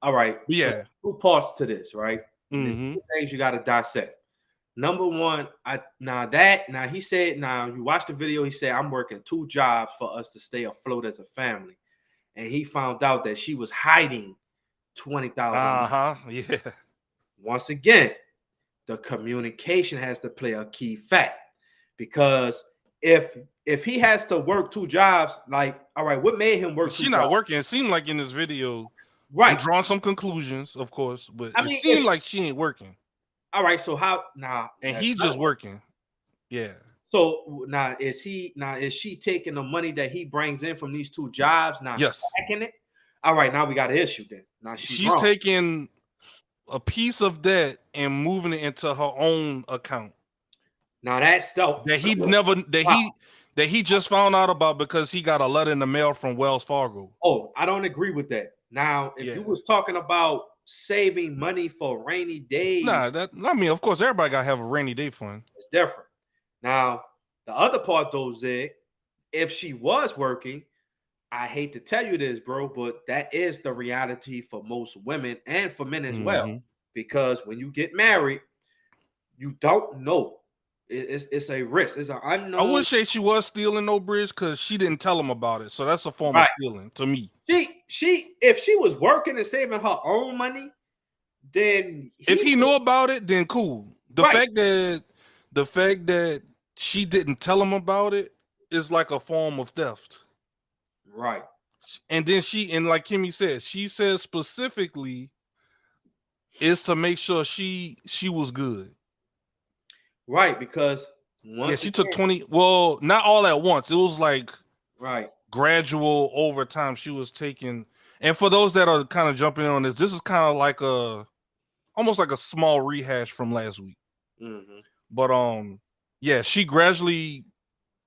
All right. Yeah. So 2 parts to this, right? There's Mhm. 2 things you got to dissect. Number one, he said, you watch the video, he said, I'm working 2 jobs for us to stay afloat as a family. And he found out that she was hiding $20,000. Yeah. Once again, the communication has to play a key fact, because if he has to work 2 jobs, like, all right, what made him work? She not working. It seemed like in this video, right? I'm drawing some conclusions, of course, but I mean, it seemed like she ain't working. All right, so how now? And he just working. Yeah. So now is she taking the money that he brings in from these 2 jobs? Now Yes. stacking it. All right, now we got an issue then. Now she's taking a piece of that and moving it into her own account. Now that's self that he never that he just found out about because he got a letter in the mail from Wells Fargo. Oh, I don't agree with that. Now, if you was talking about saving money for rainy days, I mean, of course, everybody gotta have a rainy day fund. It's different. Now, the other part though, Zig, if she was working, I hate to tell you this, bro, but that is the reality for most women and for men as well. Because when you get married, you don't know. It's a risk. It's an unknown. I would say she was stealing no Bridge because she didn't tell him about it. So that's a form of stealing to me. If she was working and saving her own money, then if he knew about it, then cool. The fact that she didn't tell him about it is like a form of theft. Right. And then like Kimmy said, she said specifically is to make sure she was good. Right, because she took 20. Well, not all at once. It was like gradual over time. She was taking. And for those that are kind of jumping in on this is kind of like almost like a small rehash from last week. But she gradually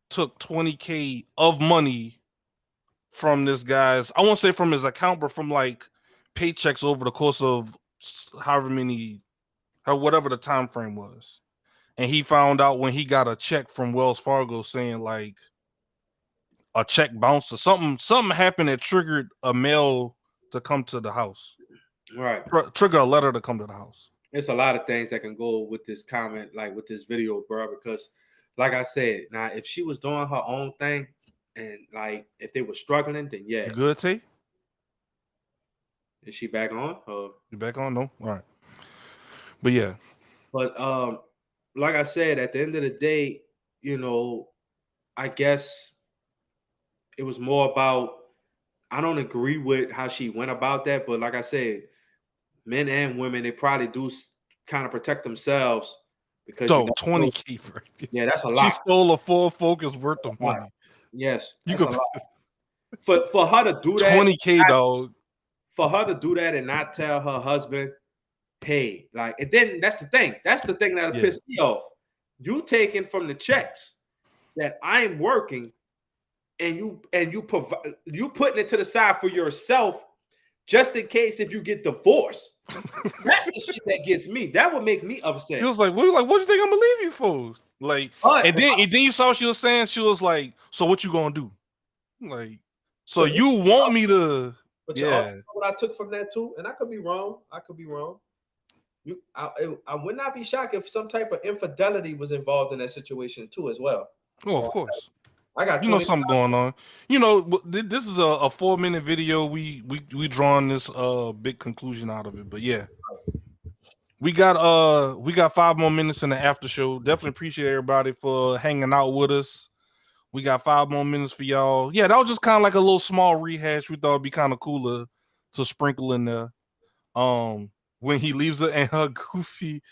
took 20K of money from this guy's. I won't say from his account, but from like paychecks over the course of whatever the time frame was. And he found out when he got a check from Wells Fargo saying like a check bounced or something happened that triggered a mail to come to the house. Right. Trigger a letter to come to the house. It's a lot of things that can go with this comment, like with this video, bro, because like I said, now if she was doing her own thing and like if they were struggling, then yeah. You good, Tay? Is she back on? You back on? No? All right. But yeah. But like I said, at the end of the day, I guess it was more about I don't agree with how she went about that, but like I said, men and women, they probably do kind of protect themselves because you So know, 20K for yeah, that's a She lot. stole a full focus worth of Lot. money. Yes, You that's could a lot. For her to do that, 20K, dog. for her to do that and not tell her husband, hey, like, and then that's the thing. That's the thing that'll Yeah. piss me off. You taking from the checks that I'm working, and you provide, you putting it to the side for yourself just in case if you get divorced. That's the shit that gets me. That would make me upset. She was like, what do you think I'm gonna leave you for? Like, But and then you saw what she was saying. She was like, so what you gonna do? Like, so So you want me to? But you Yeah. also know what I took from that too, and I could be wrong. I would not be shocked if some type of infidelity was involved in that situation too, as well. Oh, of course. I got You know something going on. You know, this is a 4-minute video. We drawn this big conclusion out of it. But yeah, we got 5 more minutes in the after show. Definitely appreciate everybody for hanging out with us. We got 5 more minutes for y'all. Yeah, that was just kind of like a little small rehash. We thought it'd be kind of cooler to sprinkle in there. When he leaves her and her goofy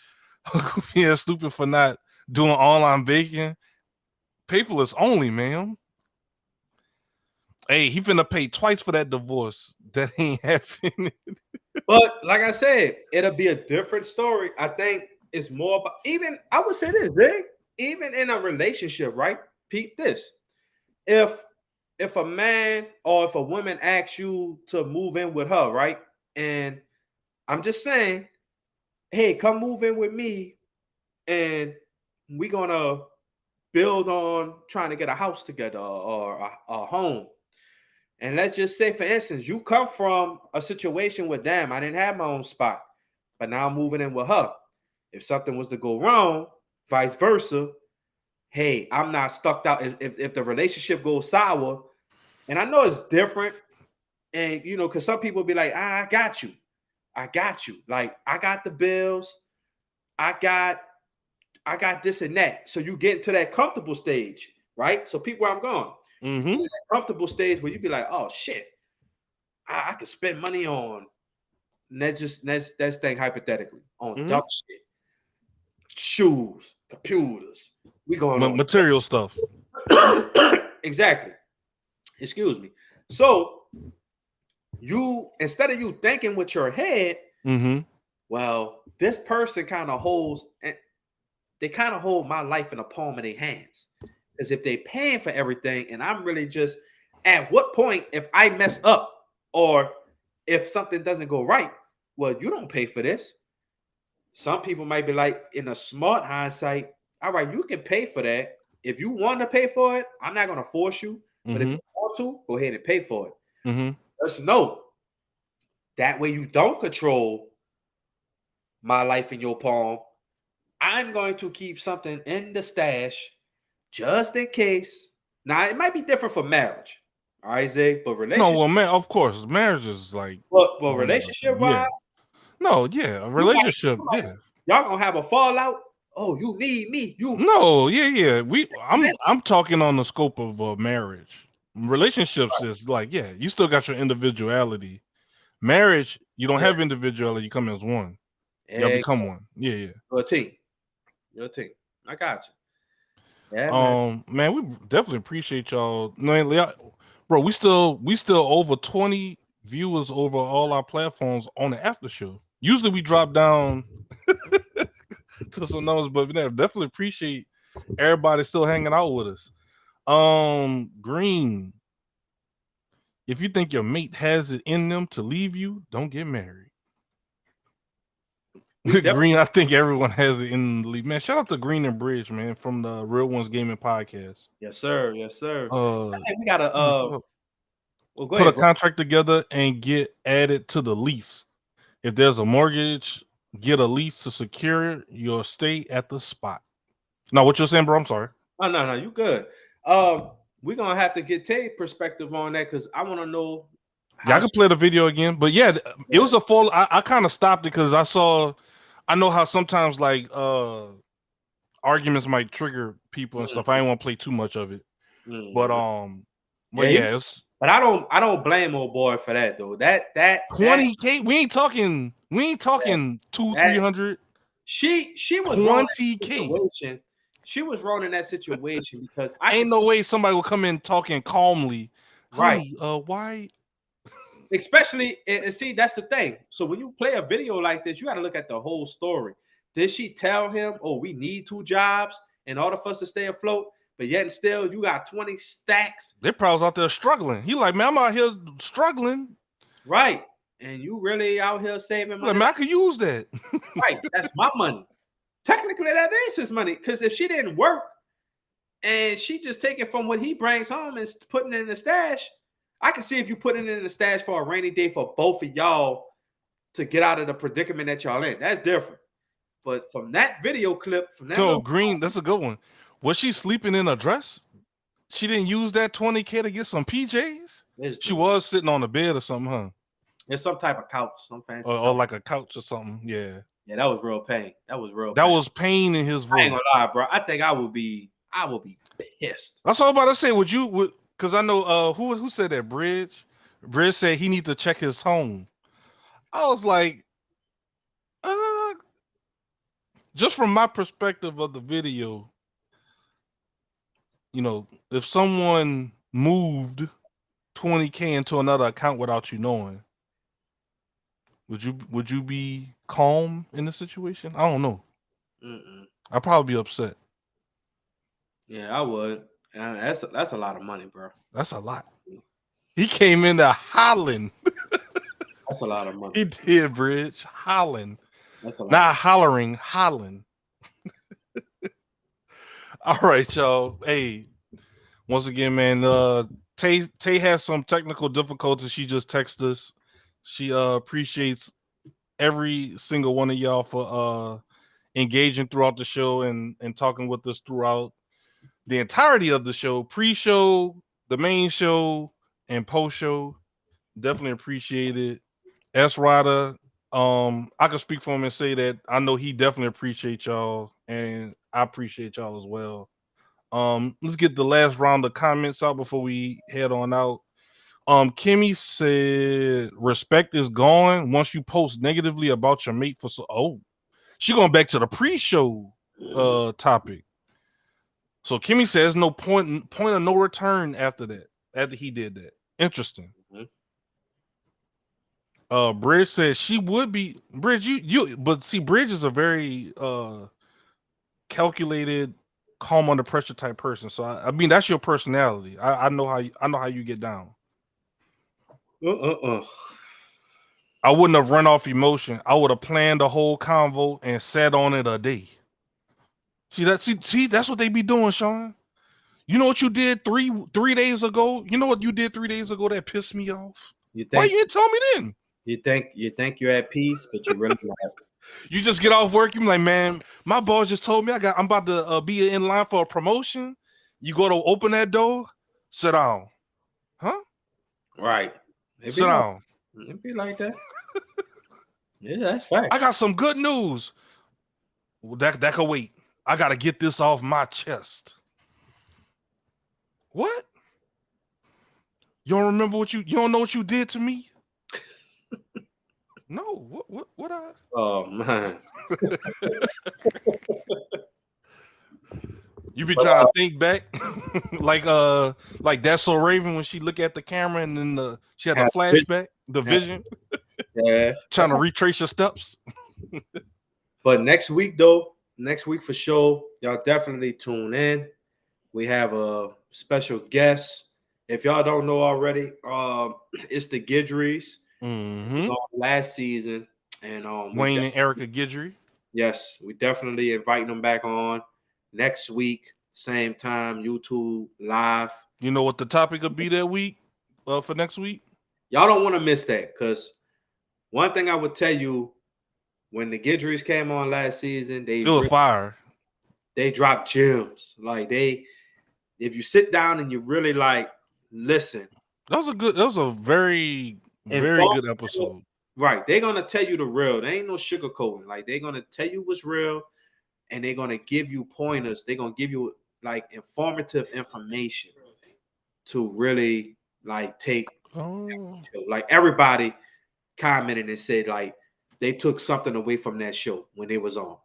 and stupid for not doing online baking. Paperless only, man. Hey, he finna pay twice for that divorce. That ain't happening. But like I said, it'll be a different story. I think it's more about, even I would say this, even in a relationship, right? Peep this. If a man or if a woman asks you to move in with her, right? And I'm just saying, hey, come move in with me, and we're gonna build on trying to get a house together or a home. And let's just say, for instance, you come from a situation with them. I didn't have my own spot, but now I'm moving in with her. If something was to go wrong, vice versa, hey, I'm not stuck out. If the relationship goes sour, and I know it's different, and you know, because some people be like, I got you. Like, I got the bills. I got this and that. So you get to that comfortable stage, right? So peep where I'm going. Mm-hmm. That comfortable stage where you be like, oh shit, I could spend money on. And that's thing hypothetically on dumb shit, shoes, computers. We going on material stuff. Exactly. Excuse me. So you, instead of you thinking with your head, well, this person kind of holds, and they kind of hold my life in the palm of their hands. Because if they're paying for everything, and I'm really just, at what point, if I mess up or if something doesn't go right, well, you don't pay for this. Some people might be like, in a smart hindsight, all right, you can pay for that. If you want to pay for it, I'm not going to force you. But if you want to, go ahead and pay for it. Just know that way you don't control my life in your palm. I'm going to keep something in the stash just in case. Now, it might be different for marriage. All right, Zay, but relationship. No, well, man, of course, marriage is like. Well, relationship wise. No, yeah, a relationship, yeah. Y'all gonna have a fallout. Oh, you need me. You no, yeah. I'm talking on the scope of marriage. Relationships is like, yeah, you still got your individuality. Marriage, you don't have individuality. You come as one. Y'all become one. Yeah. You're a team. I got you. Yeah, man, we definitely appreciate y'all. Bro, we still over 20 viewers over all our platforms on the after show. Usually we drop down to some numbers, but we definitely appreciate everybody still hanging out with us. Green, if you think your mate has it in them to leave you, don't get married. Green, I think everyone has it in the league. Man, shout out to Green and Bridge, man, from the Real Ones Gaming Podcast. Yes, sir. We gotta put a contract together and get added to the lease. If there's a mortgage, get a lease to secure your stay at the spot. Now, what you're saying, bro? I'm sorry. Oh, no, you good. We're gonna have to get Tay perspective on that because I want to know. Yeah, I can play the video again, but yeah, it was a full. I kind of stopped it because I know how sometimes like arguments might trigger people and stuff. I didn't want to play too much of it, but yeah, But I don't blame old boy for that though. That 20K. We ain't talking 200-300. She was wrong in that 20K. situation. She was wrong in that situation because Ain't no way somebody will come in talking calmly. Right. Honey, why? Especially, and see, that's the thing. So when you play a video like this, you got to look at the whole story. Did she tell him, "Oh, we need 2 jobs in order for us to stay afloat"? But yet and still, you got 20 stacks. They probably out there struggling. He like, man, I'm out here struggling. Right. And you really out here saving money. Like, man, I could use that. Right. That's my money. Technically, that is his money. Because if she didn't work and she just take it from what he brings home and putting it in the stash, I can see if you put it in the stash for a rainy day for both of y'all to get out of the predicament that y'all in. That's different. But from that video clip, from that Green, that's a good one. Was she sleeping in a dress? She didn't use that 20K to get some PJs? She was sitting on the bed or something, huh? It's some type of couch, some fancy or like a couch or something. Yeah. Yeah, that was real pain. That was pain in his voice. I ain't gonna lie, bro. I think I would be pissed. That's all I'm about to say. Because I know who said that? Bridge said he need to check his tone. I was like, just from my perspective of the video, you know, if someone moved 20K into another account without you knowing, would you be calm in the situation? I don't know. I'd probably be upset. Yeah, I would. And that's a lot of money, bro. That's a lot. He came in there hollering. That's a lot of money. He did, Bridge. Hollering. That's a lot. Not hollering, hollering. All right, y'all. Hey, once again, man, Tay has some technical difficulties. She just texted us. She appreciates every single one of y'all for engaging throughout the show and talking with us throughout the entirety of the show, pre-show, the main show, and post-show. Definitely appreciate it. S. Ryder, I can speak for him and say that I know he definitely appreciates y'all, and I appreciate y'all as well. Let's get the last round of comments out before we head on out. Kimmy said respect is gone once you post negatively about your mate for she going back to the pre-show topic. So Kimmy says no point of no return after he did that. Interesting. Bridge says she would be Bridge, but see, Bridge is a very calculated, calm under pressure type person. So I mean that's your personality. I know how you get down. I wouldn't have run off emotion. I would have planned the whole convo and sat on it a day. See that's what they be doing, Sean. You know what you did three days ago? You know what you did 3 days ago that pissed me off? Why you didn't tell me then? You think you're at peace, but you're really not. You just get off work, you're like, man, my boss just told me I'm about to be in line for a promotion. You go to open that door, sit down. Huh? Right. Sit down. It'd be like that. Yeah, that's fact. I got some good news. That could wait. I gotta get this off my chest. What? You don't remember you don't know what you did to me? No, what I? Oh man. You be trying to think back, like That's So Raven when she look at the camera and then she had a flashback, the vision. Yeah, trying to retrace your steps. But next week for sure, y'all definitely tune in. We have a special guest. If y'all don't know already, it's the Guidrys. Mm-hmm. Last season, and Wayne and Erica Guidry. Yes, we definitely inviting them back on next week, same time, YouTube live. You know what the topic will be that week for next week? Y'all don't want to miss that, because one thing I would tell you, when the Guidrys came on last season, it was fire. They dropped gems. Like if you sit down and you really listen. That was a very good episode. Right. They're gonna tell you the real. There ain't no sugarcoating. Like, they're gonna tell you what's real, and they're gonna give you pointers. They're gonna give you informative information to really like take Oh. like everybody commented and said like they took something away from that show when it was on.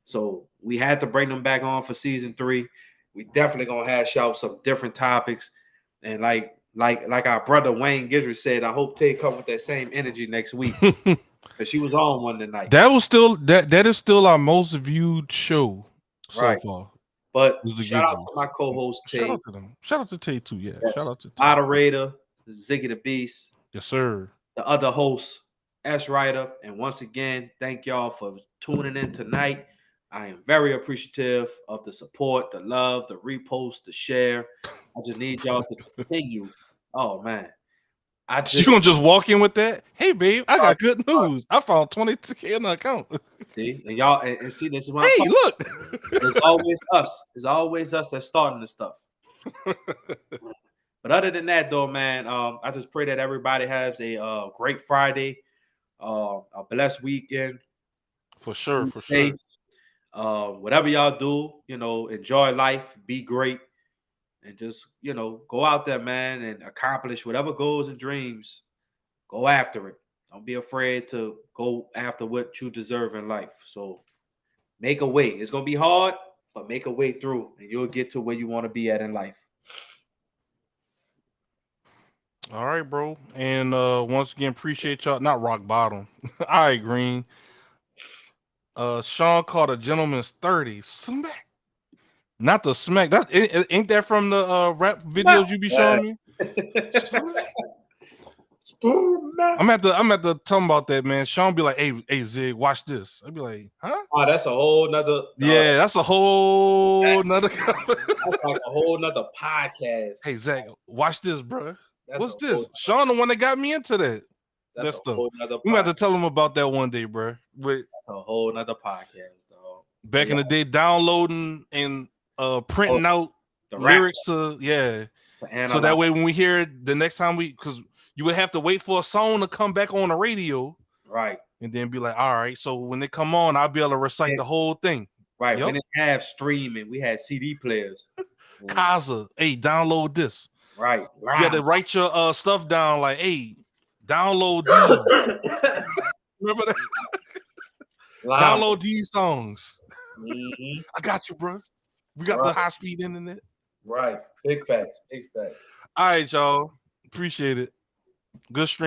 So we had to bring them back on for season 3. We definitely gonna hash out some different topics. And like our brother Wayne Gidry said, I hope Tay come with that same energy next week. Because she was on one tonight. That is still our most viewed show so Right. far. But Was the shout out Gidrys. to my co-host Tay, Shout out to them. Shout out to Tay too. Yeah. Yes. Shout out to Tay. moderator, Ziggy the Beast, Yes, sir. the other host, S. Ryder. And once again, thank y'all for tuning in tonight. I am very appreciative of the support, the love, the repost, the share. I just need y'all to continue. Oh man. You gonna just walk in with that? Hey, babe, I got good news. I found 22K in the account. See, and y'all and see this is what Hey, I'm look. It's always us. It's always us that's starting the stuff. But other than that, though, man, I just pray that everybody has a great Friday, a blessed weekend. For sure, Be for safe. sure. Whatever y'all do, enjoy life, be great, and just go out there, man, and accomplish whatever goals and dreams. Go after it. Don't be afraid to go after what you deserve in life. So make a way. It's gonna be hard, but make a way through, and you'll get to where you want to be at in life. All right, bro. And once again, appreciate y'all. Not rock bottom. All right, Green. Sean called a gentleman's 30. Smack. Not the smack. That ain't that from the rap videos you be showing me? Smack. I'm at the tell him about that, man. Sean be like, hey Zig, watch this. I'd be like, huh? Oh, that's a whole nother. Yeah, that's a whole nother. That's like a whole nother podcast. Hey Zach, watch this, bro. That's What's a this? whole- Sean, the one that got me into that. That's That's a the. whole nother. We have to tell him about that one day, bro. With A whole nother podcast, dog. back in the day, downloading and printing out The rap, lyrics to the so that analog. way when we hear it the next time because you would have to wait for a song to come back on the radio Right, and then be like, all right, so when they come on, I'll be able to recite Yeah. the whole thing. right. Yup. We didn't have streaming. We had CD players. Kaza, hey, download this. Right. You got to write your stuff down like, hey, download these. Remember that? Loud. Download these songs. Mhm. I got you, bro. We got the Right. high speed internet. Right. Big facts. Big facts. All right, y'all. Appreciate it. Good stream.